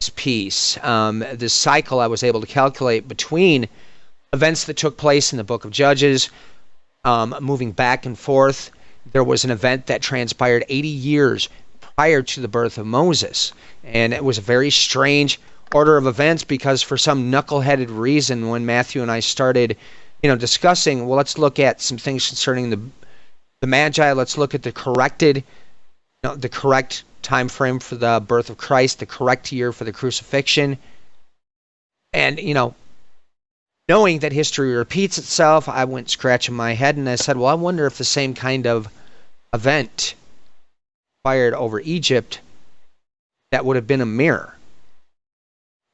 piece, this cycle I was able to calculate between events that took place in the book of Judges, moving back and forth. There was an event that transpired 80 years prior to the birth of Moses, and it was a very strange order of events because for some knuckleheaded reason, when Matthew and I started, discussing, well, let's look at some things concerning the Magi. Let's look at the correct time frame for the birth of Christ, the correct year for the crucifixion, and knowing that history repeats itself, I went scratching my head and I said, well, I wonder if the same kind of event fired over Egypt, that would have been a mirror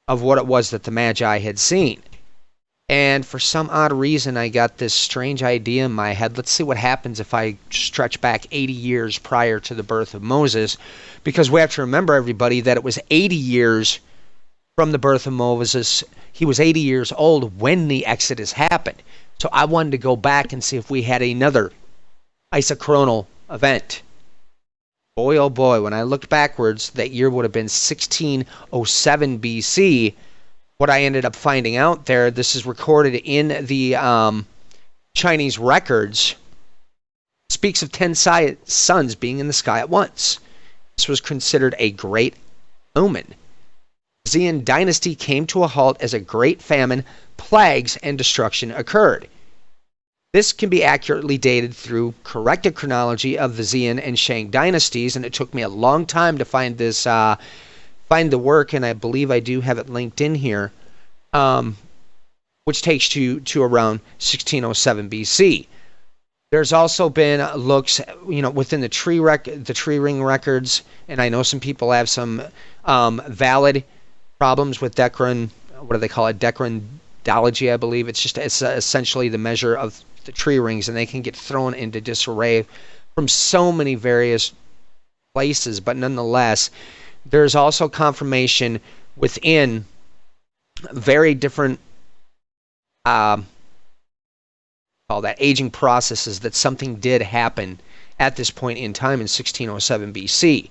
of what it was that the Magi had seen. And for some odd reason, I got this strange idea in my head. Let's see what happens if I stretch back 80 years prior to the birth of Moses, because we have to remember, everybody, that it was 80 years from the birth of Moses. He was 80 years old when the Exodus happened. So I wanted to go back and see if we had another isochronal event. Boy, oh boy, when I looked backwards, that year would have been 1607 BC. What I ended up finding out there, this is recorded in the Chinese records, speaks of 10 suns being in the sky at once. This was considered a great omen. The Xian dynasty came to a halt as a great famine, plagues, and destruction occurred. This can be accurately dated through corrected chronology of the Xian and Shang dynasties, and it took me a long time to find this, find the work, and I believe I do have it linked in here, which takes to around 1607 BC. There's also been looks, within the tree ring records, and I know some people have some valid problems with Decron. What do they call it? Decrondology, I believe. It's essentially the measure of the tree rings, and they can get thrown into disarray from so many various places. But nonetheless, there's also confirmation within very different aging processes that something did happen at this point in time in 1607 BC.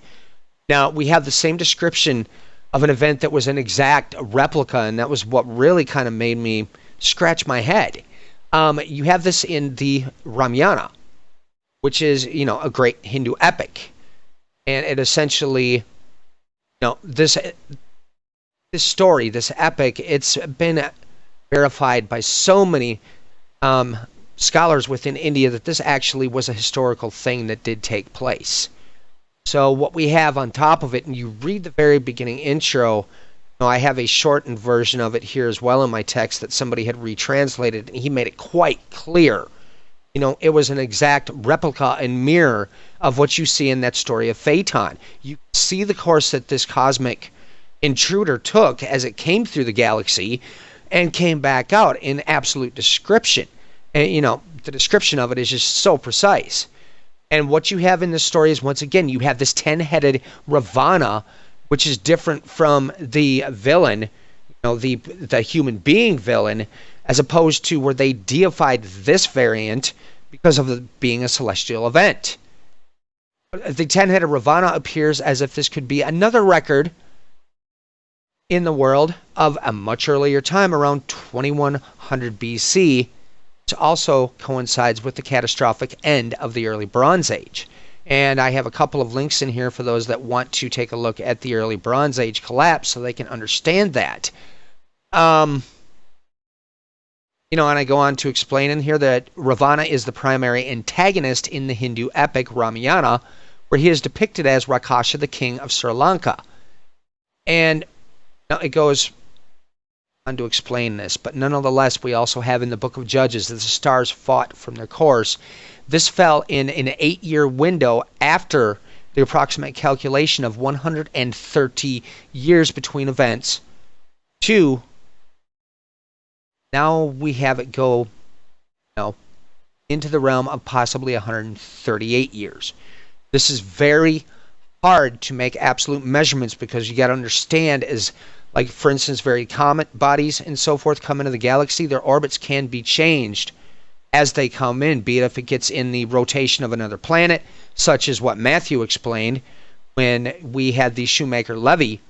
Now, we have the same description of an event that was an exact replica, and that was what really kind of made me scratch my head. You have this in the Ramayana, which is, a great Hindu epic. And it essentially, this story, this epic, it's been verified by so many scholars within India that this actually was a historical thing that did take place. So what we have on top of it, and you read the very beginning intro, I have a shortened version of it here as well in my text that somebody had retranslated, and he made it quite clear. It was an exact replica and mirror of what you see in that story of Phaeton. You see the course that this cosmic intruder took as it came through the galaxy and came back out in absolute description. And, the description of it is just so precise. And what you have in this story is, once again, you have this 10-headed Ravana, which is different from the villain, the human being villain, as opposed to where they deified this variant because of it being a celestial event. The 10-headed Ravana appears as if this could be another record in the world of a much earlier time, around 2100 BC, which also coincides with the catastrophic end of the early Bronze Age. And I have a couple of links in here for those that want to take a look at the early Bronze Age collapse so they can understand that. And I go on to explain in here that Ravana is the primary antagonist in the Hindu epic Ramayana, where he is depicted as Rakasha, the king of Sri Lanka. And now it goes on to explain this, but nonetheless, we also have in the book of Judges that the stars fought from their course. This fell in an 8-year window after the approximate calculation of 130 years between events to now we have it go into the realm of possibly 138 years. This is very hard to make absolute measurements because you got to understand is, like, for instance, very comet bodies and so forth come into the galaxy, their orbits can be changed as they come in, be it if it gets in the rotation of another planet, such as what Matthew explained when we had the Shoemaker-Levy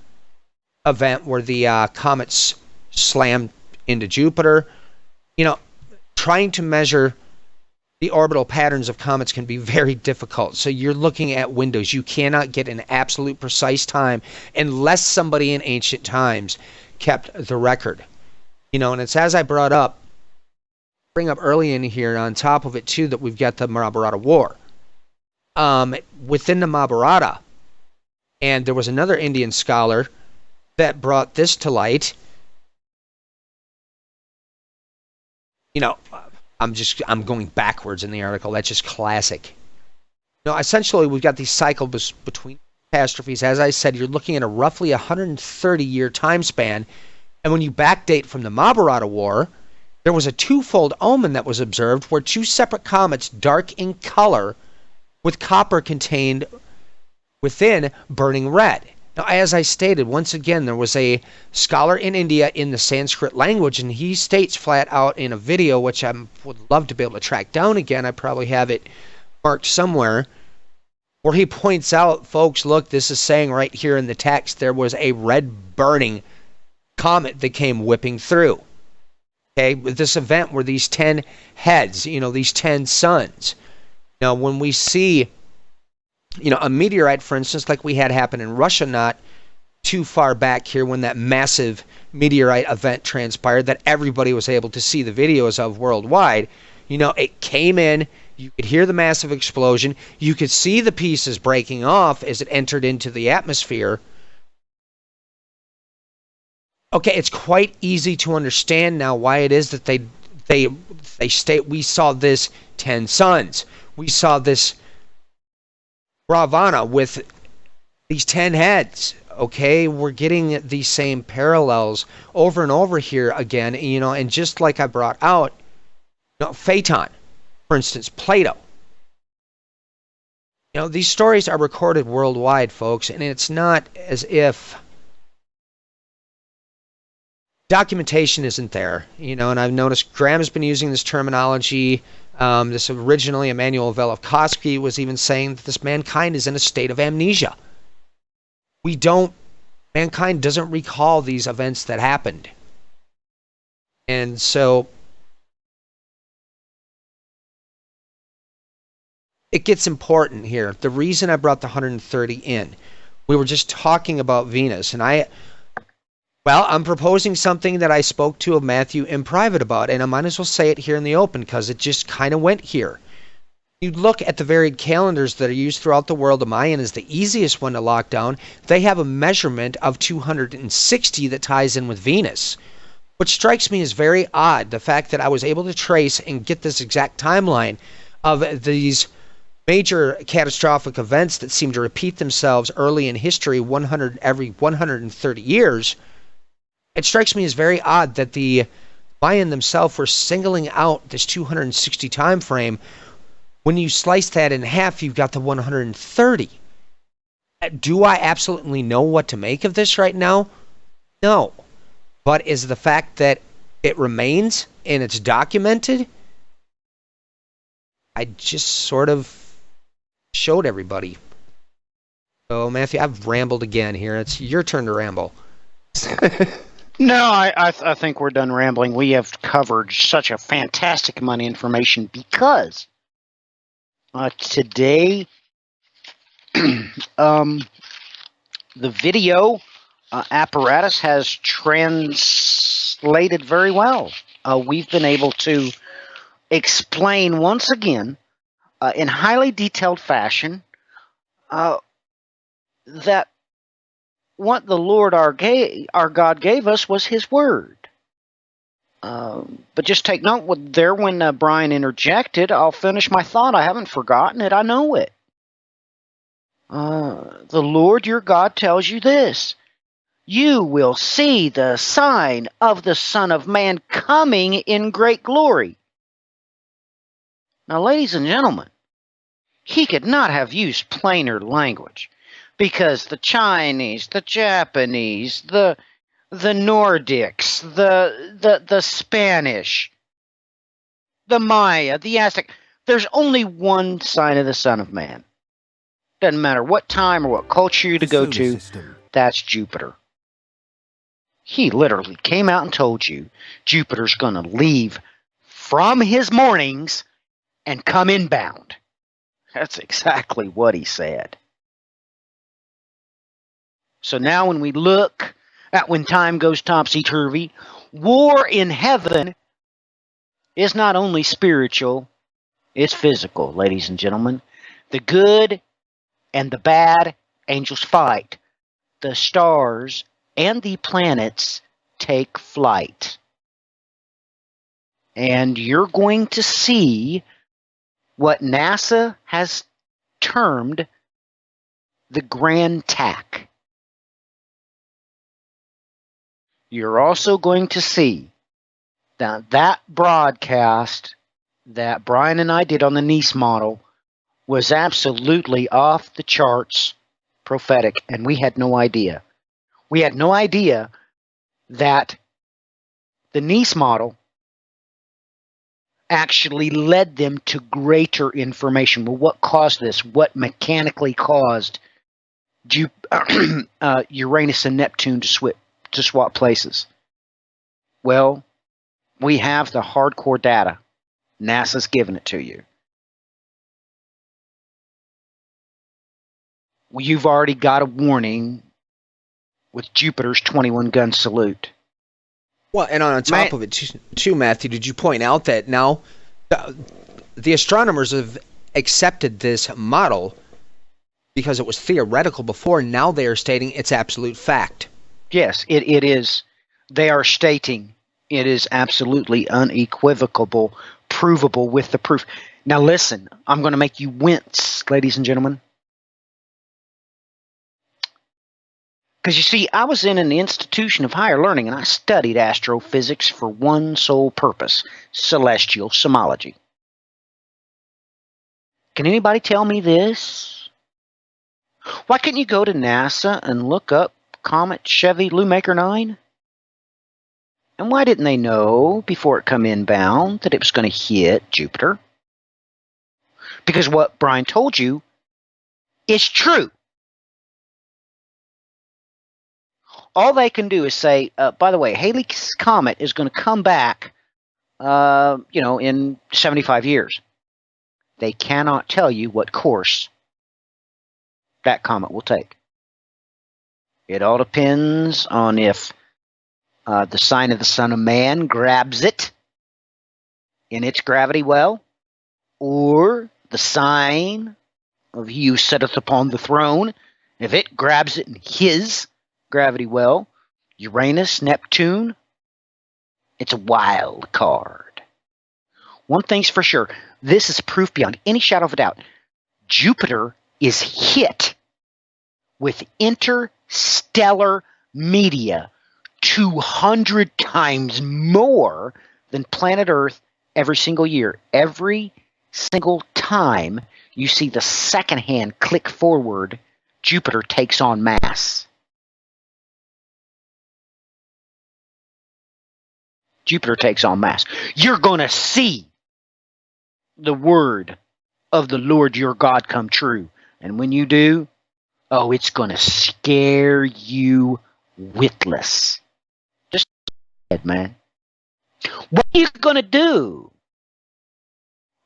event where the comets slammed into Jupiter. Trying to measure the orbital patterns of comets can be very difficult. So you're looking at windows. You cannot get an absolute precise time unless somebody in ancient times kept the record. And it's as I bring up early in here, on top of it too, that we've got the Mahabharata War. Within the Mahabharata, and there was another Indian scholar that brought this to light. I'm going backwards in the article. That's just classic. Essentially, we've got these cycles between catastrophes. As I said, you're looking at a roughly 130-year time span. And when you backdate from the Mahabharata War, there was a twofold omen that was observed where two separate comets, dark in color, with copper contained within, burning red. Now, as I stated, once again, there was a scholar in India in the Sanskrit language, and he states flat out in a video, which I would love to be able to track down again. I probably have it marked somewhere, where he points out, folks, look, this is saying right here in the text, there was a red burning comet that came whipping through. Okay, with this event were these 10 heads, these 10 suns. Now, when we see a meteorite, for instance, like we had happen in Russia not too far back here when that massive meteorite event transpired that everybody was able to see the videos of worldwide, it came in, you could hear the massive explosion, you could see the pieces breaking off as it entered into the atmosphere. Okay, it's quite easy to understand now why it is that they state we saw this 10 suns. We saw this Ravana with these 10 heads. Okay, we're getting the same parallels over and over here again, and just like I brought out, Phaeton, for instance, Plato. These stories are recorded worldwide, folks, and it's not as if documentation isn't there, and I've noticed Graham's been using this terminology. This originally, Immanuel Velikovsky was even saying that this mankind is in a state of amnesia. Mankind doesn't recall these events that happened. And so it gets important here. The reason I brought the 130 in, we were just talking about Venus, and I'm proposing something that I spoke to Matthew in private about, and I might as well say it here in the open because it just kind of went here. You look at the varied calendars that are used throughout the world. The Mayan is the easiest one to lock down. They have a measurement of 260 that ties in with Venus, which strikes me as very odd, the fact that I was able to trace and get this exact timeline of these major catastrophic events that seem to repeat themselves early in history, every 130 years. It strikes me as very odd that the Mayan themselves were singling out this 260 time frame. When you slice that in half, you've got the 130. Do I absolutely know what to make of this right now? No. But is the fact that it remains and it's documented? I just sort of showed everybody. So, Matthew, I've rambled again here. It's your turn to ramble. No, I think we're done rambling. We have covered such a fantastic amount of information because today the video apparatus has translated very well. We've been able to explain once again in highly detailed fashion that what the Lord our God gave us was His Word. But just take note there when Brian interjected. I'll finish my thought. I haven't forgotten it. I know it. The Lord your God tells you this. You will see the sign of the Son of Man coming in great glory. Now, ladies and gentlemen, he could not have used plainer language. Because the Chinese, the Japanese, the Nordics, the Spanish, the Maya, the Aztec, there's only one sign of the Son of Man. Doesn't matter what time or what culture you to go to, that's Jupiter. He literally came out and told you Jupiter's going to leave from his mornings and come inbound. That's exactly what he said. So now when we look at when time goes topsy-turvy, war in heaven is not only spiritual, it's physical, ladies and gentlemen. The good and the bad angels fight. The stars and the planets take flight. And you're going to see what NASA has termed the grand tack. You're also going to see that broadcast that Brian and I did on the Nice model was absolutely off the charts prophetic, and we had no idea. We had no idea that the Nice model actually led them to greater information. Well, what caused this? What mechanically caused Uranus and Neptune to swap places? Well, we have the hardcore data. NASA's given it to you. Well, you've already got a warning with Jupiter's 21-gun salute. Well, and on top of it, too, Matthew, did you point out that now the astronomers have accepted this model because it was theoretical before. Now they are stating it's absolute fact. Yes, it is. They are stating it is absolutely unequivocal, provable with the proof. Now listen, I'm going to make you wince, ladies and gentlemen. Because you see, I was in an institution of higher learning and I studied astrophysics for one sole purpose: celestial somology. Can anybody tell me this? Why couldn't you go to NASA and look up Comet Chevy Lumaker 9? And why didn't they know before it come inbound that it was going to hit Jupiter? Because what Brian told you is true. All they can do is say, by the way, Halley's Comet is going to come back, in 75 years. They cannot tell you what course that comet will take. It all depends on if the sign of the Son of Man grabs it in its gravity well, or the sign of He who sitteth upon the throne, if it grabs it in his gravity well. Uranus, Neptune, it's a wild card. One thing's for sure, this is proof beyond any shadow of a doubt. Jupiter is hit with interstellar media 200 times more than planet Earth every single year. Every single time you see the second hand click forward, Jupiter takes on mass. Jupiter takes on mass. You're going to see the word of the Lord your God come true. And when you do, oh, it's going to scare you witless. Just man. What are you going to do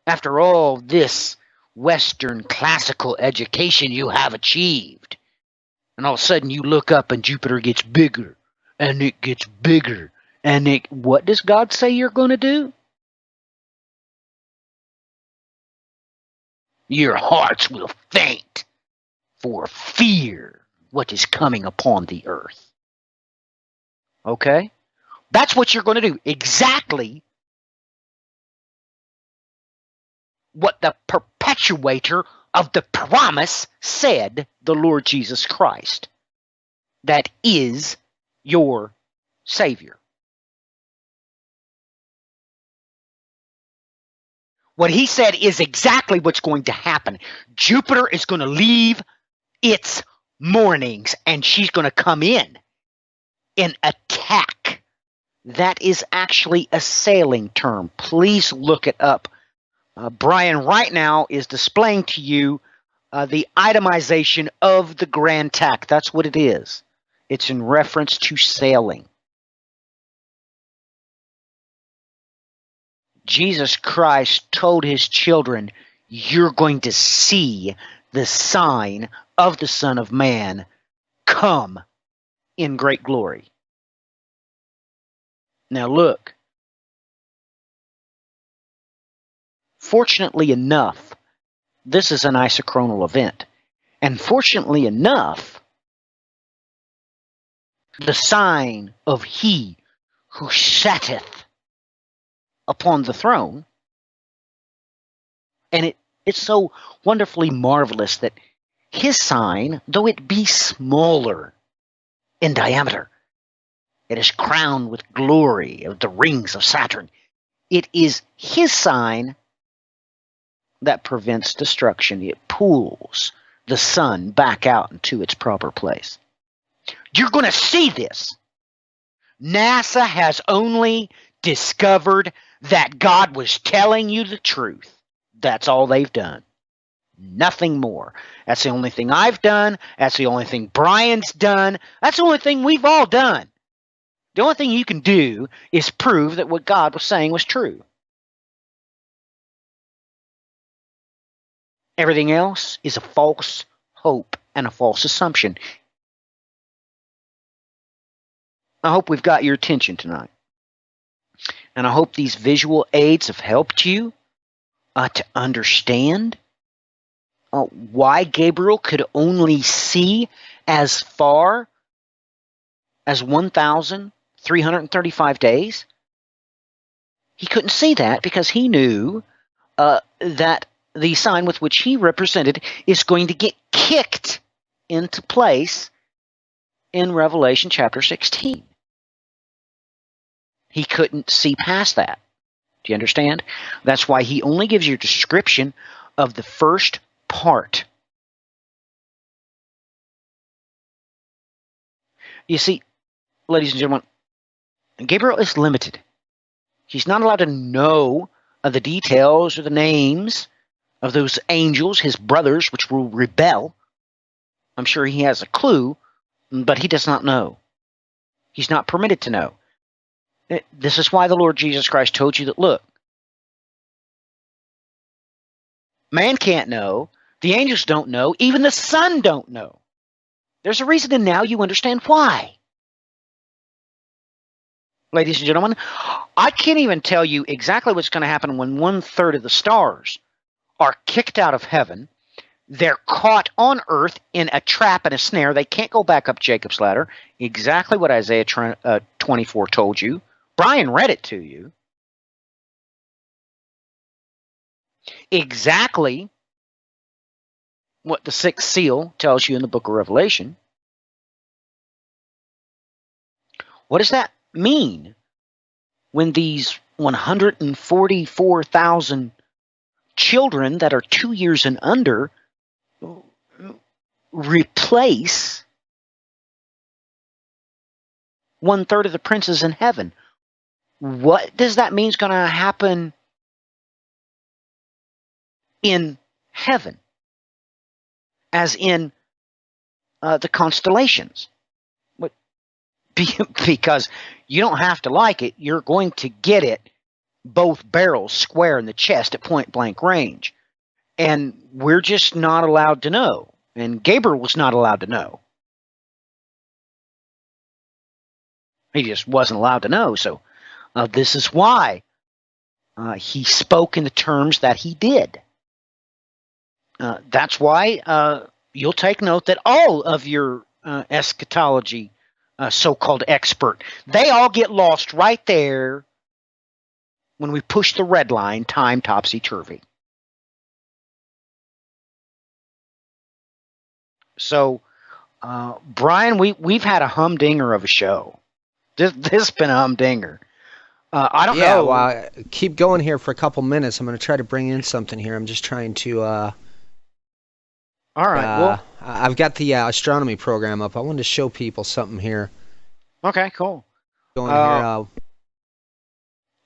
after all this Western classical education you have achieved? And all of a sudden you look up and Jupiter gets bigger and it gets bigger. And what does God say you're going to do? Your hearts will faint for fear what is coming upon the earth. Okay? That's what you're going to do. Exactly what the perpetuator of the promise said, the Lord Jesus Christ. That is your Savior. What he said is exactly what's going to happen. Jupiter is going to leave its mornings and she's going to come in attack. That is actually a sailing term. Please look it up. Brian right now is displaying to you the itemization of the grand tack. That's what it is. It's in reference to sailing. Jesus Christ told his children, you're going to see the sign of the Son of Man come in great glory. Now look, fortunately enough, this is an isochronal event. And fortunately enough, the sign of he who sitteth upon the throne, and it's so wonderfully marvelous that his sign, though it be smaller in diameter, it is crowned with glory of the rings of Saturn. It is his sign that prevents destruction. It pulls the sun back out into its proper place. You're going to see this. NASA has only discovered that God was telling you the truth. That's all they've done. Nothing more. That's the only thing I've done. That's the only thing Brian's done. That's the only thing we've all done. The only thing you can do is prove that what God was saying was true. Everything else is a false hope and a false assumption. I hope we've got your attention tonight. And I hope these visual aids have helped you to understand why Gabriel could only see as far as 1,335 days. He couldn't see that because he knew that the sign with which he represented is going to get kicked into place in Revelation chapter 16. He couldn't see past that. Do you understand? That's why he only gives you a description of the first part. You see, ladies and gentlemen, Gabriel is limited. He's not allowed to know the details or the names of those angels, his brothers, which will rebel. I'm sure he has a clue, but he does not know. He's not permitted to know. This is why the Lord Jesus Christ told you that, look, man can't know, the angels don't know, even the Son don't know. There's a reason, and now you understand why. Ladies and gentlemen, I can't even tell you exactly what's going to happen when 1/3 of the stars are kicked out of heaven. They're caught on earth in a trap and a snare. They can't go back up Jacob's ladder. Exactly what Isaiah 24 told you. Brian read it to you. Exactly what the sixth seal tells you in the book of Revelation. What does that mean when these 144,000 children that are 2 years and under replace 1/3 of the princes in heaven? What does that mean is going to happen in heaven? As in the constellations. Because you don't have to like it. You're going to get it both barrels square in the chest at point blank range. And we're just not allowed to know. And Gabriel was not allowed to know. He just wasn't allowed to know. So this is why he spoke in the terms that he did. That's why you'll take note that all of your eschatology so-called expert, they all get lost right there when we push the red line, time topsy-turvy. So, Brian, we've had a humdinger of a show. This has been a humdinger. I don't know. Well, keep going here for a couple minutes. I'm going to try to bring in something here. I'm just trying to... all right. Well, I've got the astronomy program up. I wanted to show people something here. Okay, cool. Going here.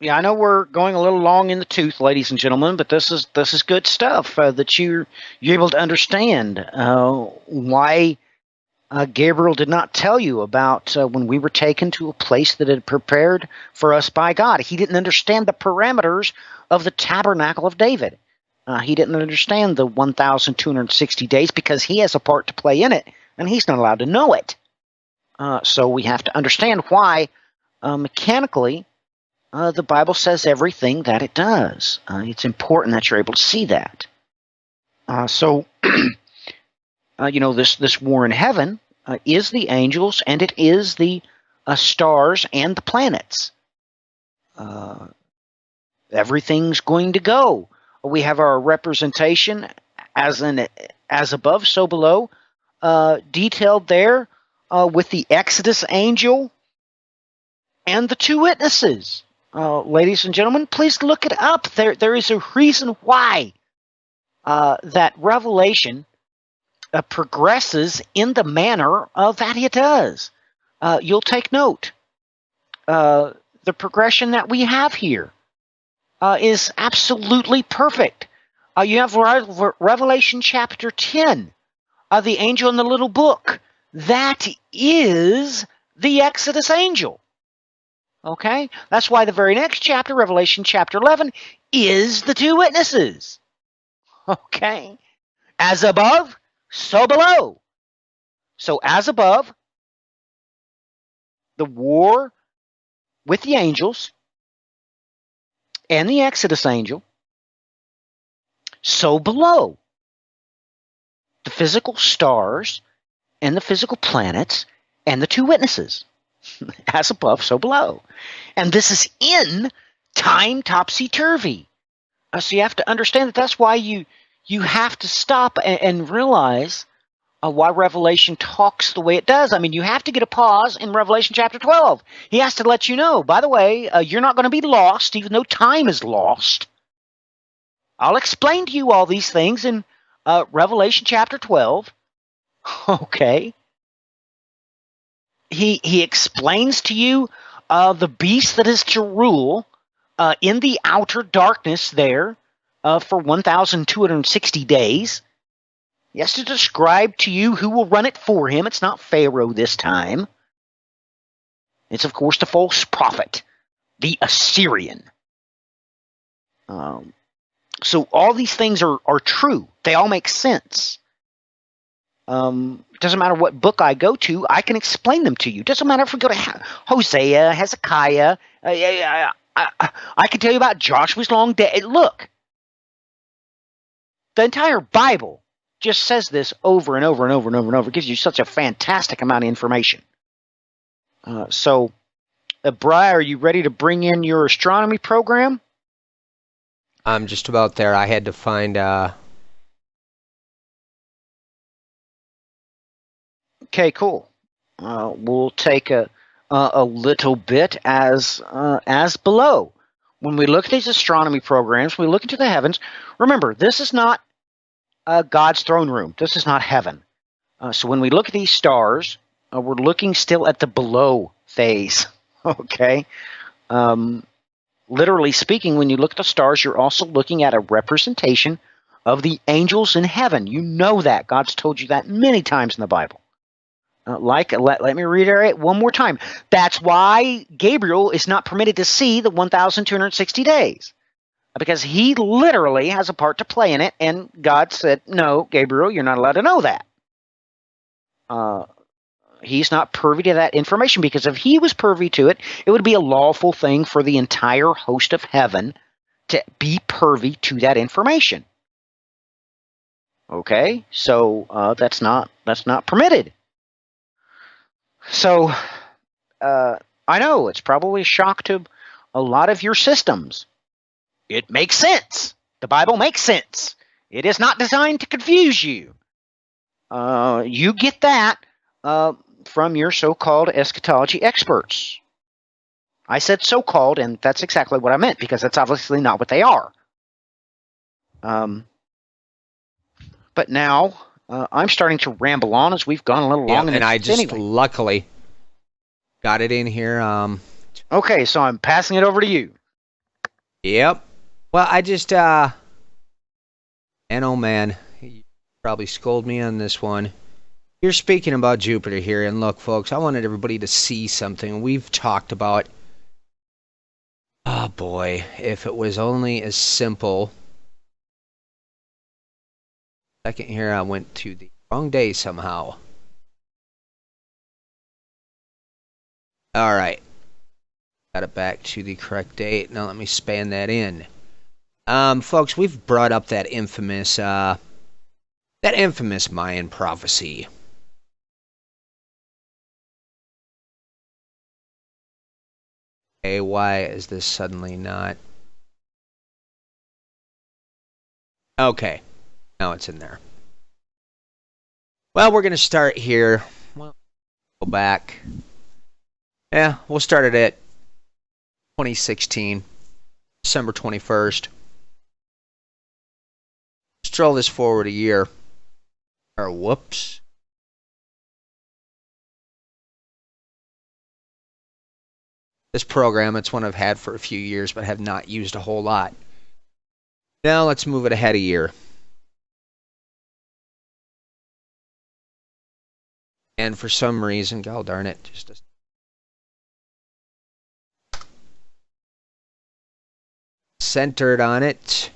Yeah, I know we're going a little long in the tooth, ladies and gentlemen, but this is good stuff that you're able to understand why Gabriel did not tell you about when we were taken to a place that had prepared for us by God. He didn't understand the parameters of the tabernacle of David. He didn't understand the 1,260 days because he has a part to play in it, and he's not allowed to know it. So we have to understand why, mechanically, the Bible says everything that it does. It's important that you're able to see that. This war in heaven is the angels, and it is the stars and the planets. Everything's going to go. We have our representation as above, so below, detailed there with the Exodus angel and the two witnesses. Ladies and gentlemen, please look it up. There is a reason why that Revelation progresses in the manner that it does. You'll take note. The progression that we have here is absolutely perfect. You have Revelation chapter 10, the angel in the little book. That is the Exodus angel. Okay? That's why the very next chapter, Revelation chapter 11, is the two witnesses. Okay? As above, so below. So as above, the war with the angels and the Exodus angel. So below, the physical stars and the physical planets and the two witnesses. As above, so below. And this is in time topsy-turvy. So you have to understand that that's why you have to stop and realize why Revelation talks the way it does. I mean, you have to get a pause in Revelation chapter 12. He has to let you know, by the way, you're not going to be lost, even though time is lost. I'll explain to you all these things in Revelation chapter 12. Okay. He explains to you the beast that is to rule in the outer darkness there for 1,260 days. He has to describe to you who will run it for him. It's not Pharaoh this time. It's, of course, the false prophet, the Assyrian. So all these things are true. They all make sense. It doesn't matter what book I go to, I can explain them to you. It doesn't matter if we go to Hosea, Hezekiah. I can tell you about Joshua's long day. Look, the entire Bible just says this over and over and over and over and over. It gives you such a fantastic amount of information. So, Bri, are you ready to bring in your astronomy program? I'm just about there. I had to find... Okay, cool. We'll take a little bit as below. When we look at these astronomy programs, we look into the heavens. Remember, this is not God's throne room. This is not heaven. So when we look at these stars, we're looking still at the below phase. Okay? Literally speaking, when you look at the stars, you're also looking at a representation of the angels in heaven. You know that. God's told you that many times in the Bible. Let me reiterate one more time. That's why Gabriel is not permitted to see the 1,260 days. Because he literally has a part to play in it, and God said, no, Gabriel, you're not allowed to know that. He's not privy to that information, because if he was privy to it, it would be a lawful thing for the entire host of heaven to be privy to that information. Okay? So that's not permitted. So, I know it's probably a shock to a lot of your systems. It makes sense. The Bible makes sense. It is not designed to confuse you. You get that from your so-called eschatology experts. I said so-called, and that's exactly what I meant, because that's obviously not what they are. But now... I'm starting to ramble on as we've gone a little long. And I just luckily got it in here. Okay, so I'm passing it over to you. Yep. Well, I just, man, oh man, you probably scold me on this one. you're speaking about Jupiter here, and look, folks, I wanted everybody to see something we've talked about. Oh boy, if it was only as simple. Second here, I went to the wrong day somehow. All right, got it back to the correct date. Now let me span that in. Folks, we've brought up that infamous Mayan prophecy. Okay, why is this suddenly not? Okay, now it's in there. Well, we're going to start here. Well, go back. Yeah, we'll start it at 2016, December 21st. Let's roll this forward a year. Or whoops. This program, it's one I've had for a few years, but have not used a whole lot. Now let's move it ahead a year. And for some reason, god darn it, just centered on it.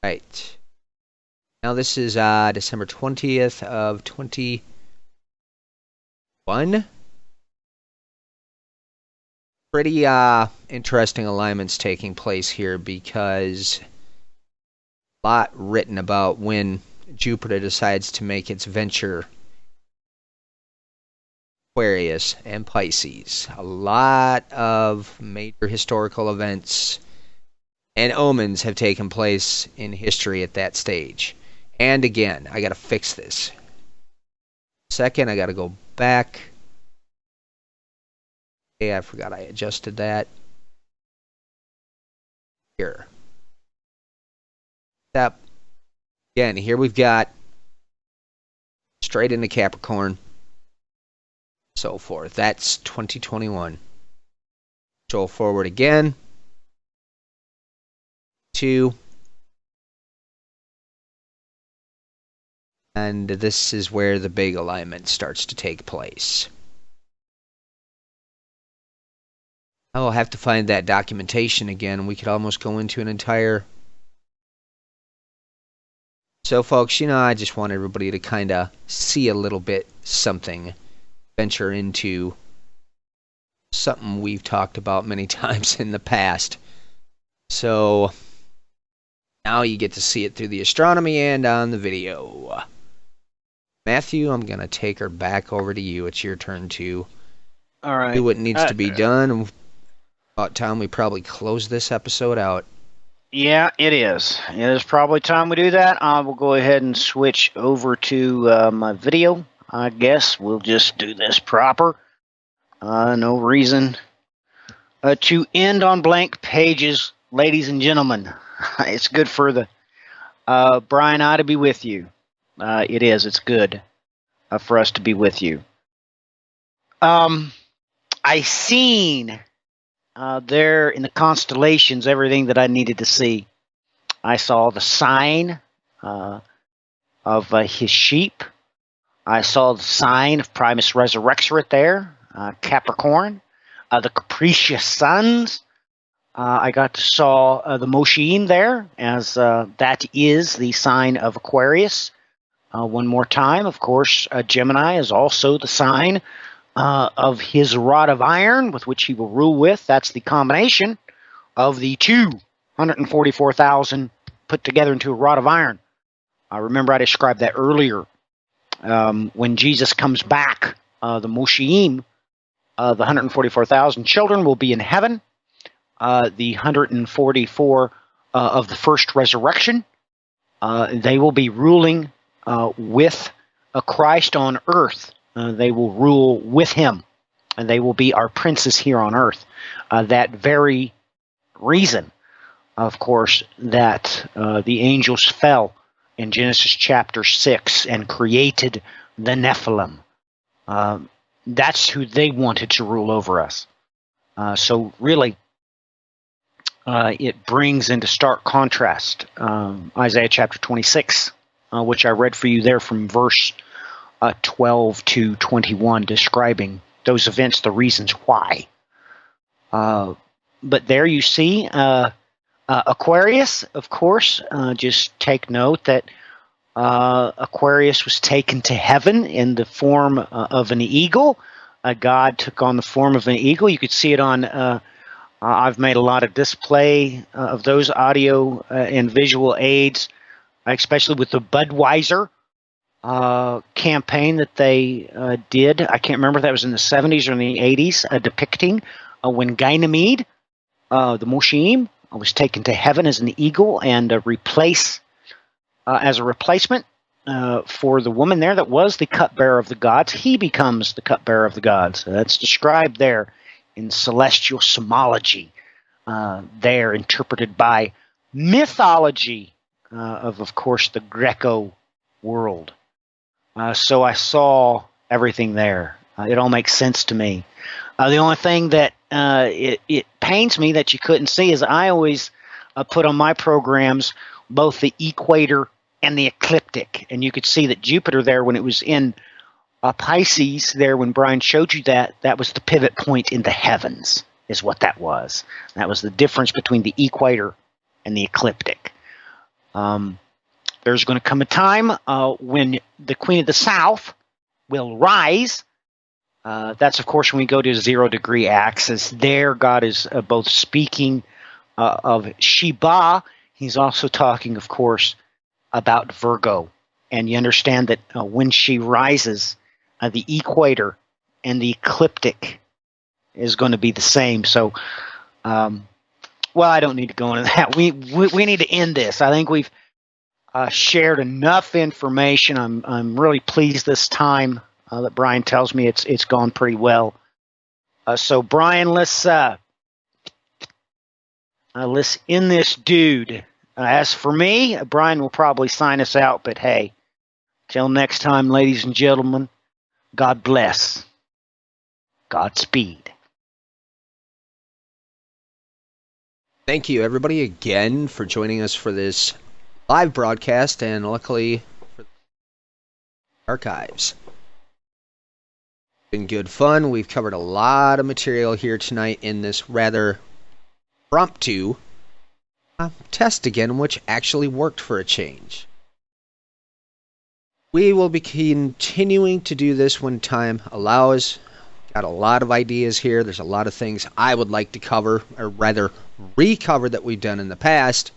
Right. Now this is December 20th of 21. Pretty interesting alignments taking place here, because a lot written about when Jupiter decides to make its venture Aquarius and Pisces. A lot of major historical events and omens have taken place in history at that stage. And again, I got to fix this. Second, I got to go back. Okay, I forgot I adjusted that. Here. Step. Again, here we've got straight into Capricorn. So forth. That's 2021. Scroll forward again. 2. And this is where the big alignment starts to take place. I'll have to find that documentation again. We could almost go into an entire... So folks, you know, I just want everybody to kind of see a little bit something. Venture into something we've talked about many times in the past. So now you get to see it through the astronomy and on the video. Matthew, I'm going to take her back over to you. It's your turn to do what needs to be done. About time we probably close this episode out. Yeah, it is. It is probably time we do that. I will go ahead and switch over to my video. I guess we'll just do this proper. No reason to end on blank pages, ladies and gentlemen. It's good for the Brian I to be with you. It is. It's good for us to be with you. I seen there in the constellations everything that I needed to see. I saw the sign of his sheep. I saw the sign of Primus Resurrexit there, Capricorn, the capricious suns. I got to saw the Moshiim there, as that is the sign of Aquarius. One more time, of course, Gemini is also the sign of his rod of iron, with which he will rule with. That's the combination of the 244,000 put together into a rod of iron. I remember I described that earlier. When Jesus comes back, the Moshiim, the 144,000 children will be in heaven. The 144 of the first resurrection, they will be ruling with Christ on earth. They will rule with him, and they will be our princes here on earth. That very reason, of course, that the angels fell in Genesis chapter 6 and created the Nephilim. That's who they wanted to rule over us. So really, it brings into stark contrast Isaiah chapter 26, which I read for you there from verse 12 to 21, describing those events, the reasons why. But there you see Aquarius, of course. Just take note that Aquarius was taken to heaven in the form of an eagle. God took on the form of an eagle. You could see it on, I've made a lot of display of those audio and visual aids, especially with the Budweiser campaign that they did. I can't remember if that was in the 70s or in the 80s, depicting when Ganymede, the Moshim, was taken to heaven as an eagle and as a replacement for the woman there that was the cupbearer of the gods. He becomes the cupbearer of the gods. That's described there in celestial symbology, there interpreted by mythology of course, the Greco world. So I saw everything there. It all makes sense to me. The only thing that it pains me that you couldn't see is I always put on my programs both the equator and the ecliptic. And you could see that Jupiter there, when it was in Pisces there, when Brian showed you that was the pivot point in the heavens, is what that was. That was the difference between the equator and the ecliptic. There's going to come a time when the Queen of the South will rise. That's, of course, when we go to 0 degree axis. There, God is both speaking of Sheba. He's also talking, of course, about Virgo. And you understand that when she rises, the equator and the ecliptic is going to be the same. So, well, I don't need to go into that. We need to end this. I think we've shared enough information. I'm really pleased this time that Brian tells me it's gone pretty well. So Brian, let's end this dude. As for me, Brian will probably sign us out. But hey, till next time, ladies and gentlemen, God bless. Godspeed. Thank you, everybody, again for joining us for this live broadcast, and luckily for the archives. Been good fun. We've covered a lot of material here tonight in this rather impromptu test again, which actually worked for a change. We will be continuing to do this when time allows. Got a lot of ideas here. There's a lot of things I would like to cover, or rather recover, that we've done in the past,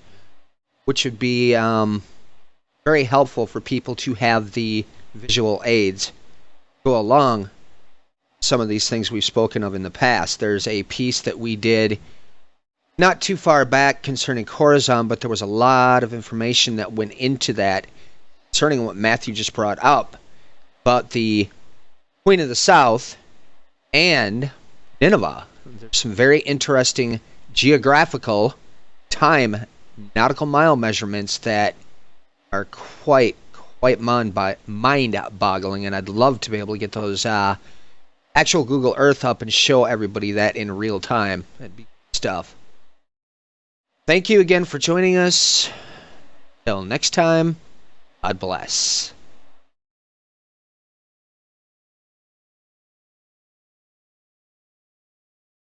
which would be very helpful for people to have the visual aids go along some of these things we've spoken of in the past. There's a piece that we did not too far back concerning Khorasan, but there was a lot of information that went into that concerning what Matthew just brought up about the Queen of the South and Nineveh. There's some very interesting geographical time nautical mile measurements that are quite mind-boggling, and I'd love to be able to get those actual Google Earth up and show everybody that in real time. That'd be good stuff. Thank you again for joining us. Till next time, God bless.